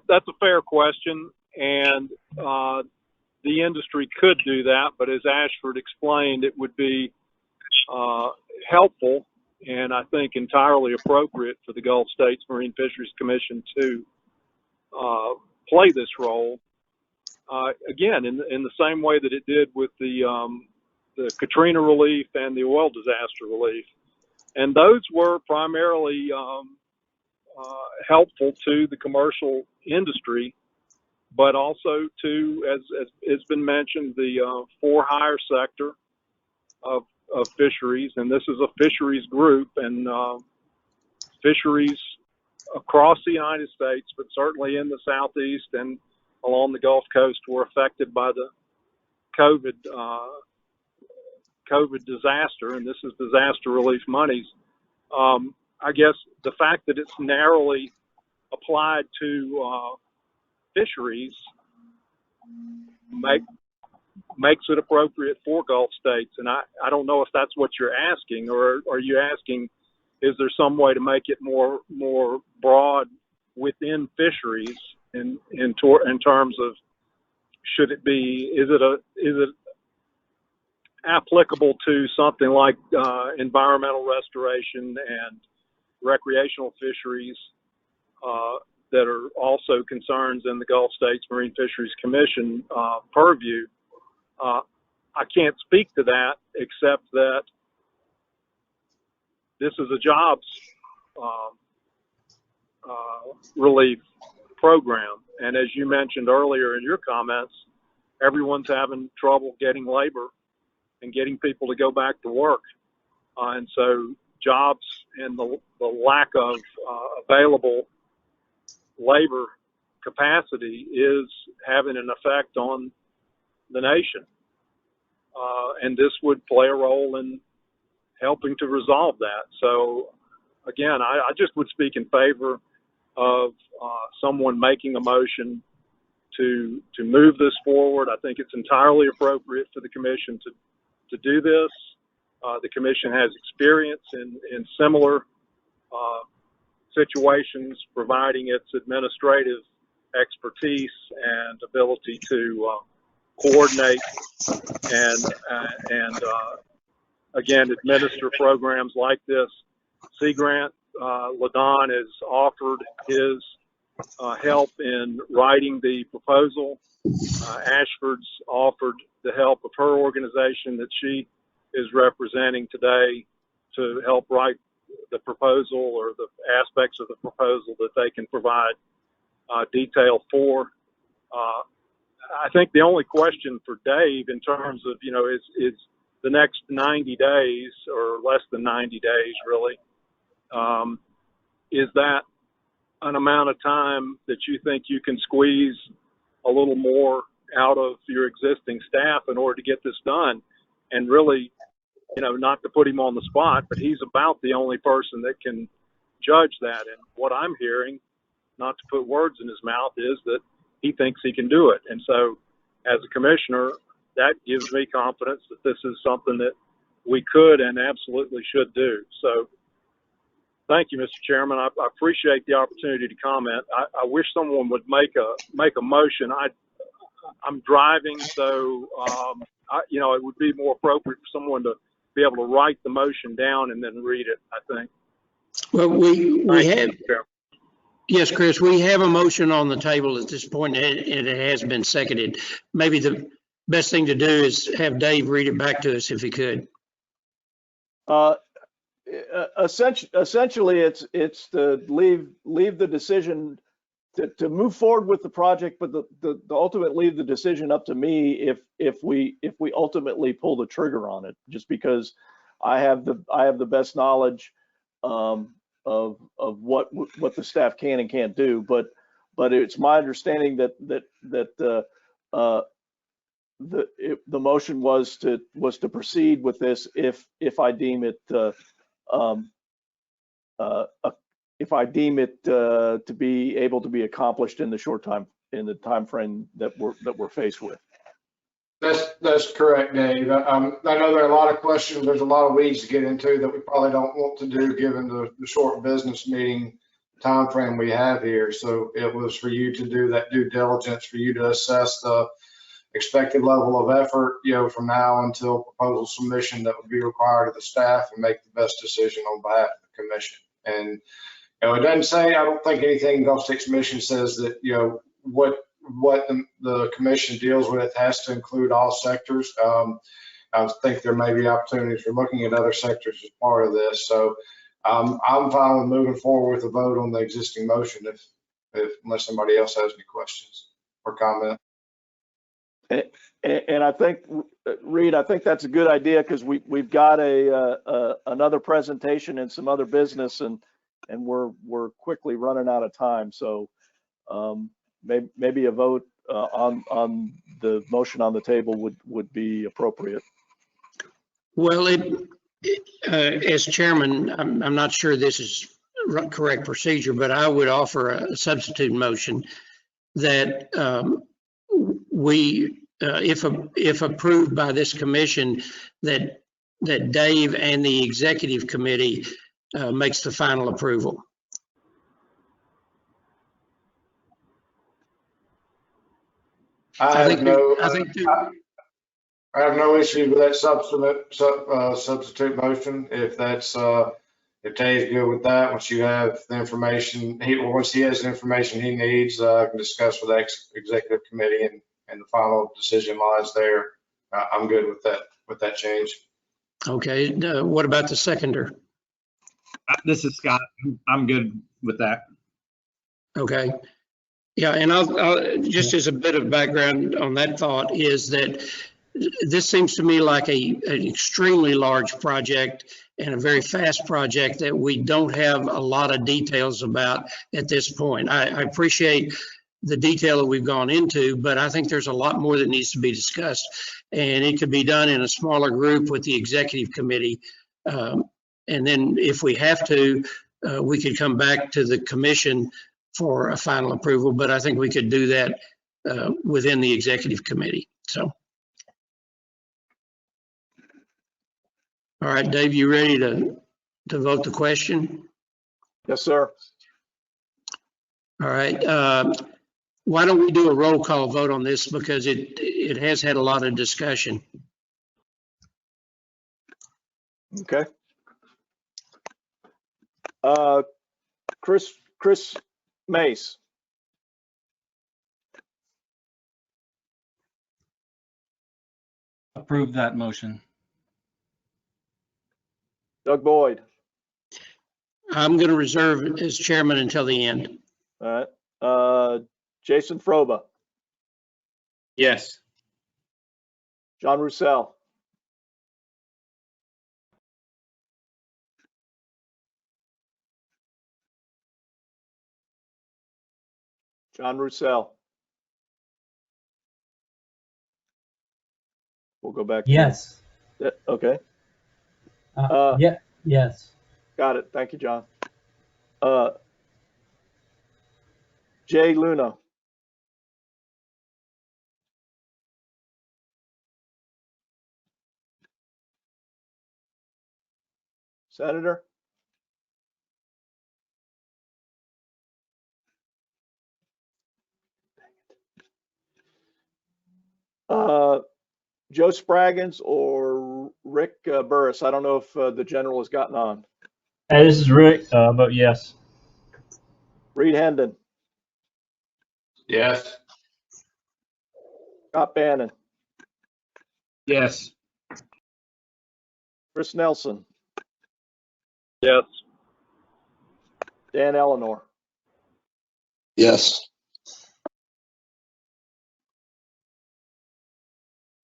That's a fair question, and the industry could do that, but as Ashford explained, it would be helpful and I think entirely appropriate for the Gulf States Marine Fisheries Commission to play this role. Again, in the same way that it did with the Katrina relief and the oil disaster relief. And those were primarily helpful to the commercial industry, but also to, as has been mentioned, the for-hire sector of fisheries. And this is a fisheries group, and fisheries across the United States, but certainly in the Southeast and along the Gulf Coast, were affected by the COVID disaster, and this is disaster relief monies. I guess the fact that it's narrowly applied to fisheries makes it appropriate for Gulf states. And I don't know if that's what you're asking, or are you asking, is there some way to make it more broad within fisheries in terms of, should it be, is it applicable to something like environmental restoration and recreational fisheries that are also concerns in the Gulf States Marine Fisheries Commission purview? I can't speak to that, except that this is a jobs relief program. And as you mentioned earlier in your comments, everyone's having trouble getting labor and getting people to go back to work. And so jobs and the lack of available labor capacity is having an effect on the nation. And this would play a role in helping to resolve that. So again, I just would speak in favor of someone making a motion to move this forward. I think it's entirely appropriate for the commission to do this. The commission has experience in similar situations, providing its administrative expertise and ability to coordinate and again, administer programs like this. Sea Grant, LaDon has offered his help in writing the proposal. Ashford's offered the help of her organization that she is representing today to help write the proposal or the aspects of the proposal that they can provide detail for. I think the only question for Dave in terms of, is the next 90 days or less than 90 days really, is that an amount of time that you think you can squeeze a little more out of your existing staff in order to get this done? And really, not to put him on the spot, but he's about the only person that can judge that. And what I'm hearing, not to put words in his mouth, is that he thinks he can do it. And so as a commissioner, that gives me confidence that this is something that we could and absolutely should do. So thank you, Mr. Chairman. I appreciate the opportunity to comment. I wish someone would make a motion. I'm driving, so it would be more appropriate for someone to be able to write the motion down and then read it, I think. Well, we have, yes, Chris, we have a motion on the table at this point, and it has been seconded. Maybe the best thing to do is have Dave read it back to us if he could. Essentially, it's to leave the decision to move forward with the project, but the ultimate leave the decision up to me if we ultimately pull the trigger on it, just because I have the best knowledge of what the staff can and can't do. But it's my understanding that the motion was to proceed with this if I deem it to be able to be accomplished in the time frame that we're faced with. That's correct, Dave. I know there are a lot of questions. There's a lot of weeds to get into that we probably don't want to do given the short business meeting time frame we have here. So it was for you to do that due diligence, for you to assess the expected level of effort, from now until proposal submission that would be required of the staff, and make the best decision on behalf of the commission. And it doesn't say, I don't think anything in Gulf States Commission says that what the commission deals with has to include all sectors. I think there may be opportunities for looking at other sectors as part of this. So I'm fine with moving forward with a vote on the existing motion unless somebody else has any questions or comment. And I think, Reed, I think that's a good idea, because we've got another presentation and some other business, and we're quickly running out of time. So maybe a vote on the motion on the table would be appropriate. Well, as chairman, I'm not sure this is correct procedure, but I would offer a substitute motion that if approved by this commission, that Dave and the executive committee makes the final approval. I have no issue with that substitute motion. If Dave's good with that, once you have the information, once he has the information he needs, I can discuss with the executive committee, and the final decision lies there. I'm good with that change. Okay. What about the seconder? This is Scott. I'm good with that. Okay. Yeah, and I'll just as a bit of background on that thought is that this seems to me like an extremely large project and a very fast project that we don't have a lot of details about at this point. I appreciate the detail that we've gone into, but I think there's a lot more that needs to be discussed, and it could be done in a smaller group with the executive committee. And then if we have to, we could come back to the commission for a final approval, but I think we could do that within the executive committee. So, all right, Dave, you ready to vote the question? Yes, sir. All right. Why don't we do a roll call vote on this, because it has had a lot of discussion. Okay. Chris Mace. Approve that motion. Doug Boyd. I'm going to reserve as chairman until the end. All right. Jason Froba. Yes. John Roussel. John Roussel. We'll go back. Yes. Okay. Yeah. Yes. Got it. Thank you, John. Jay Luna. Senator. Joe Spraggins or Rick Burris. I don't know if the general has gotten on. Hey, this is Rick. Vote yes. Reed Hendon. Yes. Scott Bannon. Yes. Chris Nelson. Yes. Dan Eleanor. Yes.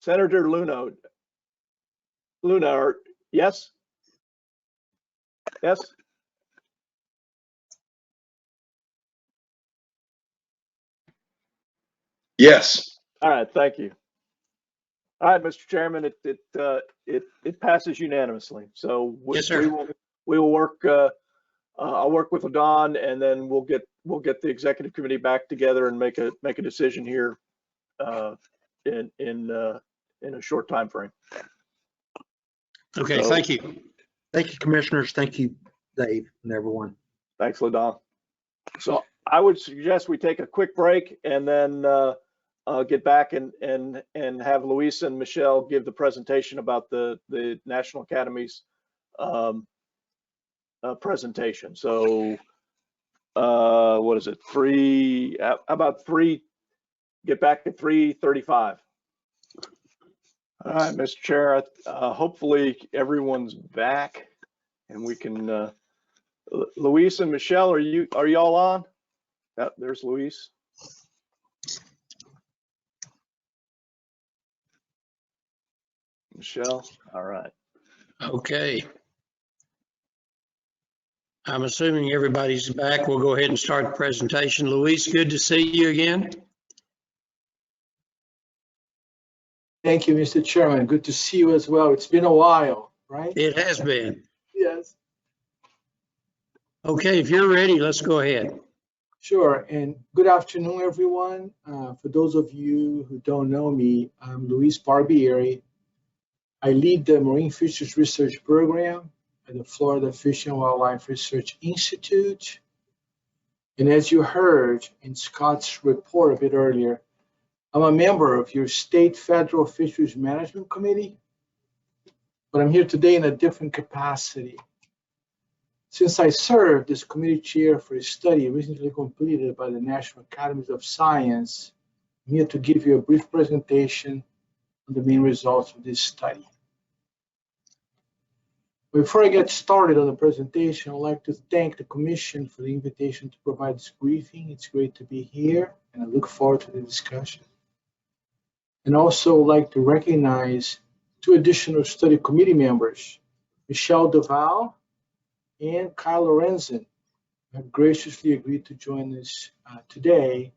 Senator Luna. Yes? Yes? Yes. All right, thank you. All right, Mr. Chairman, it passes unanimously. So Yes, sir. we will work. I'll work with Don, and then we'll get the executive committee back together and make a decision here in a short time frame. Okay, So, thank you. Thank you, commissioners. Thank you, Dave, and everyone. Thanks, LaDon. So I would suggest we take a quick break and then get back and have Luis and Michelle give the presentation about the National Academy's presentation. So what is it? How about get back at 3:35. All right, Mr. Chair, hopefully everyone's back and we can, Luis and Michelle, are you all on? Yep, there's Luis. Michelle, all right. Okay. I'm assuming everybody's back. We'll go ahead and start the presentation. Luis, good to see you again. Thank you, Mr. Chairman. Good to see you as well. It's been a while, right? It has been. Yes. Okay, if you're ready, let's go ahead. Sure. And good afternoon, everyone. For those of you who don't know me, I'm Luis Barbieri. I lead the Marine Fisheries Research Program at the Florida Fish and Wildlife Research Institute. And as you heard in Scott's report a bit earlier, I'm a member of your state federal fisheries management committee, but I'm here today in a different capacity. Since I served as committee chair for a study recently completed by the National Academies of Science, I'm here to give you a brief presentation on the main results of this study. Before I get started on the presentation, I'd like to thank the Commission for the invitation to provide this briefing. It's great to be here, and I look forward to the discussion. And also like to recognize two additional study committee members, Michelle Duval and Kyle Lorenzen, have graciously agreed to join us today,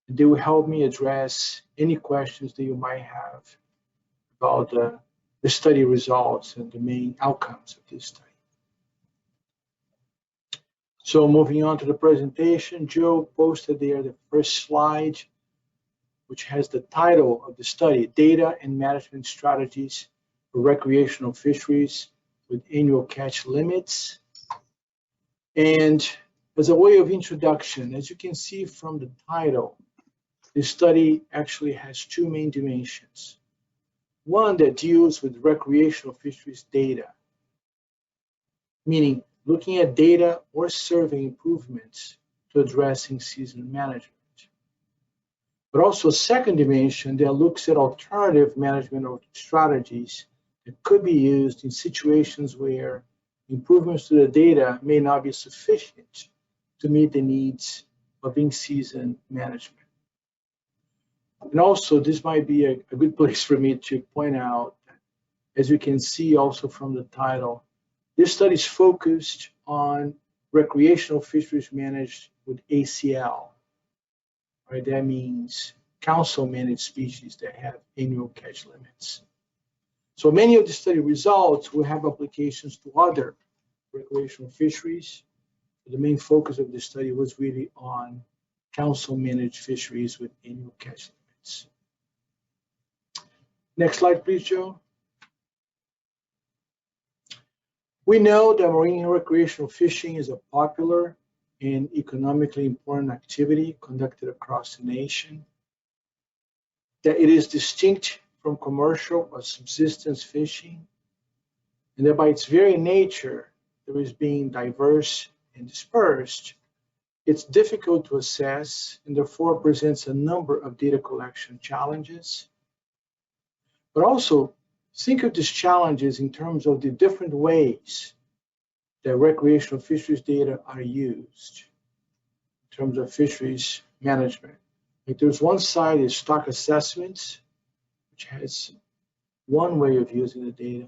and they will help me address any questions that you might have about the study results and the main outcomes of this study. So moving on to the presentation, Joe posted there the first slide, which has the title of the study, Data and Management Strategies for Recreational Fisheries with Annual Catch Limits. And as a way of introduction, as you can see from the title, this study actually has two main dimensions. One that deals with recreational fisheries data, meaning looking at data or survey improvements to addressing season management. but also a second dimension that looks at alternative management or strategies that could be used in situations where improvements to the data may not be sufficient to meet the needs of in-season management. And also, this might be a good place for me to point out, as you can see also from the title, this study is focused on recreational fisheries managed with ACL. Right? That means council-managed species that have annual catch limits. So many of the study results will have applications to other recreational fisheries. The main focus of the study was really on council-managed fisheries with annual catch limits. Next slide, please, Joe. We know that marine recreational fishing is a popular and economically important activity conducted across the nation, that it is distinct from commercial or subsistence fishing, and that by its very nature, there is being diverse and dispersed, it's difficult to assess and therefore presents a number of data collection challenges. But also think of these challenges in terms of the different ways that recreational fisheries data are used in terms of fisheries management. Like there's one side is stock assessments, which has one way of using the data,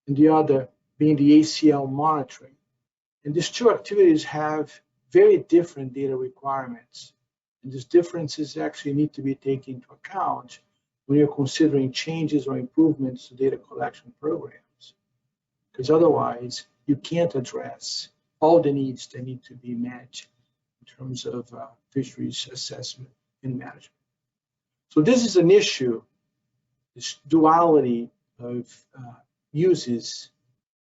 and the other being the ACL monitoring. And these two activities have very different data requirements. And these differences actually need to be taken into account when you're considering changes or improvements to data collection programs. Because otherwise, you can't address all the needs that need to be met in terms of fisheries assessment and management. So this is an issue, this duality of uses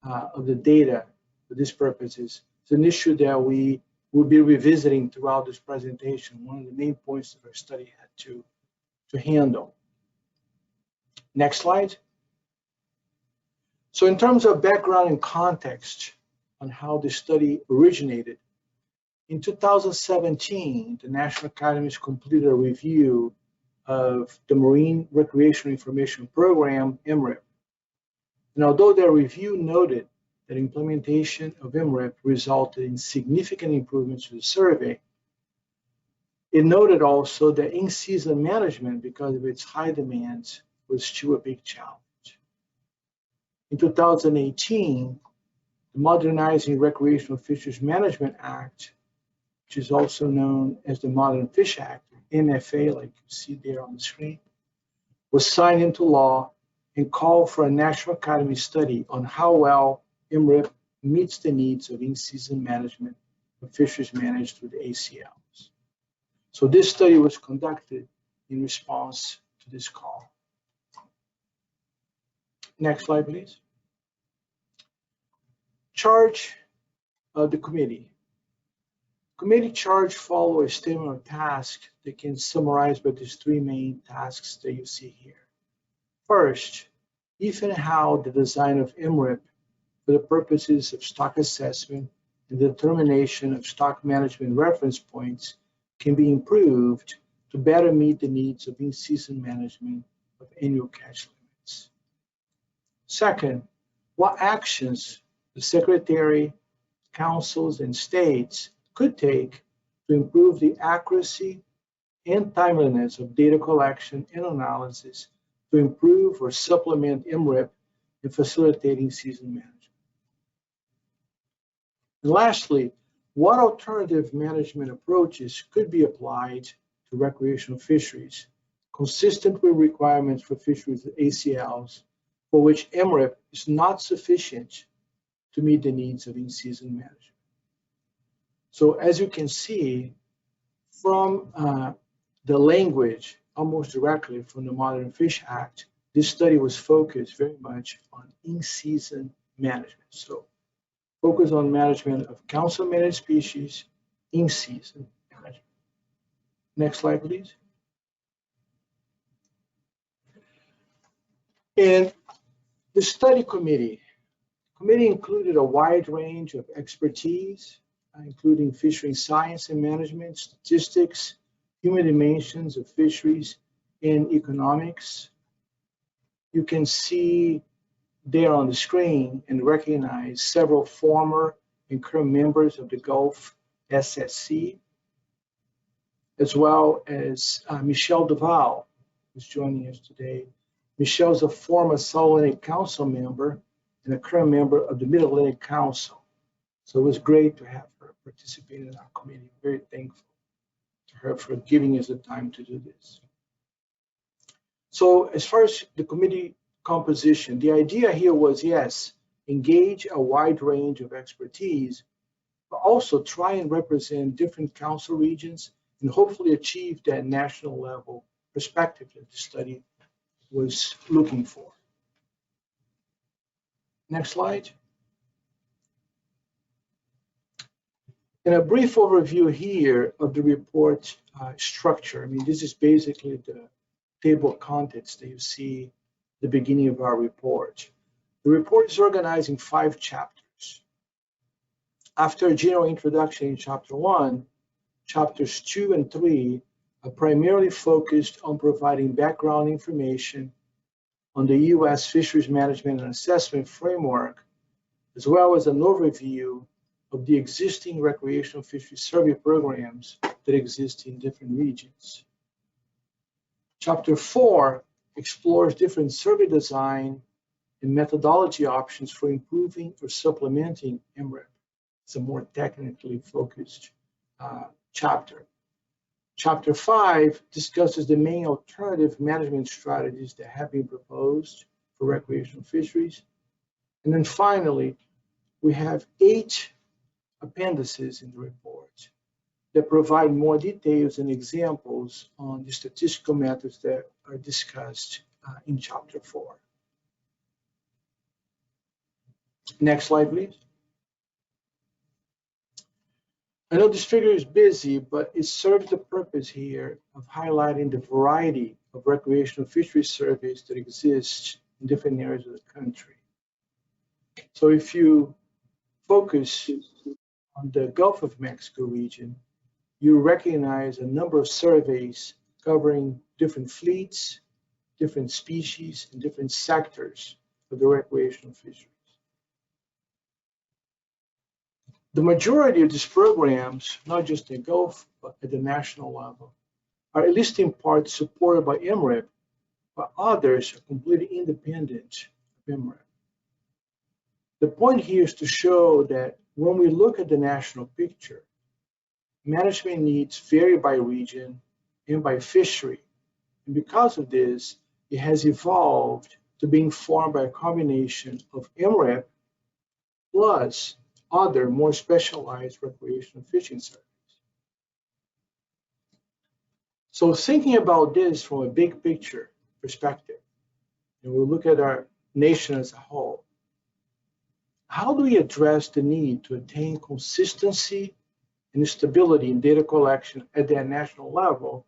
of the data for these purposes. It's an issue that we will be revisiting throughout this presentation, one of the main points that our study had to handle. Next slide. So in terms of background and context on how this study originated, in 2017, the National Academies completed a review of the Marine Recreational Information Program, MRIP. And although their review noted that implementation of MRIP resulted in significant improvements to the survey, it noted also that in-season management, because of its high demands, was still a big challenge. In 2018, the Modernizing Recreational Fisheries Management Act, which is also known as the Modern Fish Act, MFA, like you see there on the screen, was signed into law and called for a National Academy study on how well MRIP meets the needs of in-season management of fisheries managed with ACLs. So this study was conducted in response to this call. Next slide, please. Charge of the committee. Committee charge follow a statement of tasks that can summarize by these three main tasks that you see here. First, if and how the design of MRIP for the purposes of stock assessment and the determination of stock management reference points can be improved to better meet the needs of in-season management of annual catch limits. Second, what actions the Secretary, councils, and states could take to improve the accuracy and timeliness of data collection and analysis to improve or supplement MRIP in facilitating season management. And lastly, what alternative management approaches could be applied to recreational fisheries, consistent with requirements for fisheries ACLs, for which MRIP is not sufficient to meet the needs of in-season management. So as you can see from the language, almost directly from the Modern Fish Act, this study was focused very much on in-season management. So focus on management of council-managed species, in-season management. Next slide, please. And the study committee included a wide range of expertise, including fishery science and management, statistics, human dimensions of fisheries and economics. You can see there on the screen and recognize several former and current members of the Gulf SSC, as well as Michelle Duval, who's joining us today. Michelle's a former South Atlantic Council member and a current member of the Mid-Atlantic Council. So it was great to have her participate in our committee. Very thankful to her for giving us the time to do this. So as far as the committee composition, the idea here was, yes, engage a wide range of expertise, but also try and represent different council regions and hopefully achieve that national level perspective that the study was looking for. Next slide. And a brief overview here of the report structure. I mean, this is basically the table of contents that you see at the beginning of our report. The report is organized in 5 chapters. After a general introduction in chapter 1, chapters 2 and 3 are primarily focused on providing background information on the U.S. Fisheries Management and Assessment Framework, as well as an overview of the existing recreational fisheries survey programs that exist in different regions. Chapter 4 explores different survey design and methodology options for improving or supplementing MREP. It's a more technically focused chapter. Chapter 5 discusses the main alternative management strategies that have been proposed for recreational fisheries. And then finally, we have 8 appendices in the report that provide more details and examples on the statistical methods that are discussed in chapter 4. Next slide, please. I know this figure is busy, but it serves the purpose here of highlighting the variety of recreational fisheries surveys that exist in different areas of the country. So if you focus on the Gulf of Mexico region, you recognize a number of surveys covering different fleets, different species, and different sectors of the recreational fisheries. The majority of these programs, not just in Gulf, but at the national level, are at least in part supported by MREP, but others are completely independent of MREP. The point here is to show that when we look at the national picture, management needs vary by region and by fishery. And because of this, it has evolved to being formed by a combination of MREP plus other more specialized recreational fishing surveys. So thinking about this from a big picture perspective, and we look at our nation as a whole, how do we address the need to attain consistency and stability in data collection at that national level,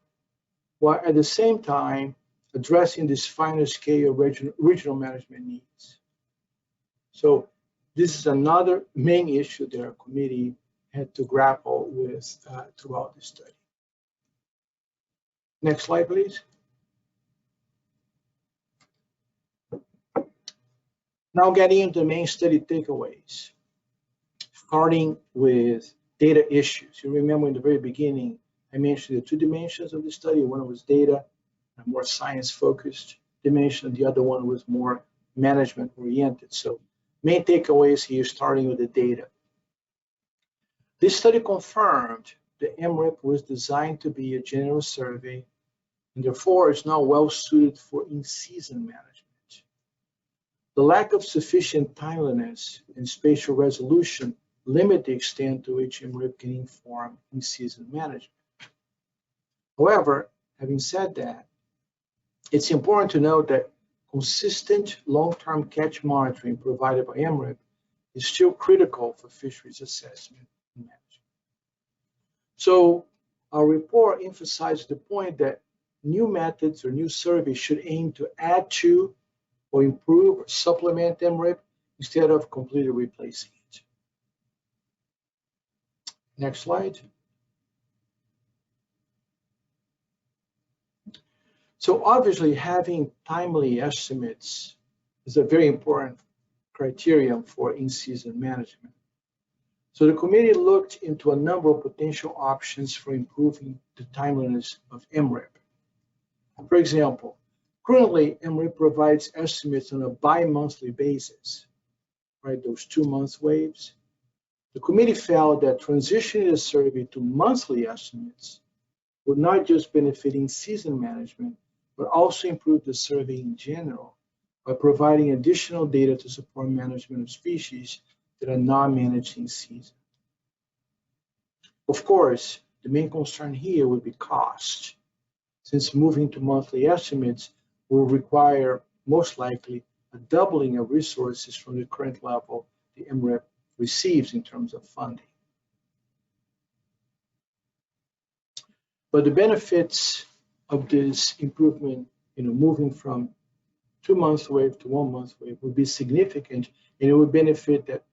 while at the same time addressing this finer scale regional management needs? So this is another main issue that our committee had to grapple with throughout the study. Next slide, please. Now getting into the main study takeaways, starting with data issues. You remember in the very beginning, I mentioned the 2 dimensions of the study. One was data, a more science-focused dimension. The other one was more management-oriented. So main takeaways here, starting with the data. This study confirmed that MREP was designed to be a general survey, and therefore is now well suited for in-season management. The lack of sufficient timeliness and spatial resolution limit the extent to which MREP can inform in-season management. However, having said that, it's important to note that consistent long-term catch monitoring provided by MREP is still critical for fisheries assessment and management. So our report emphasizes the point that new methods or new surveys should aim to add to or improve or supplement MREP instead of completely replacing it. Next slide. So obviously having timely estimates is a very important criterion for in-season management. So the committee looked into a number of potential options for improving the timeliness of MRIP. For example, currently MRIP provides estimates on a bi-monthly basis, right, those 2-month waves. The committee felt that transitioning the survey to monthly estimates would not just benefit in-season management, but also improve the survey in general by providing additional data to support management of species that are not managed in season. Of course, the main concern here would be cost, since moving to monthly estimates will require most likely a doubling of resources from the current level the MREP receives in terms of funding. But the benefits of this improvement, moving from 2-month wave to 1-month wave would be significant, and it would benefit that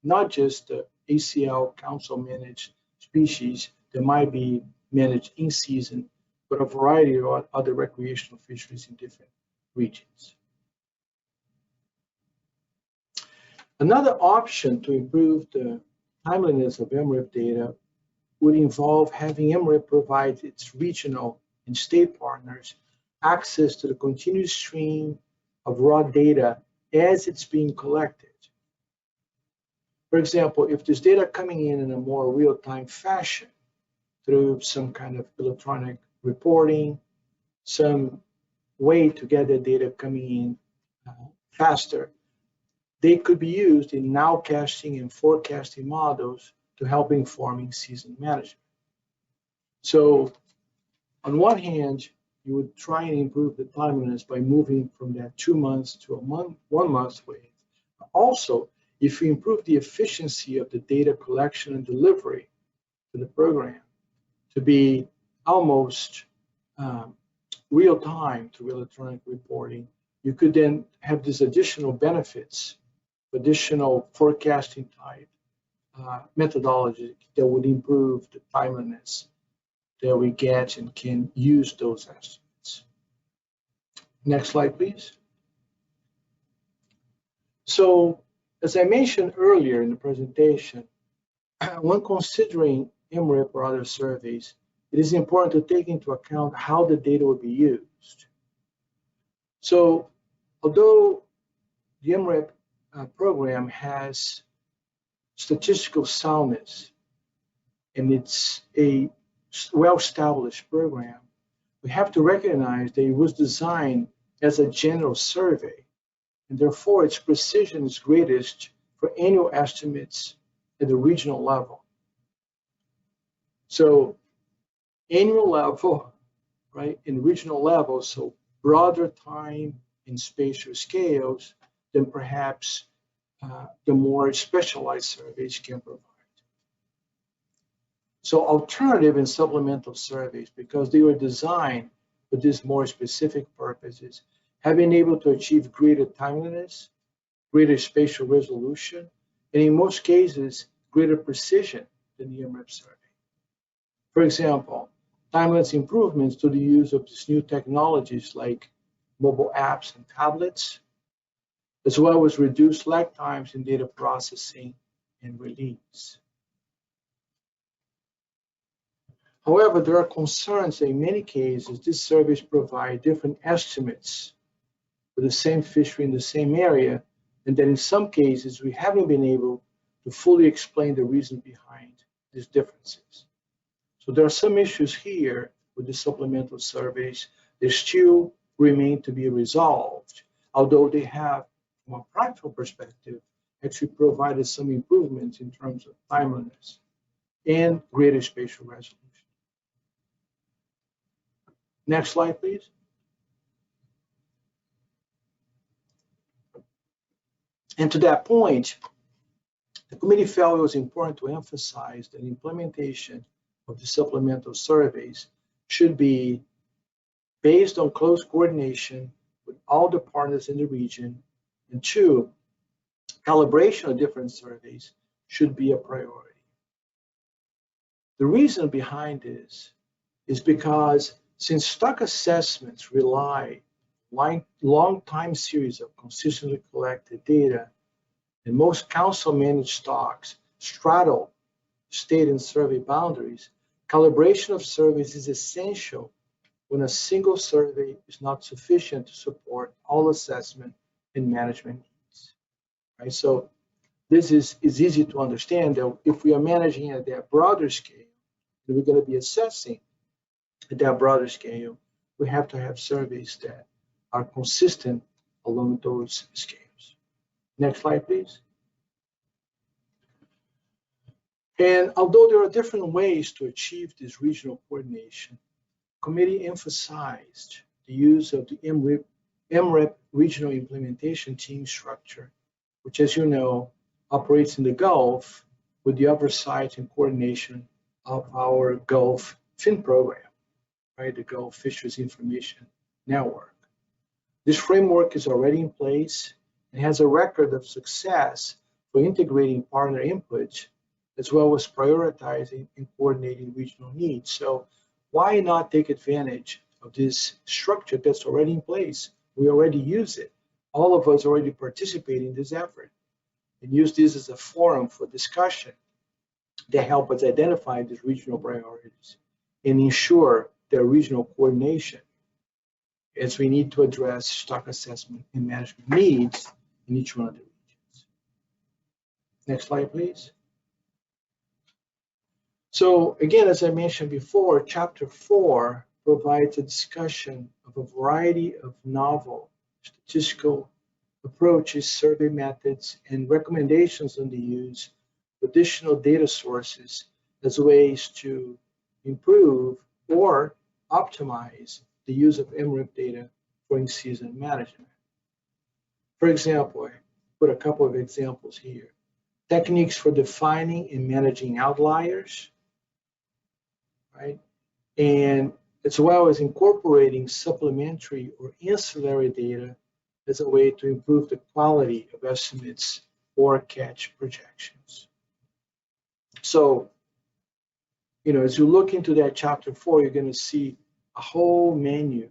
not just the ACL council managed species that might be managed in season, but a variety of other recreational fisheries in different regions. Another option to improve the timeliness of MRIP data would involve having MRIP provide its regional and state partners access to the continuous stream of raw data as it's being collected. For example, if this data coming in a more real-time fashion through some kind of electronic reporting, some way to get the data coming in faster, they could be used in nowcasting and forecasting models to help informing season management. So on one hand, you would try and improve the timeliness by moving from that 2 months to a 1-month wave. Also, if you improve the efficiency of the data collection and delivery to the program to be almost real time through electronic reporting, you could then have these additional benefits, additional forecasting type methodology that would improve the timeliness that we get and can use those estimates. Next slide, please. So, as I mentioned earlier in the presentation, when considering MRIP or other surveys, it is important to take into account how the data will be used. So, although the MRIP program has statistical soundness and it's a well-established program, we have to recognize that it was designed as a general survey, and therefore its precision is greatest for annual estimates at the regional level. So annual level, right, and regional level, so broader time and spatial scales than perhaps the more specialized surveys can provide. So alternative and supplemental surveys, because they were designed for these more specific purposes, have been able to achieve greater timeliness, greater spatial resolution, and in most cases, greater precision than the MRIP survey. For example, timeliness improvements to the use of these new technologies like mobile apps and tablets, as well as reduced lag times in data processing and release. However, there are concerns that in many cases, these surveys provide different estimates for the same fishery in the same area, and that in some cases, we haven't been able to fully explain the reason behind these differences. So there are some issues here with the supplemental surveys that still remain to be resolved, although they have, from a practical perspective, actually provided some improvements in terms of timeliness and greater spatial resolution. Next slide, please. And to that point, the committee felt it was important to emphasize that implementation of the supplemental surveys should be based on close coordination with all the partners in the region, and 2, calibration of different surveys should be a priority. The reason behind this is because Since stock assessments rely on long time series of consistently collected data, and most council-managed stocks straddle state and survey boundaries, calibration of surveys is essential when a single survey is not sufficient to support all assessment and management needs. Right? So this is easy to understand that if we are managing at that broader scale, and we're going to be assessing at that broader scale, we have to have surveys that are consistent along those scales. Next slide, please. And although there are different ways to achieve this regional coordination, the committee emphasized the use of the MREP regional implementation team structure, which, as you know, operates in the Gulf with the oversight and coordination of our Gulf FIN program, right, the Gulf Fisheries Information Network. This framework is already in place and has a record of success for integrating partner input, as well as prioritizing and coordinating regional needs. So why not take advantage of this structure that's already in place? We already use it. All of us already participate in this effort and use this as a forum for discussion that help us identify these regional priorities and ensure their regional coordination, as we need to address stock assessment and management needs in each one of the regions. Next slide, please. So again, as I mentioned before, Chapter 4 provides a discussion of a variety of novel statistical approaches, survey methods, and recommendations on the use of additional data sources as ways to improve or optimize the use of MREP data for in-season management. For example, I put a couple of examples here. Techniques for defining and managing outliers, right? And as well as incorporating supplementary or ancillary data as a way to improve the quality of estimates or catch projections. So, you know, as you look into that Chapter 4, you're going to see a whole menu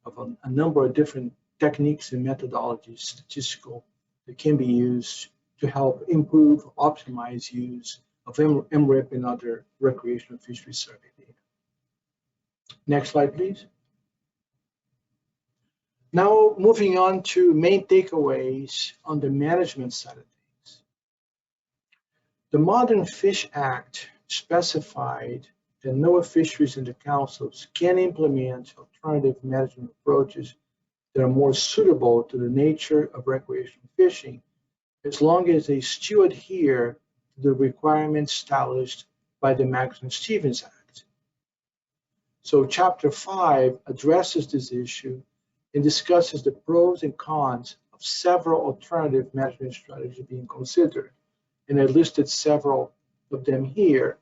of a number of different techniques and methodologies, statistical, that can be used to help improve, optimize use of MREP and other recreational fisheries survey data. Next slide, please. Now, moving on to main takeaways on the management side of things. The Modern Fish Act specified that Noaa fisheries and the councils can implement alternative management approaches that are more suitable to the nature of recreational fishing, as long as they still adhere to the requirements established by the Magnuson-Stevens Act. So Chapter 5 addresses this issue and discusses the pros and cons of several alternative management strategies being considered. And I listed several of them here,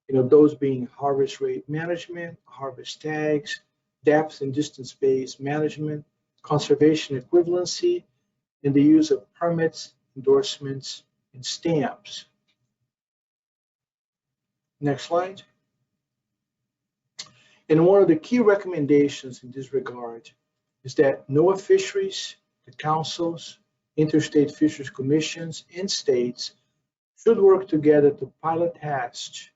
you know, those being harvest rate management, harvest tags, depth and distance-based management, conservation equivalency, and the use of permits, endorsements, and stamps. Next slide. And one of the key recommendations in this regard is that Noaa fisheries, the councils, interstate fisheries commissions, and states should work together to pilot test,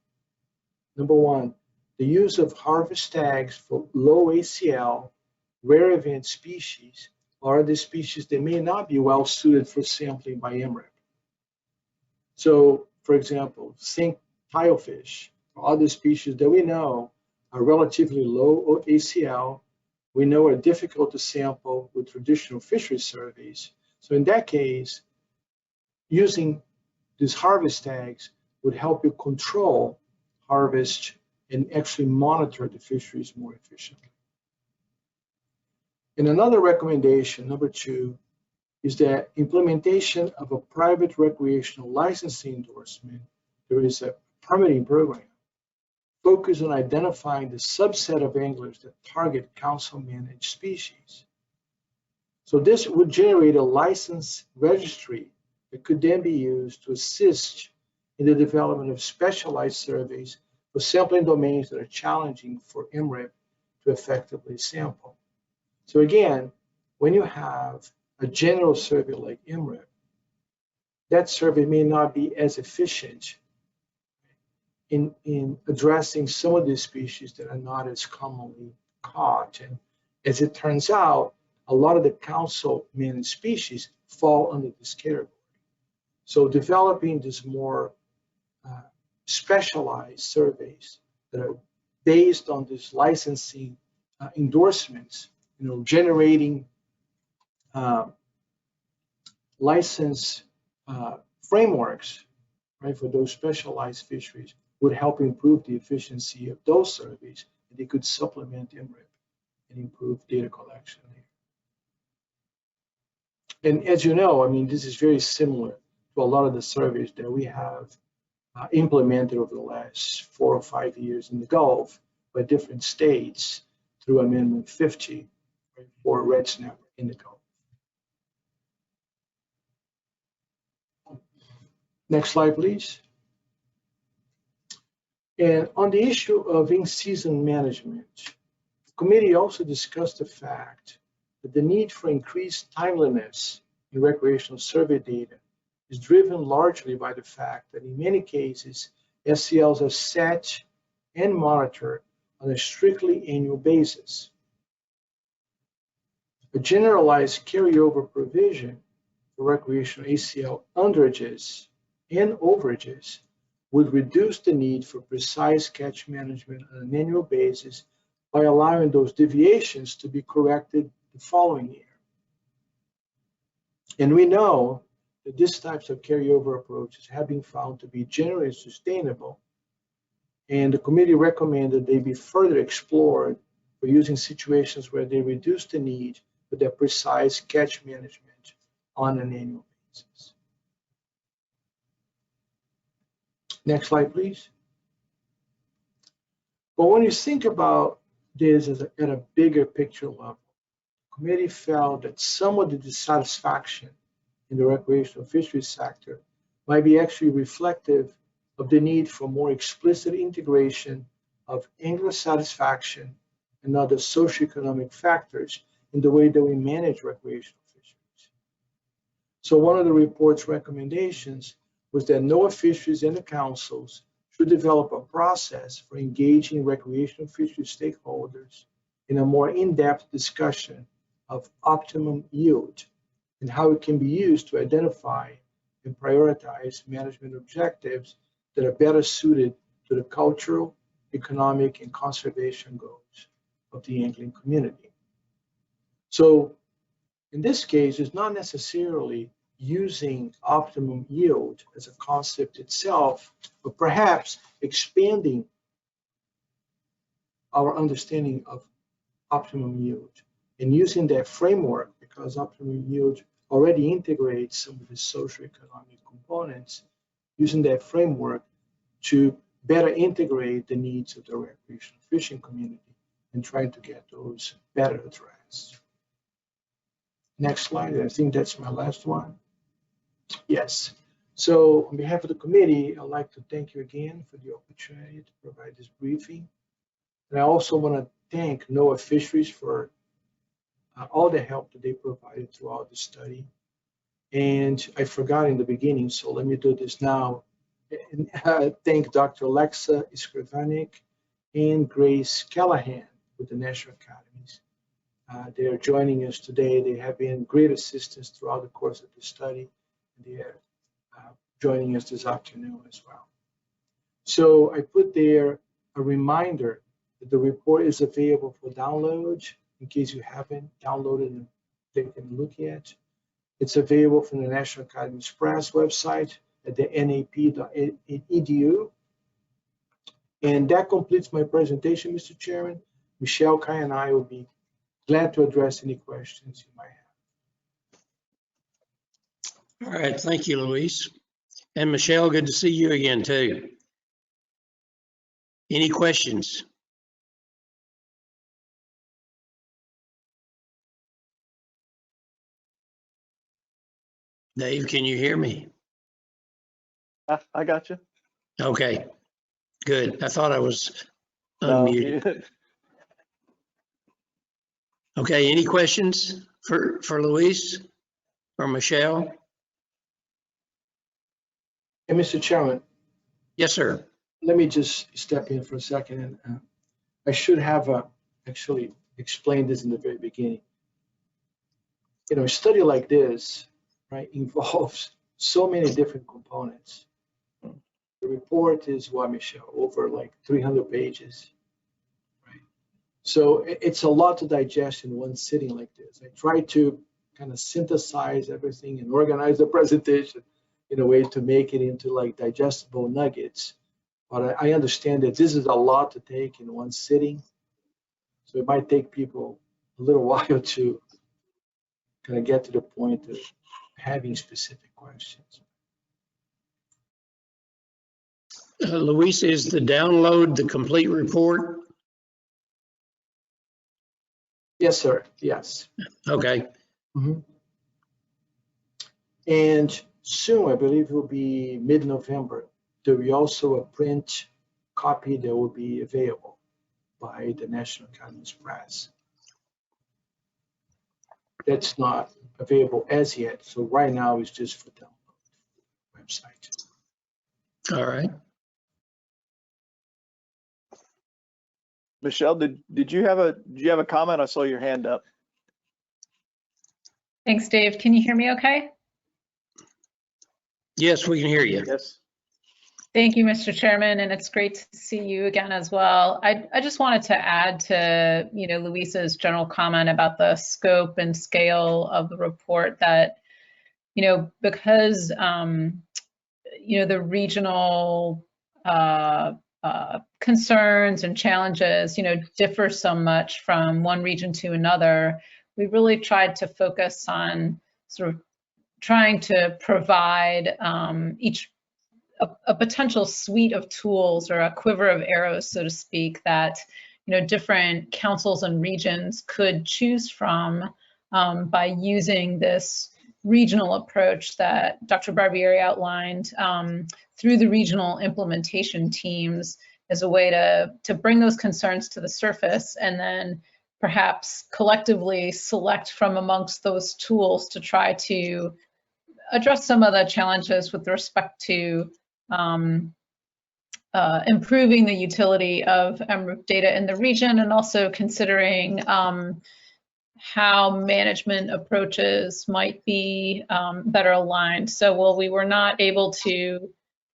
number one, the use of harvest tags for low ACL, rare event species, or the species that may not be well suited for sampling by MREP. So, for example, think tilefish or other species that we know are relatively low ACL, we know are difficult to sample with traditional fishery surveys. So in that case, using these harvest tags would help you control harvest and actually monitor the fisheries more efficiently. And another recommendation, number 2, is that implementation of a private recreational licensing endorsement. There is a permitting program focused on identifying the subset of anglers that target council-managed species. So this would generate a license registry that could then be used to assist in the development of specialized surveys for sampling domains that are challenging for MREP to effectively sample. So again, when you have a general survey like MRIP, that survey may not be as efficient in addressing some of these species that are not as commonly caught. And as it turns out, a lot of the council managed species fall under this category. So developing these more specialized surveys that are based on this licensing endorsements, generating license frameworks, right, for those specialized fisheries would help improve the efficiency of those surveys, and they could supplement MRIP and improve data collection. And as you know, I mean, this is very similar to a lot of the surveys that we have implemented over the last 4 or 5 years in the Gulf by different states through Amendment 50, right, for red snapper in the Gulf. Next slide, please. And on the issue of in-season management, the committee also discussed the fact that the need for increased timeliness in recreational survey data is driven largely by the fact that in many cases, SCLs are set and monitored on a strictly annual basis. A generalized carryover provision for recreational ACL underages and overages would reduce the need for precise catch management on an annual basis by allowing those deviations to be corrected the following year. And we know that these types of carryover approaches have been found to be generally sustainable, and the committee recommended they be further explored for using situations where they reduce the need for that precise catch management on an annual basis. Next slide, please. But when you think about this at a bigger picture level, the committee felt that some of the dissatisfaction in the recreational fisheries sector might be actually reflective of the need for more explicit integration of angler satisfaction and other socioeconomic factors in the way that we manage recreational fisheries. So one of the report's recommendations was that Noaa fisheries and the councils should develop a process for engaging recreational fisheries stakeholders in a more in-depth discussion of optimum yield and how it can be used to identify and prioritize management objectives that are better suited to the cultural, economic, and conservation goals of the angling community. So in this case, it's not necessarily using optimum yield as a concept itself, but perhaps expanding our understanding of optimum yield and using that framework, because optimum yield already integrates some of the socioeconomic components, using that framework to better integrate the needs of the recreational fishing community and trying to get those better addressed. Next slide, I think that's my last one. Yes. So on behalf of the committee, I'd like to thank you again for the opportunity to provide this briefing. And I also want to thank Noaa Fisheries for all the help that they provided throughout the study. And I forgot in the beginning, so let me do this now. And thank Dr. Alexa Iskrivanic and Grace Callahan with the National Academies. They are joining us today. They have been great assistance throughout the course of the study. They are joining us this afternoon as well. So I put there a reminder that the report is available for download in case you haven't downloaded and taken a look yet. It's available from the National Academies Press website at the nap.edu. And that completes my presentation, Mr. Chairman. Michelle, Kai, and I will be glad to address any questions you might have. All right, thank you, Luis. And Michelle, good to see you again too. Any questions? Dave, can you hear me? I got you. Okay, good. I thought I was unmuted. No, Okay, any questions for Luis or Michelle? And Mr. Chairman, Yes, sir. let me just step in for a second. And I should have actually explained this in the very beginning. You know, a study like this, right, involves so many different components. The report is what, Michelle, over like 300 pages, right? So it's a lot to digest in one sitting like this. I try to kind of synthesize everything and organize the presentation in a way to make it into like digestible nuggets. But I understand that this is a lot to take in one sitting. So it might take people a little while to kind of get to the point of having specific questions. Luis, is the download the complete report? Yes, sir. Yes. Okay. Mm-hmm. And soon, I believe it will be mid-November, there will be also a print copy that will be available by the National Academies Press. That's not available as yet. So right now it's just for download website. All right. Michelle, did you have a comment? I saw your hand up. Thanks, Dave. Can you hear me okay? Yes, we can hear you. Yes. Thank you, Mr. Chairman, and it's great to see you again as well. I just wanted to add to, Luis's general comment about the scope and scale of the report that, because, the regional concerns and challenges, differ so much from one region to another, we really tried to focus on sort of trying to provide a potential suite of tools or a quiver of arrows, so to speak, that different councils and regions could choose from by using this regional approach that Dr. Barbieri outlined through the regional implementation teams as a way to bring those concerns to the surface and then perhaps collectively select from amongst those tools to try to address some of the challenges with respect to improving the utility of MROOP data in the region and also considering how management approaches might be better aligned. So while we were not able to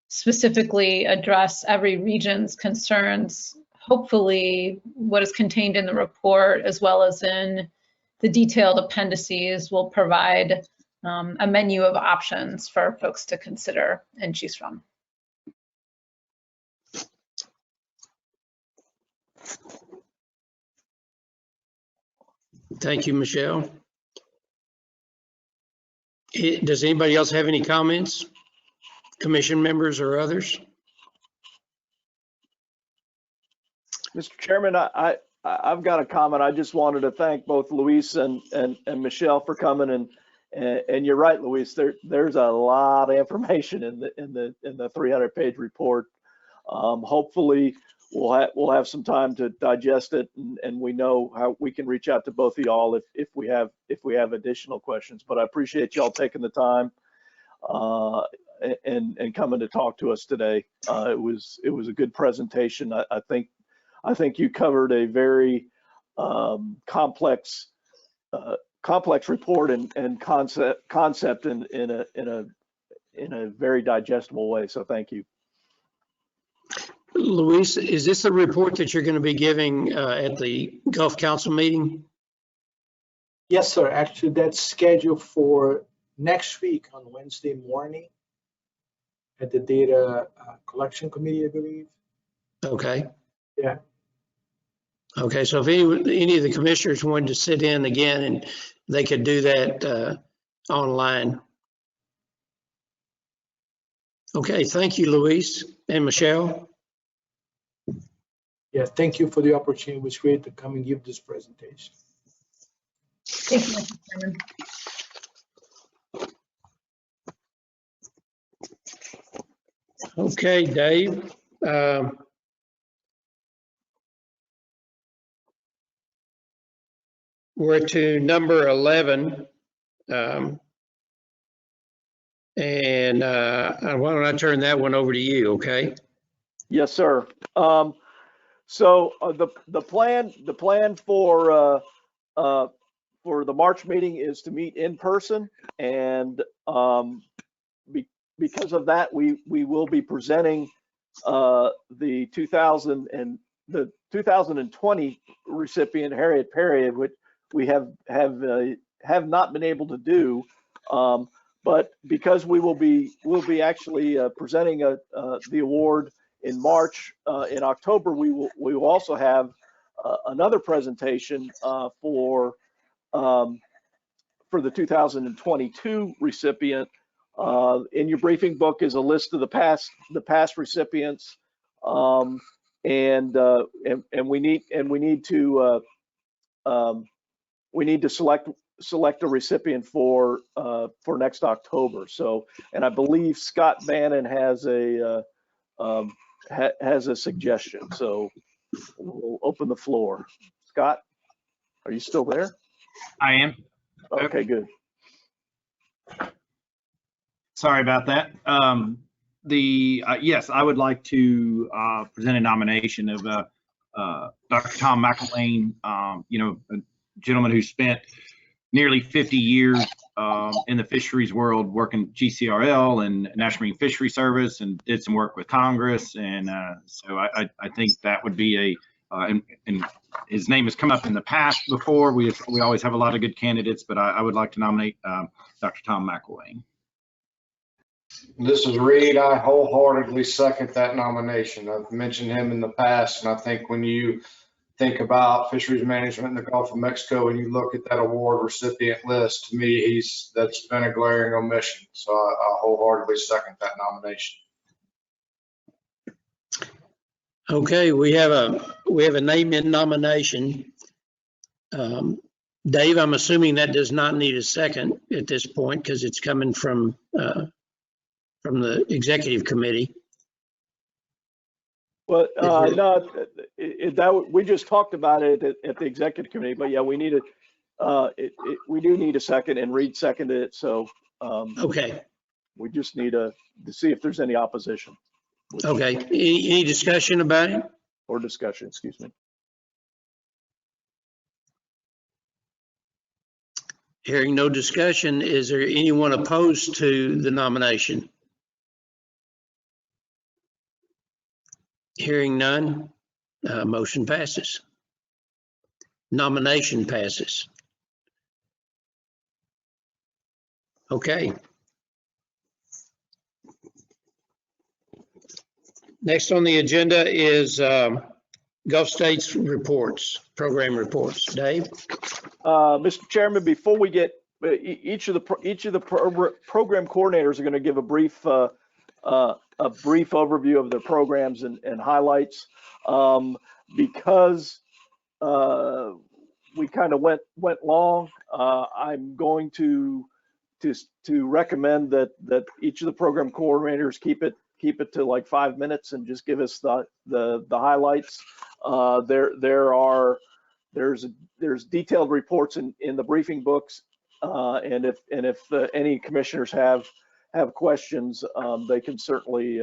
specifically address every region's concerns, hopefully what is contained in the report as well as in the detailed appendices will provide a menu of options for folks to consider and choose from. Thank you, Michelle. Does anybody else have any comments? Commission members or others? Mr. Chairman, I've got a comment. I just wanted to thank both Luis and Michelle for coming, and you're right, Luis. There's a lot of information in the 300-page report. Hopefully, we'll have some time to digest it, and we know how we can reach out to both of y'all if we have additional questions. But I appreciate y'all taking the time and coming to talk to us today. It was a good presentation. I think you covered a very complex report and concept in a very digestible way. So thank you. Luis, is this the report that you're going to be giving at the Gulf Council meeting? Yes, sir. Actually, that's scheduled for next week on Wednesday morning at the Data Collection Committee, I believe. Okay. Yeah. Okay, so if any of the commissioners wanted to sit in again, and they could do that online. Okay, thank you, Luis and Michelle. Yeah, thank you for the opportunity. It was great to come and give this presentation. Thank you, Mr. Chairman. Okay, Dave. We're to number 11. And why don't I turn that one over to you, okay? Yes, sir. So the plan for the March meeting is to meet in person, and because of that, we will be presenting the 2020 recipient Harriet Perry, which we have not been able to do. But because we'll be actually presenting the award in March, in October, we will also have another presentation for the 2022 recipient. In your briefing book is a list of the past recipients, and we need to select a recipient for next October. So, and I believe Scott Bannon has a suggestion. So we'll open the floor. Scott, are you still there? I am. Okay, good. Sorry about that. Yes, I would like to present a nomination of Dr. Tom McElwain, a gentleman who spent nearly 50 years in the fisheries world, working GCRL and National Marine Fishery Service, and did some work with Congress. And so I think that would be and his name has come up in the past before. We always have a lot of good candidates, but I would like to nominate Dr. Tom McElwain. This is Reed. I wholeheartedly second that nomination. I've mentioned him in the past, and I think when you think about fisheries management in the Gulf of Mexico and you look at that award recipient list, to me, that's been a glaring omission. So I wholeheartedly second that nomination. Okay, we have a name in nomination. Dave, I'm assuming that does not need a second at this point because it's coming from the executive committee. Well, no, we just talked about it at the executive committee, but yeah, we need we do need a second, and Reed seconded it. So okay, we just need to see if there's any opposition. Okay, any discussion about it? Or discussion, excuse me. Hearing no discussion, is there anyone opposed to the nomination? Hearing none, motion passes. Nomination passes. Okay. Next on the agenda is Gulf States reports, program reports. Dave? Mr. Chairman, before we get, each of the program coordinators are going to give a brief overview of their programs and highlights. Because we kind of went long, I'm going to recommend that each of the program coordinators keep it to like 5 minutes and just give us the highlights. There's detailed reports in the briefing books, and if any commissioners have questions, they can certainly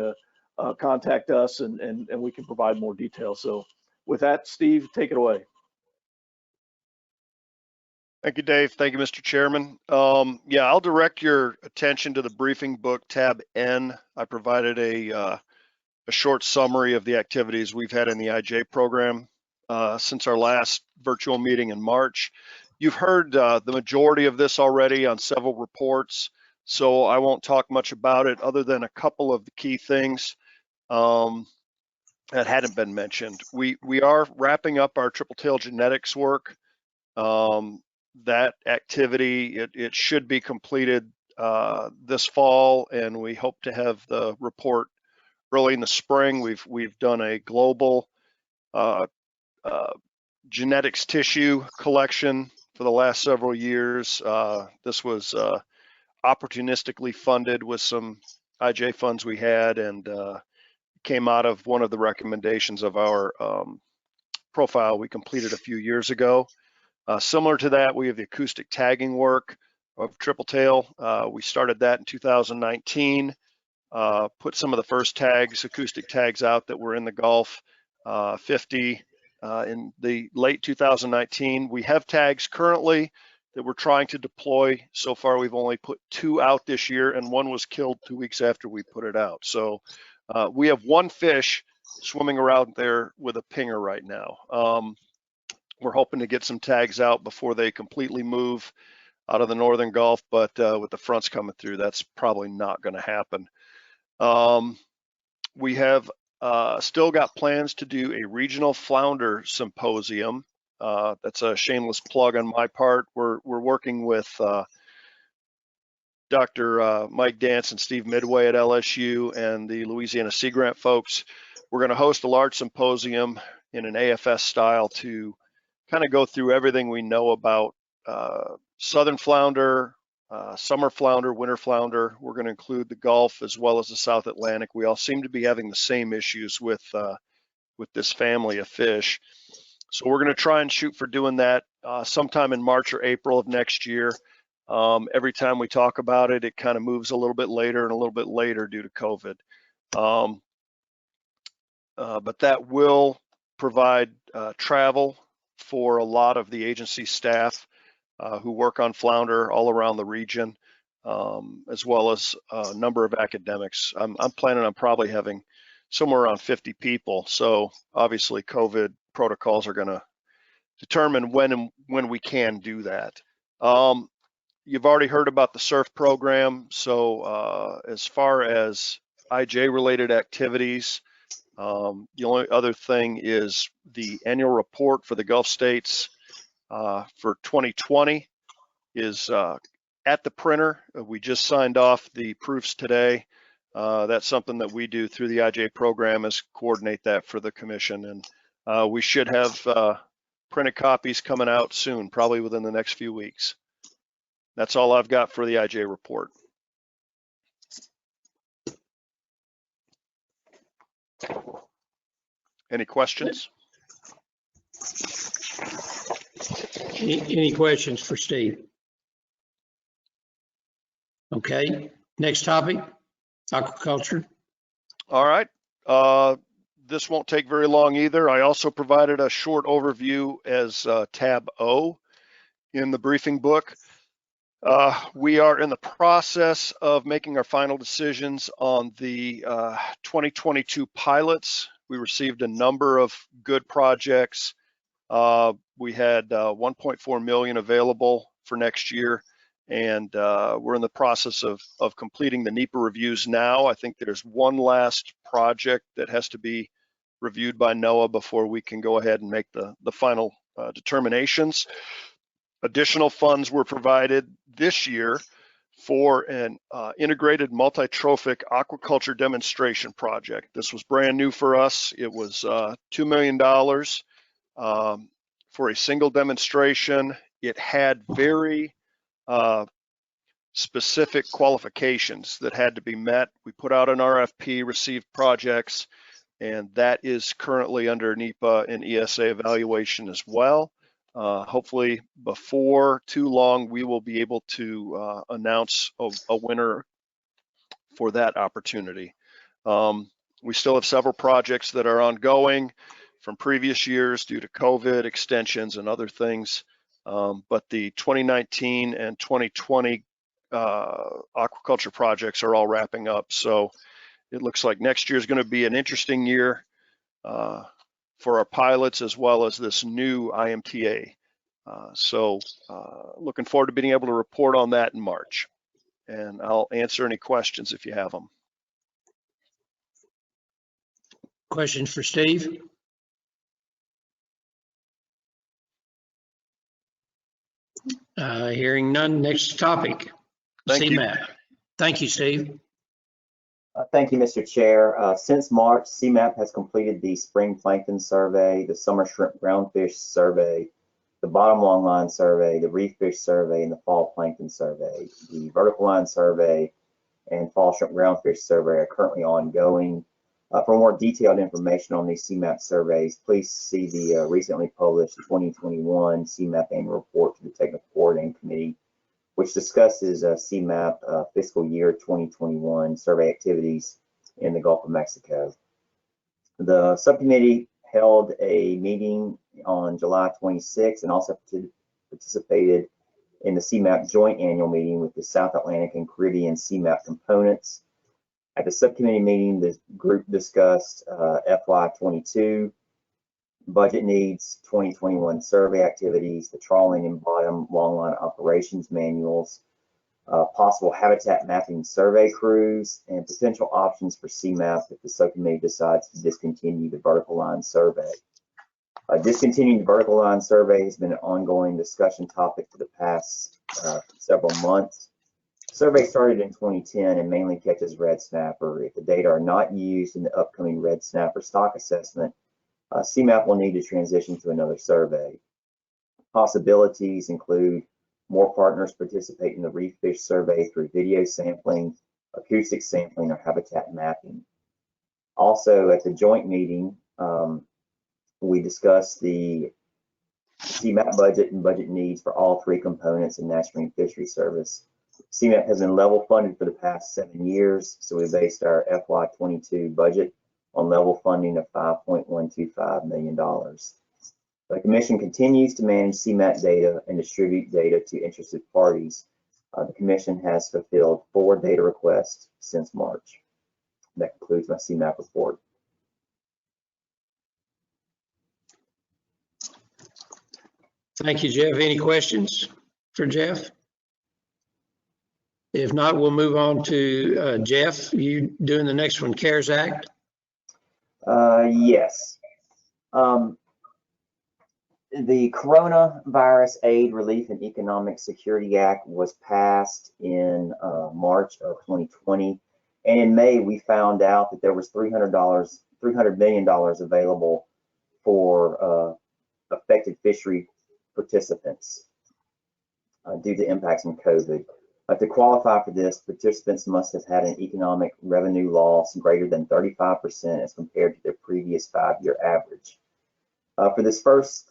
contact us and we can provide more detail. So with that, Steve, take it away. Thank you, Dave. Thank you, Mr. Chairman. Yeah, I'll direct your attention to the briefing book tab N. I provided a short summary of the activities we've had in the IJ program since our last virtual meeting in March. You've heard the majority of this already on several reports, so I won't talk much about it other than a couple of the key things that hadn't been mentioned. We are wrapping up our triple tail genetics work. That activity, it should be completed this fall, and we hope to have the report early in the spring. We've done a global genetics tissue collection for the last several years. This was opportunistically funded with some IJ funds we had, and came out of one of the recommendations of our profile we completed a few years ago. Similar to that, we have the acoustic tagging work of triple tail. We started that in 2019, put some of the first tags, acoustic tags out that were in the Gulf, 50 in the late 2019. We have tags currently that we're trying to deploy. So far, we've only put 2 out this year, and 1 was killed 2 weeks after we put it out. So we have 1 fish swimming around there with a pinger right now. We're hoping to get some tags out before they completely move out of the northern Gulf, but with the fronts coming through, that's probably not going to happen. We have still got plans to do a regional flounder symposium. That's a shameless plug on my part. We're working with Dr. Mike Dance and Steve Midway at LSU and the Louisiana Sea Grant folks. We're going to host a large symposium in an AFS style to kind of go through everything we know about southern flounder, summer flounder, winter flounder. We're going to include the Gulf as well as the South Atlantic. We all seem to be having the same issues with this family of fish. So we're going to try and shoot for doing that sometime in March or April of next year. Every time we talk about it, it kind of moves a little bit later and a little bit later due to COVID. But that will provide travel for a lot of the agency staff who work on flounder all around the region, as well as a number of academics. I'm planning on probably having somewhere around 50 people. So obviously COVID protocols are going to determine when we can do that. You've already heard about the SURF program. So as far as IJ related activities, the only other thing is the annual report for the Gulf states for 2020 is at the printer. We just signed off the proofs today. That's something that we do through the IJ program, is coordinate that for the commission. And we should have printed copies coming out soon, probably within the next few weeks. That's all I've got for the IJ report. Any questions? Any questions for Steve? Okay, next topic, aquaculture. All right. This won't take very long either. I also provided a short overview as tab O in the briefing book. We are in the process of making our final decisions on the 2022 pilots. We received a number of good projects. We had 1.4 million available for next year, and we're in the process of completing the NEPA reviews now. I think there's one last project that has to be reviewed by Noaa before we can go ahead and make the final determinations. Additional funds were provided this year for an integrated multi-trophic aquaculture demonstration project. This was brand new for us. It was $2 million for a single demonstration. It had very specific qualifications that had to be met. We put out an RFP, received projects, and that is currently under NEPA and ESA evaluation as well. Hopefully before too long, we will be able to announce a winner for that opportunity. We still have several projects that are ongoing from previous years due to COVID extensions and other things. But the 2019 and 2020 aquaculture projects are all wrapping up. So it looks like next year is going to be an interesting year for our pilots, as well as this new IMTA. So looking forward to being able to report on that in March. And I'll answer any questions if you have them. Questions for Steve? Hearing none, next topic. Cmap. Thank you, Steve. Thank you, Mr. Chair. Since March, Cmap has completed the spring plankton survey, the summer shrimp groundfish survey, the bottom long line survey, the reef fish survey, and the fall plankton survey. The vertical line survey and fall shrimp groundfish survey are currently ongoing. For more detailed information on these Cmap surveys, please see the recently published 2021 Cmap Annual Report to the Technical Coordinating Committee, which discusses Cmap fiscal year 2021 survey activities in the Gulf of Mexico. The subcommittee held a meeting on July 26 and also participated in the Cmap joint annual meeting with the South Atlantic and Caribbean Cmap components. At the subcommittee meeting, the group discussed FY22 budget needs, 2021 survey activities, the trawling and bottom longline operations manuals, possible habitat mapping survey crews, and potential options for Cmap if the subcommittee decides to discontinue the vertical line survey. Discontinuing the vertical line survey has been an ongoing discussion topic for the past several months. The survey started in 2010 and mainly catches red snapper. If the data are not used in the upcoming red snapper stock assessment, Cmap will need to transition to another survey. Possibilities include more partners participate in the reef fish survey through video sampling, acoustic sampling, or habitat mapping. Also, at the joint meeting, we discussed the Cmap budget and budget needs for all three components in National Marine Fishery Service. Cmap has been level funded for the past 7 years, so we based our FY22 budget on level funding of $5.125 million. The Commission continues to manage Cmap data and distribute data to interested parties. The Commission has fulfilled 4 data requests since March. That concludes my Cmap report. Thank you, Jeff. Any questions for Jeff? If not, we'll move on to Jeff. You doing the next one, CARES Act? Yes. The Coronavirus Aid, Relief, and Economic Security Act was passed in March of 2020. And in May, we found out that there was $300 million available for affected fishery participants due to impacts from COVID. To qualify for this, participants must have had an economic revenue loss greater than 35% as compared to their previous 5-year average. For this first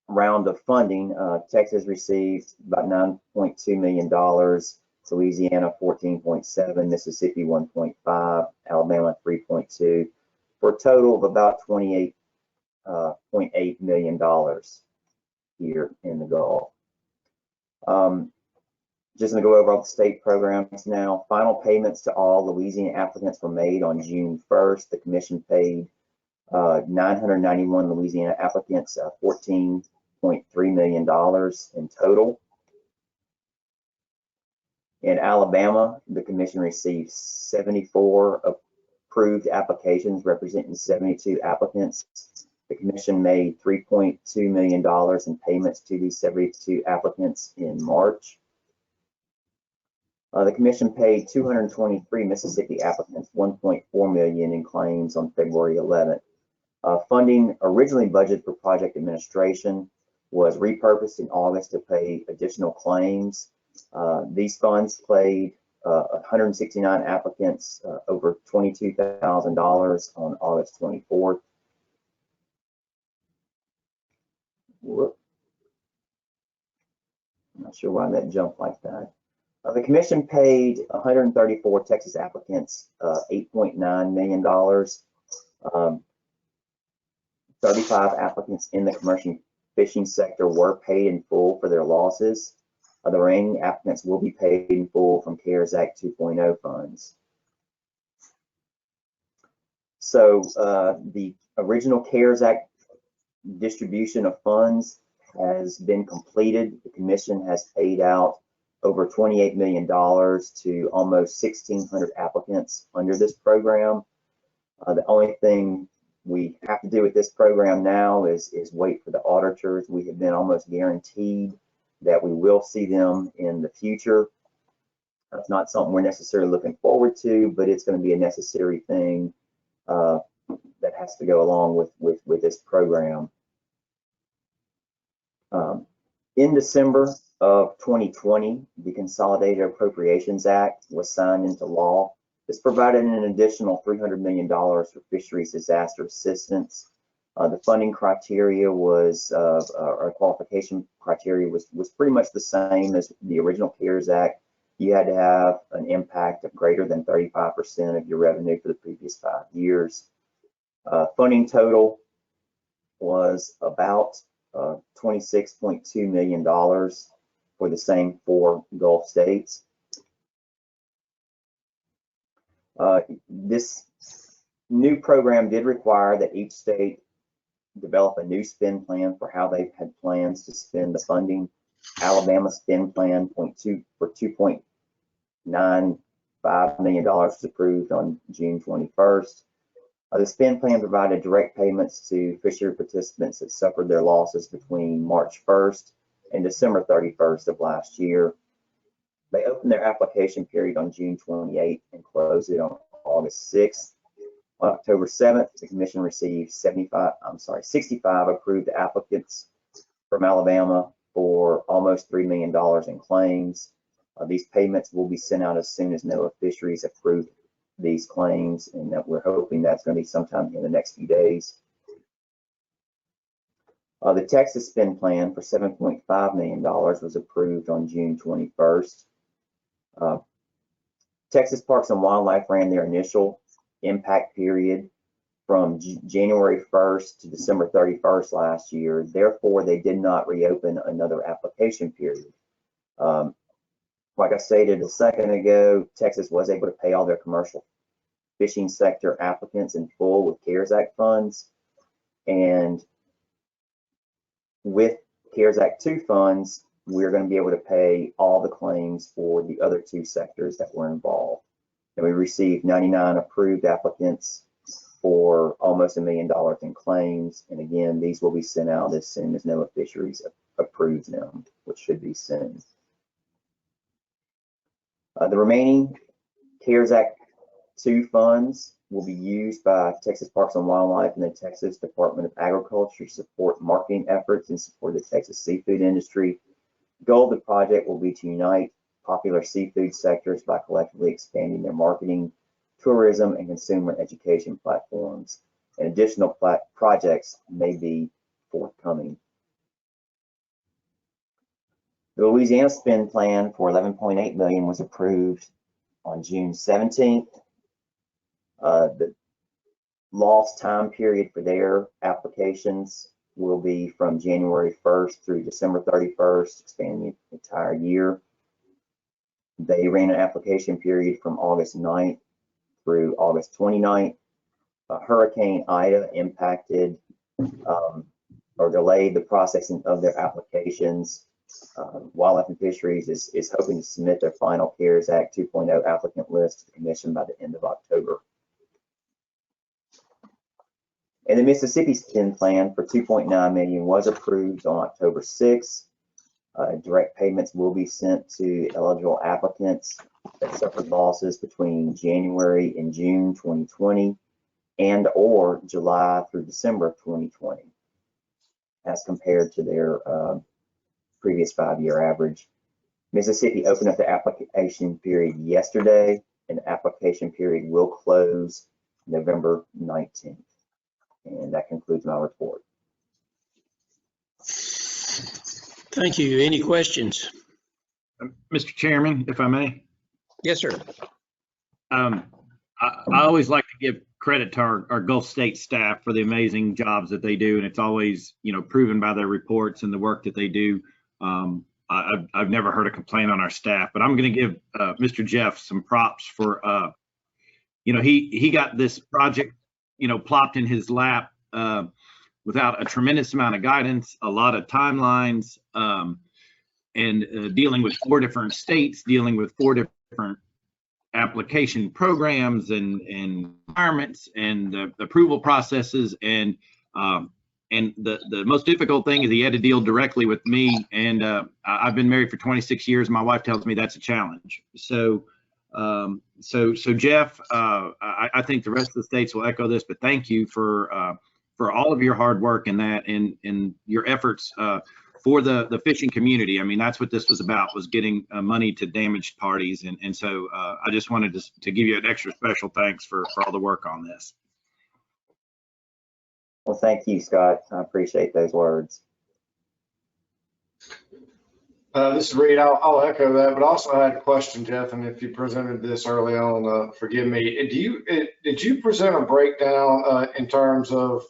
round of funding, Texas received about $9.2 million, Louisiana 14.7, Mississippi 1.5, Alabama 3.2, for a total of about $28.8 million here in the Gulf. Just going to go over all the state programs now. Final payments to all Louisiana applicants were made on June 1st. The Commission paid 991 Louisiana applicants $14.3 million in total. In Alabama, the Commission received 74 approved applications representing 72 applicants. The Commission made $3.2 million in payments to these 72 applicants in March. The Commission paid 223 Mississippi applicants $1.4 million in claims on February 11th. Funding originally budgeted for project administration was repurposed in August to pay additional claims. These funds paid 169 applicants over $22,000 on August 24th. Whoop. I'm not sure why that jumped like that. The Commission paid 134 Texas applicants $8.9 million. 35 applicants in the commercial fishing sector were paid in full for their losses. The remaining applicants will be paid in full from CARES Act 2.0 funds. So the original CARES Act distribution of funds has been completed. The Commission has paid out over $28 million to almost 1,600 applicants under this program. The only thing we have to do with this program now is wait for the auditors. We have been almost guaranteed that we will see them in the future. It's not something we're necessarily looking forward to, but it's going to be a necessary thing that has to go along with this program. In December of 2020, the Consolidated Appropriations Act was signed into law. This provided an additional $300 million for fisheries disaster assistance. The funding criteria was, or qualification criteria was pretty much the same as the original CARES Act. You had to have an impact of greater than 35% of your revenue for the previous 5 years. Funding total was about $26.2 million for the same 4 Gulf states. This new program did require that each state develop a new spend plan for how they had plans to spend the funding. Alabama spend plan for $2.95 million was approved on June 21st. The spend plan provided direct payments to fishery participants that suffered their losses between March 1st and December 31st of last year. They opened their application period on June 28th and closed it on August 6th. On October 7th, the Commission received 65 approved applicants from Alabama for almost $3 million in claims. These payments will be sent out as soon as Noaa Fisheries approved these claims, and that we're hoping that's going to be sometime in the next few days. The Texas spend plan for $7.5 million was approved on June 21st. Texas Parks and Wildlife ran their initial impact period from January 1st to December 31st last year. Therefore, they did not reopen another application period. Like I stated a second ago, Texas was able to pay all their commercial fishing sector applicants in full with CARES Act funds. And with CARES Act 2 funds, we're going to be able to pay all the claims for the other 2 sectors that were involved. And we received 99 approved applicants for almost $1 million in claims. And again, these will be sent out as soon as Noaa Fisheries approves them, which should be soon. The remaining CARES Act 2 funds will be used by Texas Parks and Wildlife and the Texas Department of Agriculture to support marketing efforts and support the Texas seafood industry. The goal of the project will be to unite popular seafood sectors by collectively expanding their marketing, tourism, and consumer education platforms. And additional projects may be forthcoming. The Louisiana spend plan for $11.8 million was approved on June 17th. The lost time period for their applications will be from January 1st through December 31st, spanning the entire year. They ran an application period from August 9th through August 29th. Hurricane Ida impacted or delayed the processing of their applications. Wildlife and Fisheries is hoping to submit their final CARES Act 2.0 applicant list to the Commission by the end of October. And the Mississippi spend plan for $2.9 million was approved on October 6th. Direct payments will be sent to eligible applicants that suffered losses between January and June 2020 and or July through December of 2020 as compared to their previous 5-year average. Mississippi opened up the application period yesterday, and the application period will close November 19th. And that concludes my report. Thank you. Any questions? Mr. Chairman, if I may. Yes, sir. I always like to give credit to our Gulf State staff for the amazing jobs that they do, and it's always, proven by their reports and the work that they do. I've never heard a complaint on our staff, but I'm going to give Mr. Jeff some props for, he got this project, plopped in his lap without a tremendous amount of guidance, a lot of timelines, and dealing with 4 different states, dealing with 4 different application programs and requirements and the approval processes. And the most difficult thing is he had to deal directly with me. And I've been married for 26 years. My wife tells me that's a challenge. So Jeff, I think the rest of the states will echo this, but thank you for all of your hard work in that and your efforts for the fishing community. I mean, that's what this was about, was getting money to damaged parties. And so I just wanted to give you an extra special thanks for all the work on this. Well, thank you, Scott. I appreciate those words. This is Reed. I'll echo that, but also I had a question, Jeff, and if you presented this early on, forgive me. Did you present a breakdown in terms of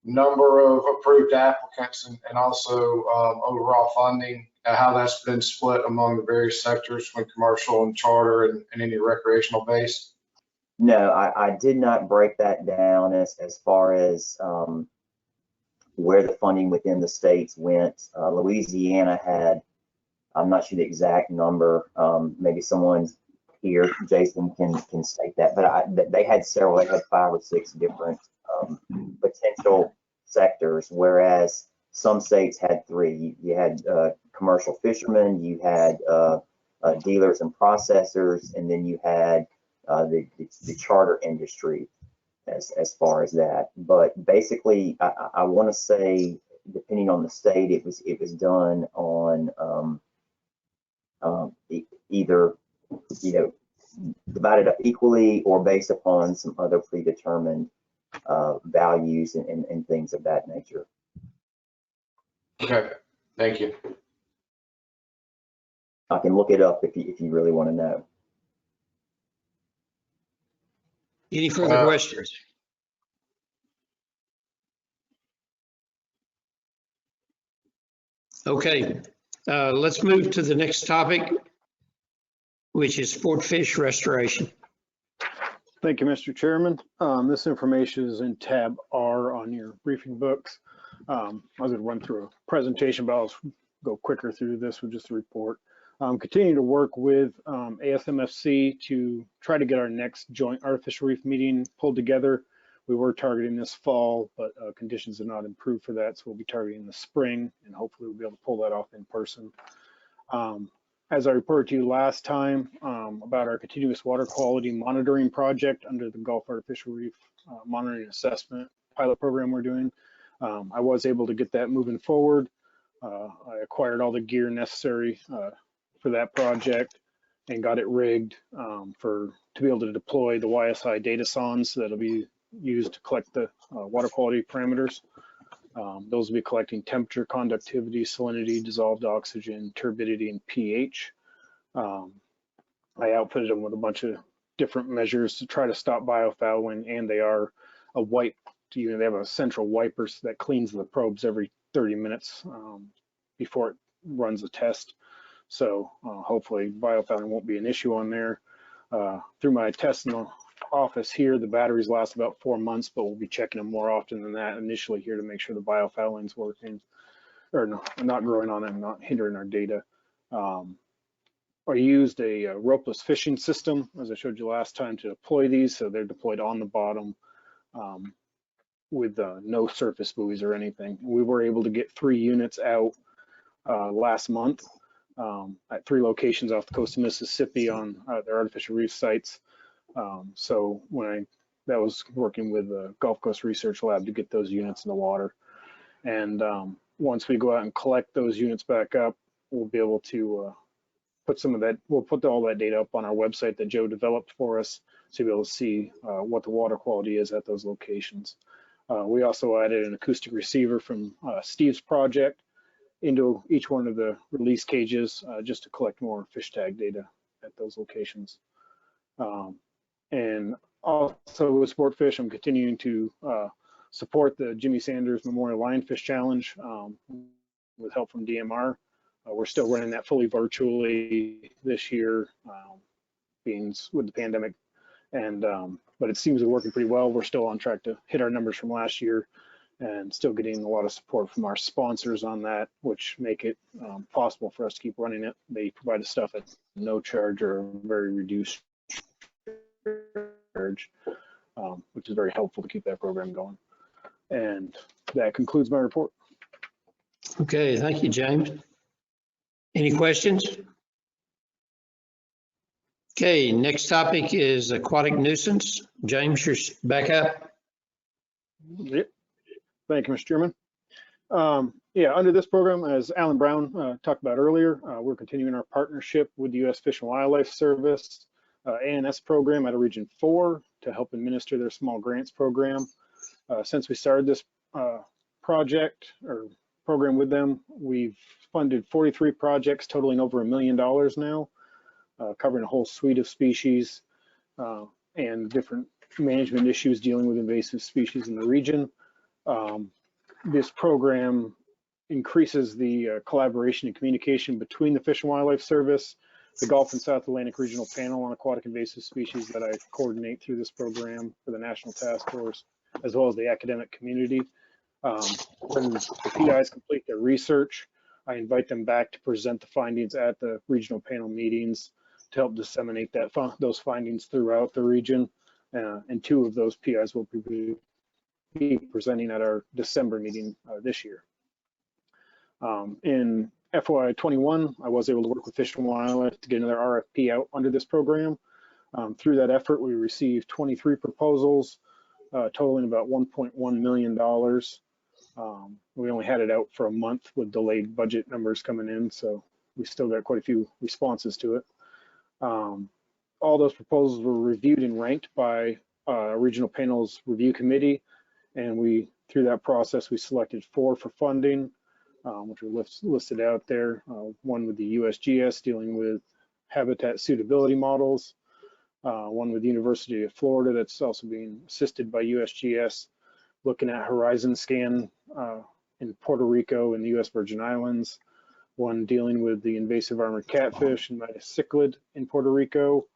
number of approved applicants and also overall funding, how that's been split among the various sectors, when commercial and charter and any recreational base? No, I did not break that down as far as where the funding within the states went. Louisiana had, I'm not sure the exact number, maybe someone here, Jason, can state that, but they had several, they had 5 or 6 different potential sectors, whereas some states had 3. You had commercial fishermen, you had dealers and processors, and then you had the charter industry as far as that. But basically, I want to say, depending on the state, it was done on either, you know, divided up equally or based upon some other predetermined values and things of that nature. Okay, thank you. I can look it up if you really want to know. Any further questions? Okay, let's move to the next topic, which is sport fish restoration. Thank you, Mr. Chairman. This information is in tab R on your briefing books. I was going to run through a presentation, but I'll go quicker through this with just a report. Continue to work with ASMFC to try to get our next joint artificial reef meeting pulled together. We were targeting this fall, but conditions have not improved for that, so we'll be targeting the spring, and hopefully we'll be able to pull that off in person. As I reported to you last time about our continuous water quality monitoring project under the Gulf Artificial Reef Monitoring Assessment pilot program we're doing, I was able to get that moving forward. I acquired all the gear necessary for that project and got it rigged to be able to deploy the YSI data sondes that'll be used to collect the water quality parameters. Those will be collecting temperature, conductivity, salinity, dissolved oxygen, turbidity, and pH. I outfitted them with a bunch of different measures to try to stop biofouling, and they are a wipe. They have a central wiper that cleans the probes every 30 minutes before it runs a test. So hopefully biofouling won't be an issue on there. Through my test in the office here, the batteries last about 4 months, but we'll be checking them more often than that initially here to make sure the biofouling's working, or no, not growing on it and not hindering our data. I used a ropeless fishing system, as I showed you last time, to deploy these, so they're deployed on the bottom with no surface buoys or anything. We were able to get 3 units out last month at 3 locations off the coast of Mississippi on their artificial reef sites. So when that was working with the Gulf Coast Research Lab to get those units in the water. And once we go out and collect those units back up, we'll be able to put some of that, we'll put all that data up on our website that Joe developed for us to be able to see what the water quality is at those locations. We also added an acoustic receiver from Steve's project into each one of the release cages just to collect more fish tag data at those locations. And also with Sportfish, I'm continuing to support the Jimmy Sanders Memorial Lionfish Challenge with help from DMR. We're still running that fully virtually this year, being with the pandemic, and but it seems to be working pretty well. We're still on track to hit our numbers from last year, and still getting a lot of support from our sponsors on that, which make it possible for us to keep running it. They provide us stuff at no charge or a very reduced charge, which is very helpful to keep that program going. And that concludes my report. Okay, thank you, James. Any questions? Okay, next topic is aquatic nuisance. James, you're back up. Yep. Thank you, Mr. Chairman. Yeah, under this program, as Alan Brown talked about earlier, we're continuing our partnership with the U.S. Fish and Wildlife Service ANS program out of Region 4 to help administer their small grants program. Since we started this project or program with them, we've funded 43 projects totaling over $1 million now, covering a whole suite of species and different management issues dealing with invasive species in the region. This program increases the collaboration and communication between the Fish and Wildlife Service, the Gulf and South Atlantic Regional Panel on Aquatic Invasive Species that I coordinate through this program for the National Task Force, as well as the academic community. When the PIs complete their research, I invite them back to present the findings at the regional panel meetings to help disseminate those findings throughout the region. And 2 of those PIs will be presenting at our December meeting this year. In FY21, I was able to work with Fish and Wildlife to get another RFP out under this program. Through that effort, we received 23 proposals, totaling about $1.1 million. We only had it out for a month with delayed budget numbers coming in, so we still got quite a few responses to it. All those proposals were reviewed and ranked by regional panel's review committee, and through that process, we selected 4 for funding, which are listed out there. One with the USGS dealing with habitat suitability models, one with the University of Florida that's also being assisted by USGS, looking at horizon scan in Puerto Rico and the US Virgin Islands, one dealing with the invasive armored catfish and Midas cichlid in Puerto Rico,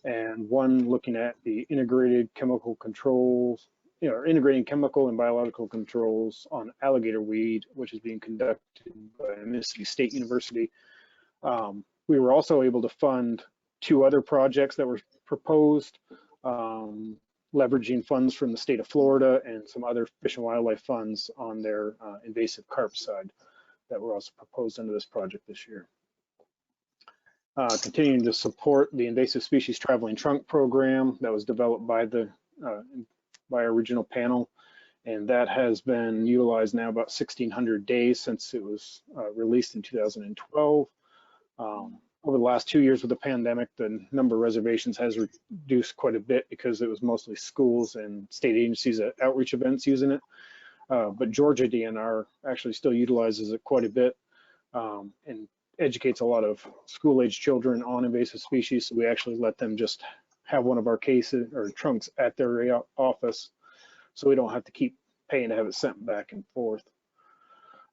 and one looking at the integrated chemical controls, integrating chemical and biological controls on alligator weed, which is being conducted by Mississippi State University. We were also able to fund 2 other projects that were proposed, leveraging funds from the state of Florida and some other fish and wildlife funds on their invasive carp side that were also proposed under this project this year. Continuing to support the invasive species traveling trunk program that was developed by our original panel, and that has been utilized now about 1,600 days since it was released in 2012. Over the last 2 years with the pandemic, the number of reservations has reduced quite a bit because it was mostly schools and state agencies at outreach events using it. But Georgia DNR actually still utilizes it quite a bit and educates a lot of school-age children on invasive species. So we actually let them just have one of our cases or trunks at their office, so we don't have to keep paying to have it sent back and forth.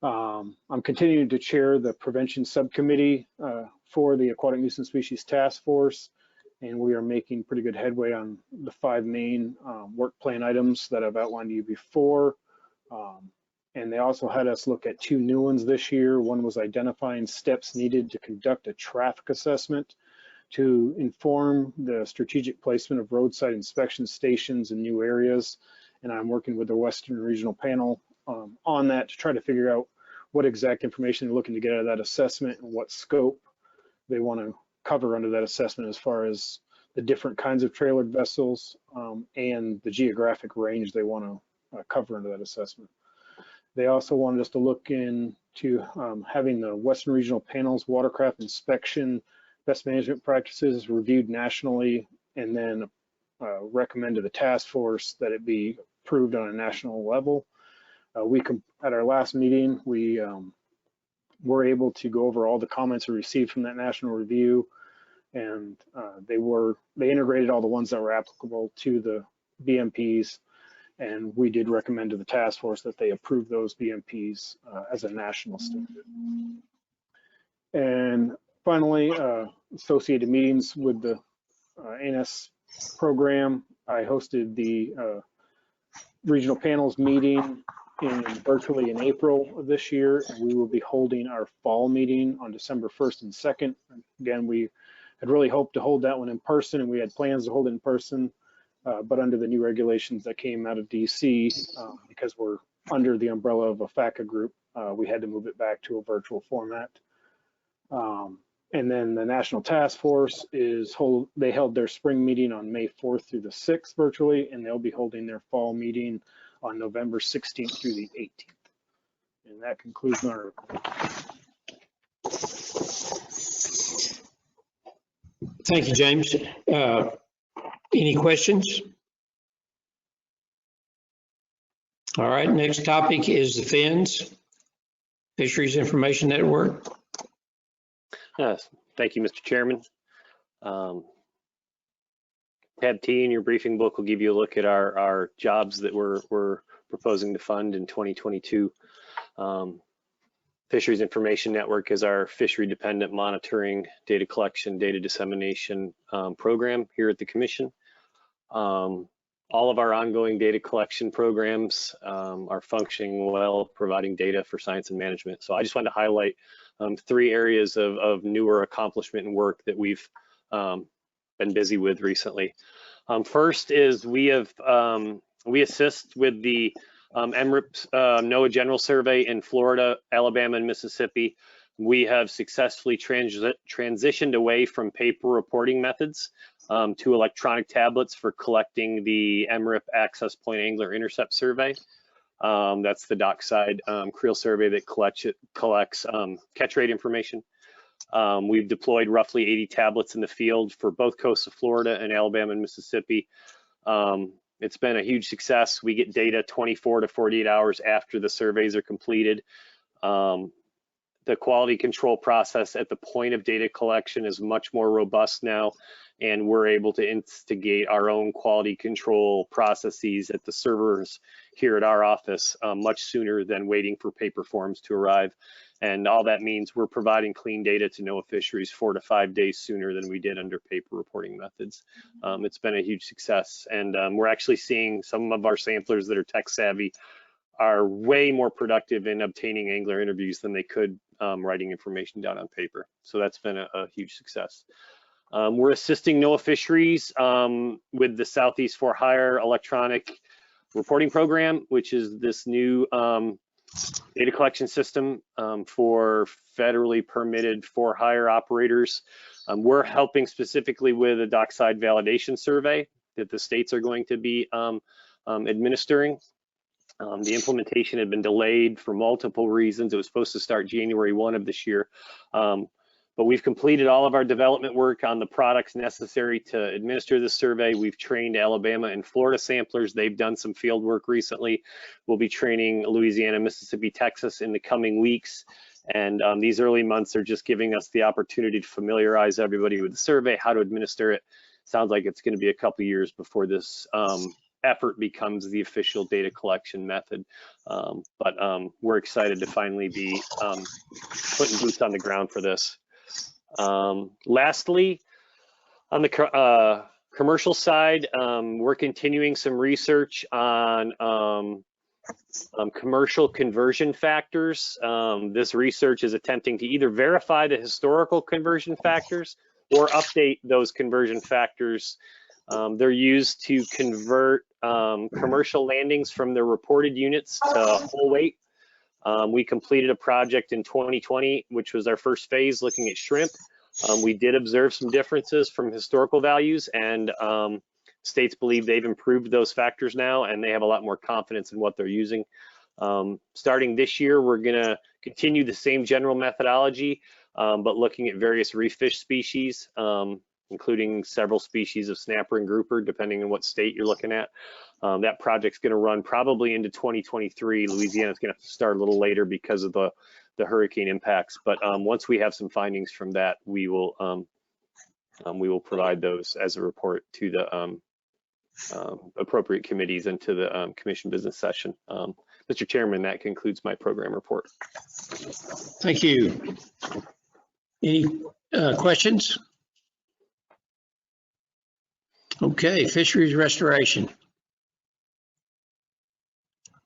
I'm continuing to chair the prevention subcommittee for the Aquatic Nuisance Species Task Force, and we are making pretty good headway on the 5 main work plan items that I've outlined to you before. And they also had us look at 2 new ones this year. One was identifying steps needed to conduct a traffic assessment to inform the strategic placement of roadside inspection stations in new areas. And I'm working with the Western Regional Panel on that to try to figure out what exact information they're looking to get out of that assessment and what scope they want to cover under that assessment as far as the different kinds of trailered vessels and the geographic range they want to cover under that assessment. They also wanted us to look into having the Western Regional Panel's watercraft inspection best management practices reviewed nationally, and then recommend to the task force that it be approved on a national level. At our last meeting, we were able to go over all the comments we received from that national review, and they integrated all the ones that were applicable to the BMPs, and we did recommend to the task force that they approve those BMPs as a national standard. And finally, associated meetings with the ANS program. I hosted the regional panels meeting virtually in April of this year, and we will be holding our fall meeting on December 1st and 2nd. Again, we had really hoped to hold that one in person, and we had plans to hold it in person, but under the new regulations that came out of DC, because we're under the umbrella of a FACA group, we had to move it back to a virtual format. And then the National Task Force they held their spring meeting on May 4th through the 6th virtually, and they'll be holding their fall meeting on November 16th through the 18th. And that concludes my report. Thank you, James. Any questions? All right, next topic is the FINS, Fisheries Information Network. Yes, thank you, Mr. Chairman. Tab T in your briefing book will give you a look at our jobs that we're proposing to fund in 2022. Fisheries Information Network is our fishery dependent monitoring, data collection, data dissemination program here at the Commission. All of our ongoing data collection programs are functioning well, providing data for science and management. So I just wanted to highlight 3 areas of newer accomplishment and work that we've been busy with recently. First is we assist with the MRIP Noaa General Survey in Florida, Alabama, and Mississippi. We have successfully transitioned away from paper reporting methods to electronic tablets for collecting the MRIP Access Point Angler Intercept Survey. That's the dockside creel survey that collects catch rate information. We've deployed roughly 80 tablets in the field for both coasts of Florida and Alabama and Mississippi. It's been a huge success. We get data 24 to 48 hours after the surveys are completed. The quality control process at the point of data collection is much more robust now, and we're able to instigate our own quality control processes at the servers here at our office much sooner than waiting for paper forms to arrive. And all that means we're providing clean data to Noaa Fisheries 4 to 5 days sooner than we did under paper reporting methods. It's been a huge success, and we're actually seeing some of our samplers that are tech savvy are way more productive in obtaining angler interviews than they could writing information down on paper. So that's been a huge success. We're assisting Noaa Fisheries with the Southeast for Hire electronic reporting program, which is this new data collection system for federally permitted for hire operators. We're helping specifically with a dockside validation survey that the states are going to be administering. The implementation had been delayed for multiple reasons. It was supposed to start January 1 of this year. But we've completed all of our development work on the products necessary to administer this survey. We've trained Alabama and Florida samplers. They've done some field work recently. We'll be training Louisiana, Mississippi, Texas in the coming weeks. And these early months are just giving us the opportunity to familiarize everybody with the survey, how to administer it. Sounds like it's going to be a couple years before this effort becomes the official data collection method. But we're excited to finally be putting boots on the ground for this. Lastly, on the commercial side, we're continuing some research on commercial conversion factors. This research is attempting to either verify the historical conversion factors or update those conversion factors. They're used to convert commercial landings from their reported units to whole weight. We completed a project in 2020, which was our first phase looking at shrimp. We did observe some differences from historical values, and states believe they've improved those factors now, and they have a lot more confidence in what they're using. Starting this year, we're going to continue the same general methodology, but looking at various reef fish species, including several species of snapper and grouper, depending on what state you're looking at. That project's going to run probably into 2023. Louisiana's going to have to start a little later because of the hurricane impacts. But once we have some findings from that, we will provide those as a report to the appropriate committees and to the commission business session. Mr. Chairman, that concludes my program report. Thank you. Any questions? Okay, fisheries restoration.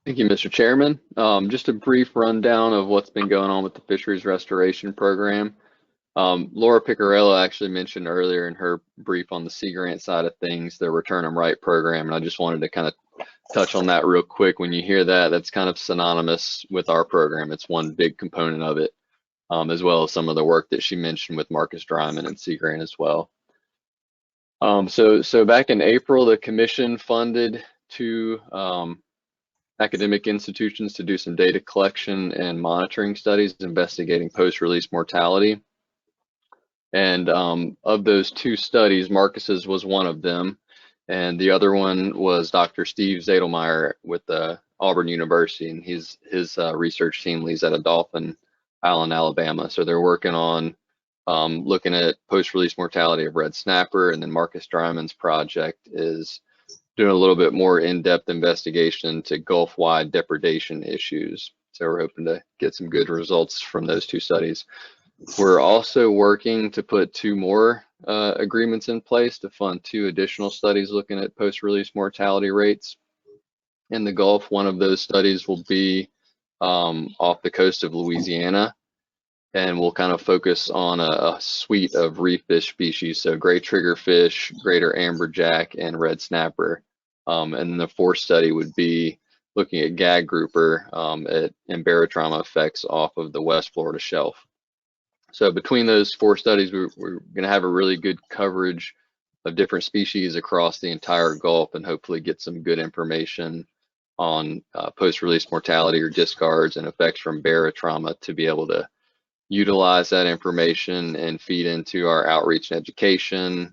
Thank you, Mr. Chairman. Just a brief rundown of what's been going on with the fisheries restoration program. Laura Picarello actually mentioned earlier in her brief on the Sea Grant side of things, the Return 'em Right program, and I just wanted to kind of touch on that real quick. When you hear that, that's kind of synonymous with our program. It's one big component of it, as well as some of the work that she mentioned with Marcus Dryman and Sea Grant as well. So back in April, the commission funded two academic institutions to do some data collection and monitoring studies investigating post-release mortality. And of those 2 studies, Marcus's was one of them, and the other one was Dr. Steve Zadelmeyer with Auburn University, and his research team leads at Dolphin Island, Alabama. So they're working on looking at post-release mortality of red snapper, and then Marcus Dryman's project is doing a little bit more in-depth investigation into Gulf-wide depredation issues. So we're hoping to get some good results from those 2 studies. We're also working to put 2 more agreements in place to fund 2 additional studies looking at post-release mortality rates in the Gulf. One of those studies will be off the coast of Louisiana, and we'll kind of focus on a suite of reef fish species, so gray triggerfish, greater amberjack, and red snapper. And then the 4th study would be looking at gag grouper and barotrauma effects off of the West Florida shelf. So between those 4 studies, we're going to have a really good coverage of different species across the entire Gulf, and hopefully get some good information on post-release mortality or discards and effects from barotrauma to be able to utilize that information and feed into our outreach and education,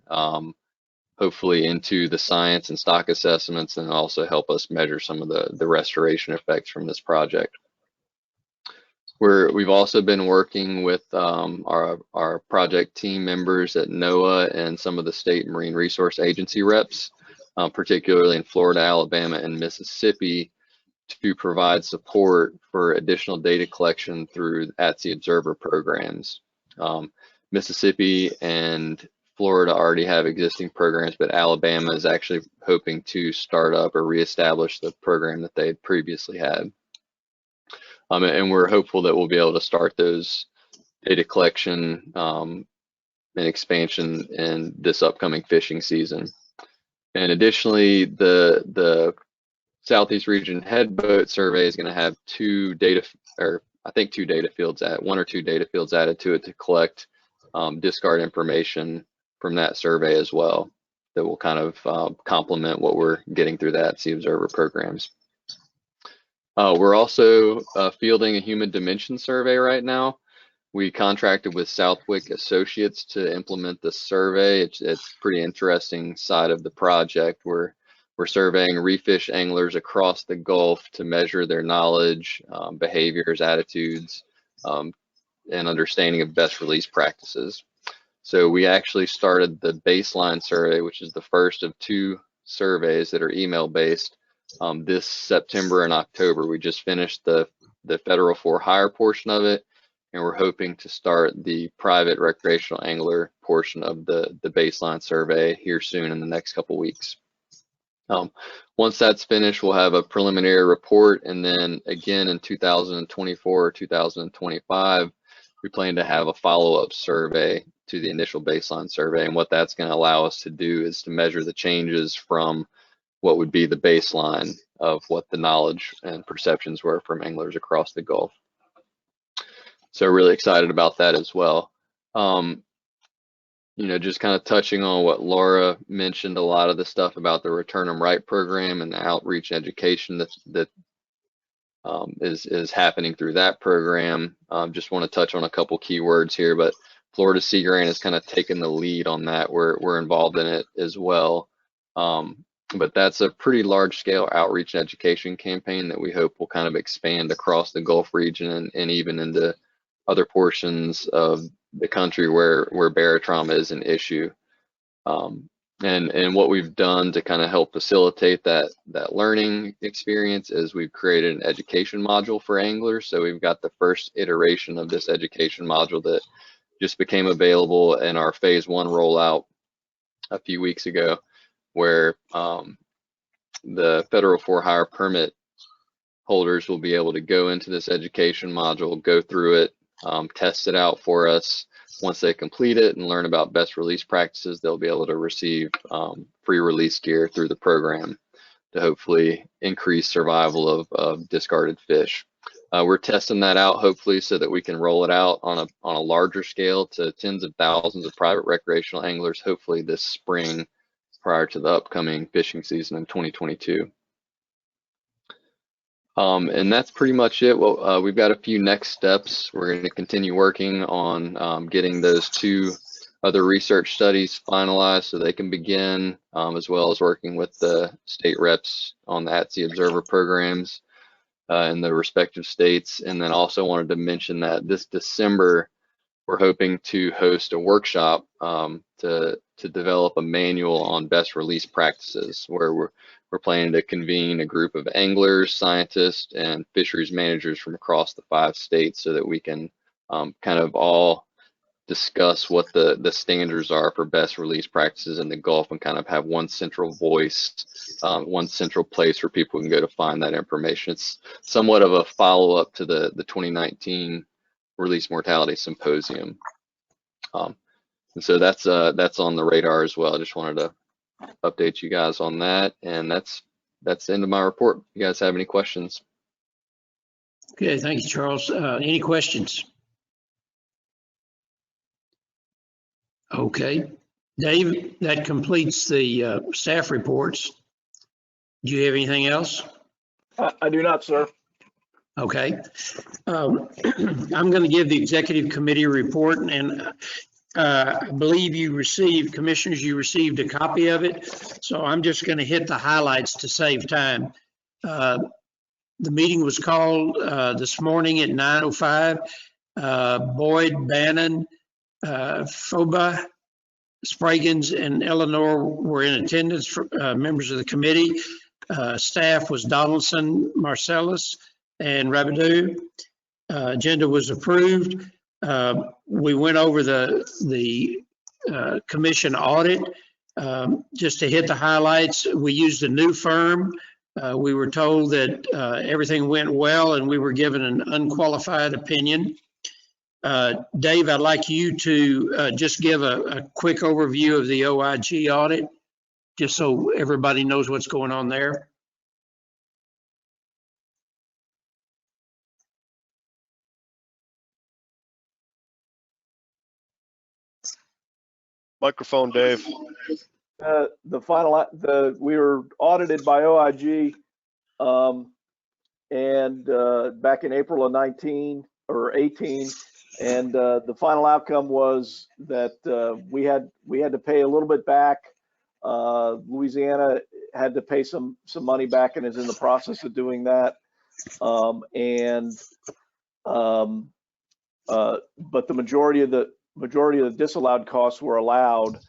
hopefully into the science and stock assessments, and also help us measure some of the restoration effects from this project. We've also been working with our project team members at Noaa and some of the state marine resource agency reps, particularly in Florida, Alabama, and Mississippi, to provide support for additional data collection through ATSI Observer programs. Mississippi and Florida already have existing programs, but Alabama is actually hoping to start up or reestablish the program that they had previously had. And we're hopeful that we'll be able to start those data collection and expansion in this upcoming fishing season. And additionally, the Southeast Region Head Boat Survey is going to have 2 data, or I think 2 data fields, 1 or 2 data fields added to it to collect discard information from that survey as well, that will kind of complement what we're getting through the ATSI Observer programs. We're also fielding a human dimension survey right now. We contracted with Southwick Associates to implement the survey. It's a pretty interesting side of the project. We're surveying reef fish anglers across the Gulf to measure their knowledge, behaviors, attitudes, and understanding of best release practices. So we actually started the baseline survey, which is the first of 2 surveys that are email based, this September and October. We just finished the federal for hire portion of it, and we're hoping to start the private recreational angler portion of the baseline survey here soon in the next couple weeks. Once that's finished, we'll have a preliminary report, and then again in 2024 or 2025, we plan to have a follow-up survey to the initial baseline survey. And what that's going to allow us to do is to measure the changes from what would be the baseline of what the knowledge and perceptions were from anglers across the Gulf. So really excited about that as well. You know, just kind of touching on what Laura mentioned, a lot of the stuff about the Return 'em Right program and the outreach education that is happening through that program. Just want to touch on a couple keywords here, but Florida Sea Grant has kind of taken the lead on that. We're involved in it as well. But that's a pretty large scale outreach and education campaign that we hope will kind of expand across the Gulf region and even into other portions of the country where barotrauma is an issue. And what we've done to kind of help facilitate that learning experience is we've created an education module for anglers. So we've got the first iteration of this education module that just became available in our phase 1 rollout a few weeks ago, where the federal for hire permit holders will be able to go into this education module, go through it, test it out for us. Once they complete it and learn about best release practices, they'll be able to receive free release gear through the program to hopefully increase survival of discarded fish. We're testing that out hopefully so that we can roll it out on a larger scale to tens of thousands of private recreational anglers, hopefully this spring prior to the upcoming fishing season in 2022. And that's pretty much it. Well, we've got a few next steps. We're going to continue working on getting those 2 other research studies finalized so they can begin, as well as working with the state reps on the ATSI Observer programs in the respective states. And then also wanted to mention that this December, we're hoping to host a workshop to develop a manual on best release practices, where we're planning to convene a group of anglers, scientists, and fisheries managers from across the 5 states so that we can kind of all discuss what the standards are for best release practices in the Gulf, and kind of have one central voice, one central place where people can go to find that information. It's somewhat of a follow-up to the 2019 Release Mortality Symposium. And so that's on the radar as well. I just wanted to update you guys on that, and that's the end of my report. You guys have any questions? Okay, thank you, Charles. Any questions? Okay, Dave, that completes the staff reports. Do you have anything else? I do not, sir. Okay. I'm going to give the executive committee report, and I believe commissioners, you received a copy of it. So I'm just going to hit the highlights to save time. The meeting was called this morning at 9:05. Boyd, Bannon, Foba, Spraggins, and Eleanor were in attendance for members of the committee. Staff was Donaldson, Marcellus, and Rabideau. Agenda was approved. We went over the commission audit. Just to hit the highlights, we used a new firm. We were told that everything went well, and we were given an unqualified opinion. Dave, I'd like you to just give a quick overview of the OIG audit, just so everybody knows what's going on there. Microphone, Dave. We were audited by OIG, and back in April of 19 or 18, and the final outcome was that we had to pay a little bit back. Louisiana had to pay some money back and is in the process of doing that. But the majority of the disallowed costs were allowed.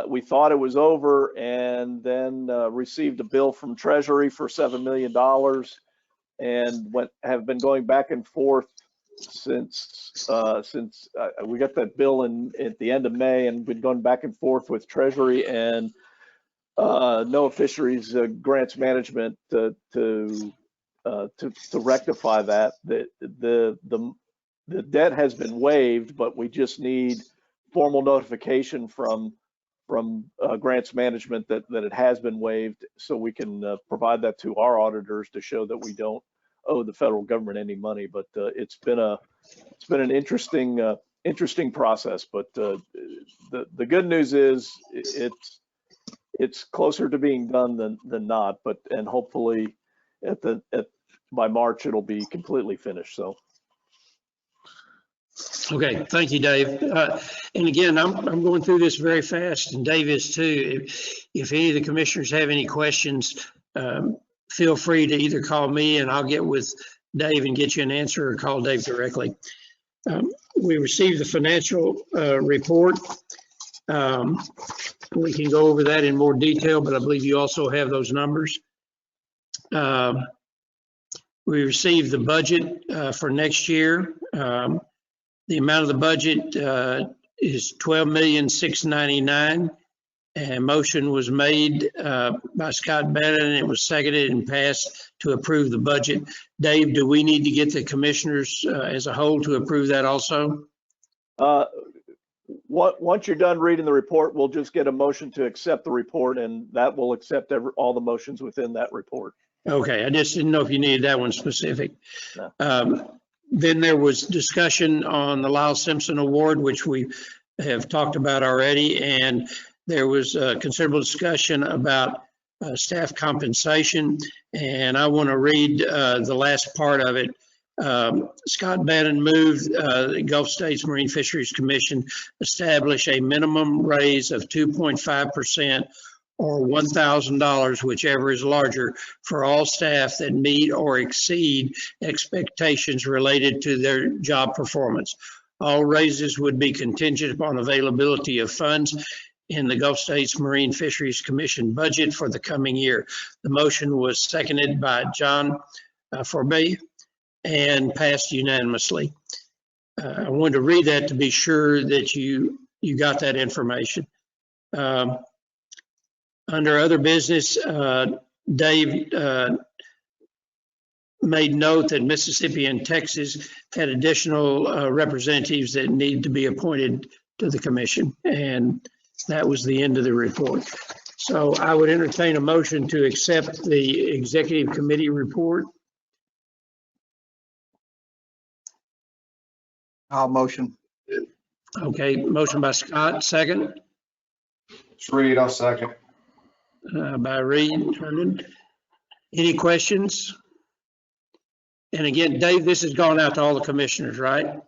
We thought it was over, and then received a bill from Treasury for $7 million, and have been going back and forth since we got that bill at the end of May, and been going back and forth with Treasury and Noaa Fisheries grants management to rectify that. The debt has been waived, but we just need formal notification from grants management that it has been waived, so we can provide that to our auditors to show that we don't owe the federal government any money. But it's been an interesting process. But the good news is it's closer to being done than not. And hopefully by March it'll be completely finished. So. Okay, thank you, Dave. And again, I'm going through this very fast, and Dave is too. If any of the commissioners have any questions, feel free to either call me and I'll get with Dave and get you an answer, or call Dave directly. We received the financial report. We can go over that in more detail, but I believe you also have those numbers. We received the budget for next year. The amount of the budget is $12,699,000, and motion was made by Scott Bannon, and it was seconded and passed to approve the budget. Dave, do we need to get the commissioners as a whole to approve that also? Once you're done reading the report, we'll just get a motion to accept the report, and that will accept all the motions within that report. Okay, I just didn't know if you needed that one specific. No. Then there was discussion on the Lyle Simpson Award, which we have talked about already, and there was considerable discussion about staff compensation, and I want to read the last part of it. Scott Bannon moved the Gulf States Marine Fisheries Commission establish a minimum raise of 2.5% or $1,000, whichever is larger, for all staff that meet or exceed expectations related to their job performance. All raises would be contingent upon availability of funds in the Gulf States Marine Fisheries Commission budget for the coming year. The motion was seconded by John Forbay and passed unanimously. I wanted to read that to be sure that you got that information. Under other business, Dave made note that Mississippi and Texas had additional representatives that need to be appointed to the commission, and that was the end of the report. So I would entertain a motion to accept the executive committee report. I'll motion. Okay, motion by Scott, second. Reed, I'll second. By Reed. Any questions? And again, Dave, this has gone out to all the commissioners, right?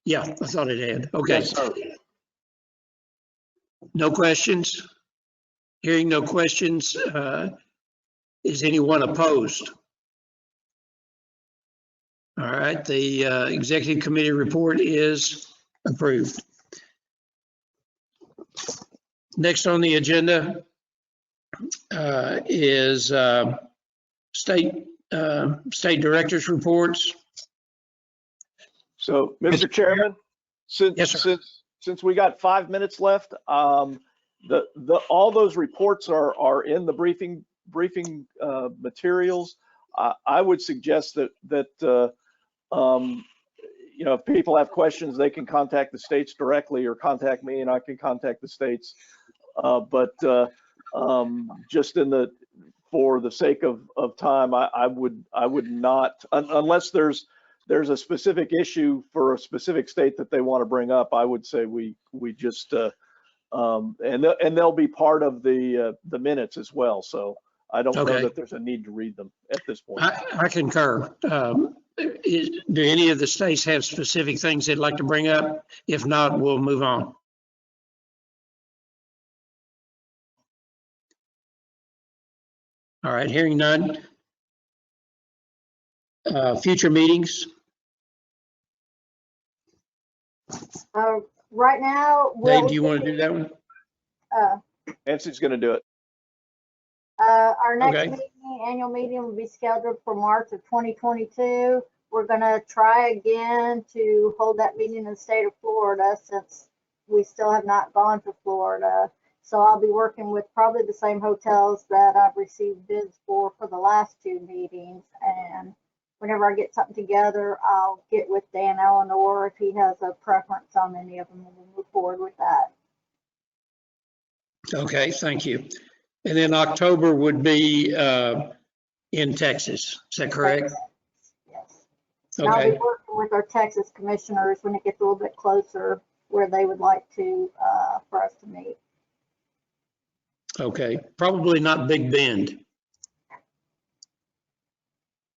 Yeah, I thought it had. Okay. Yes, sir. No questions? Hearing no questions, is anyone opposed? All right, the executive committee report is approved. Next on the agenda is state directors reports. So, Mr. Chairman, since we got 5 minutes left, all those reports are in the briefing materials. I would suggest that you know, if people have questions, they can contact the states directly or contact me, and I can contact the states. Just for the sake of time, I would not, unless there's a specific issue for a specific state that they want to bring up, I would say we just and they'll be part of the minutes as well. So I don't know that there's a need to read them at this point. I concur. Do any of the states have specific things they'd like to bring up? If not, we'll move on. All right, hearing none. Future meetings. Right now, Dave, do you want to do that one? Nancy's going to do it. Our next annual meeting will be scheduled for March of 2022. We're going to try again to hold that meeting in the state of Florida, since we still have not gone to Florida. So I'll be working with probably the same hotels that I've received bids for the last two meetings. And whenever I get something together, I'll get with Dan Eleanor if he has a preference on any of them, and we'll move forward with that. Okay, thank you. And then October would be in Texas. Is that correct? Yes. Okay. I'll be working with our Texas commissioners when it gets a little bit closer where they would like to for us to meet. Okay, probably not Big Bend.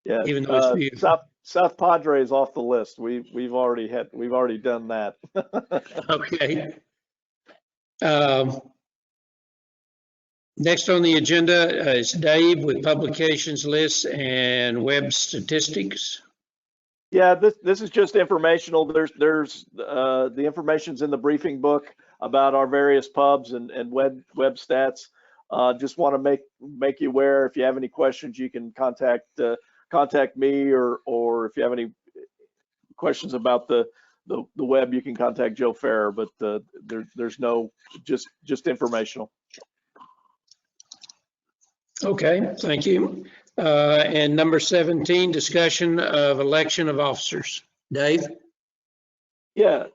Yeah, even though it's beautiful. South Padre is off the list. We've already done that. Okay. Next on the agenda is Dave with publications lists and web statistics. Yeah, this is just informational. There's the information's in the briefing book about our various pubs and web stats. Just want to make you aware. If you have any questions, you can contact me, or if you have any questions about the web, you can contact Joe Farrer. But there's no just informational. Okay, thank you. And number 17, discussion of election of officers. Dave? Yeah,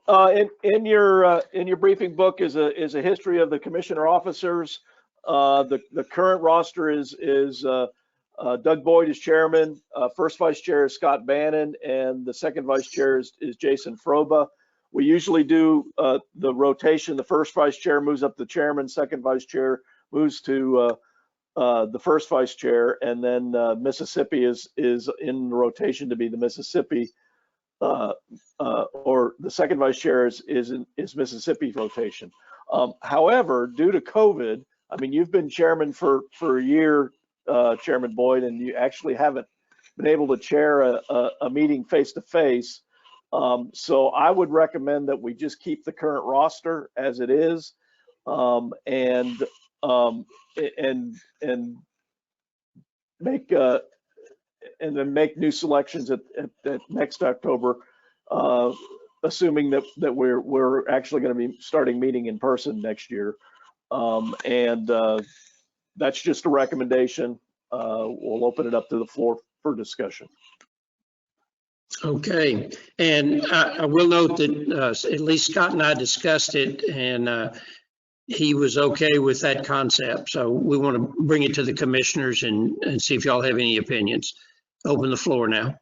in your briefing book is a history of the commissioner officers. The current roster is Doug Boyd is chairman, first vice chair is Scott Bannon, and the second vice chair is Jason Froba. We usually do the rotation. The first vice chair moves up to chairman, second vice chair moves to the first vice chair, and then Mississippi is in rotation to be the Mississippi, or the second vice chair is Mississippi rotation. However, due to COVID, I mean, you've been chairman for a year, Chairman Boyd, and you actually haven't been able to chair a meeting face to face. So I would recommend that we just keep the current roster as it is, and make and then make new selections at next October, assuming that we're actually going to be starting meeting in person next year. That's just a recommendation. We'll open it up to the floor for discussion. Okay, and I will note that at least Scott and I discussed it, and he was okay with that concept. So we want to bring it to the commissioners and see if y'all have any opinions. Open the floor now.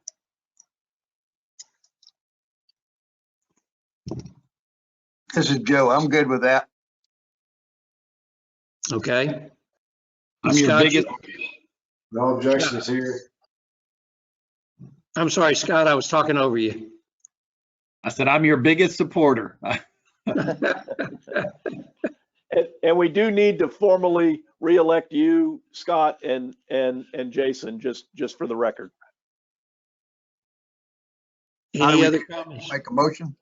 This is Joe. I'm good with that. Okay. I'm your biggest. No objections here. I'm sorry, Scott, I was talking over you. I said, I'm your biggest supporter. And we do need to formally re-elect you, Scott, and Jason, just for the record. Any other comments? Make a motion?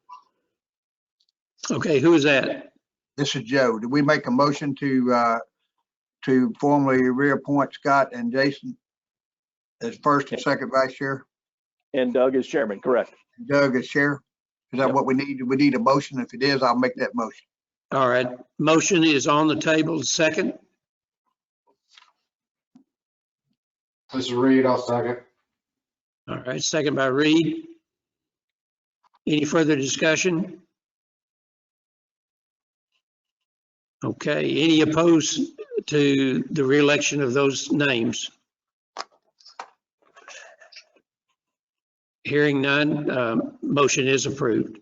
Okay, who is that? This is Joe. Did we make a motion to formally reappoint Scott and Jason as first and second vice chair? And Doug is chairman, correct. Doug as chair? Is that what we need? We need a motion. If it is, I'll make that motion. All right, motion is on the table. Second. This is Reed, I'll second. All right, second by Reed. Any further discussion? Okay, any opposed to the re-election of those names? Hearing none, motion is approved.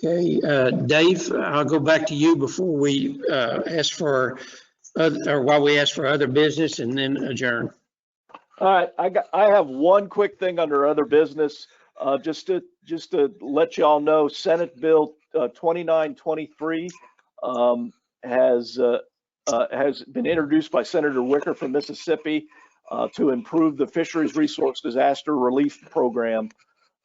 Okay, Dave, I'll go back to you before we ask for, or while we ask for other business and then adjourn. All right, I have one quick thing under other business, just to let y'all know, Senate Bill 2923 has been introduced by Senator Wicker from Mississippi to improve the Fisheries Resource Disaster Relief Program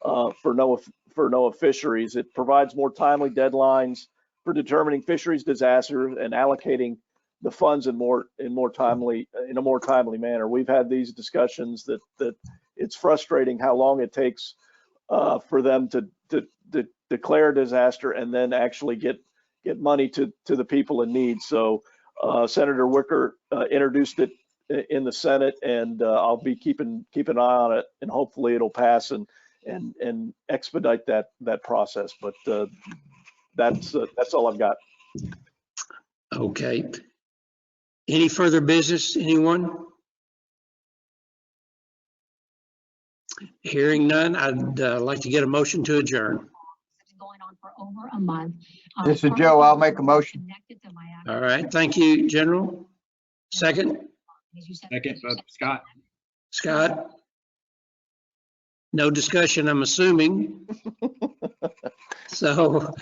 for Noaa Fisheries. It provides more timely deadlines for determining fisheries disasters and allocating the funds in a more timely manner. We've had these discussions that it's frustrating how long it takes for them to declare a disaster and then actually get money to the people in need. So Senator Wicker introduced it in the Senate, and I'll be keeping an eye on it, and hopefully it'll pass and expedite that process. But that's all I've got. Okay. Any further business, anyone? Hearing none, I'd like to get a motion to adjourn. Going on for over a month. This is Joe. I'll make a motion. All right. Thank you, General. Second? Second, Scott. Scott? No discussion, I'm assuming. So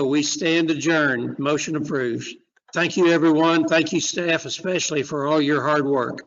we stand adjourned. Motion approved. Thank you, everyone. Thank you, staff, especially for all your hard work.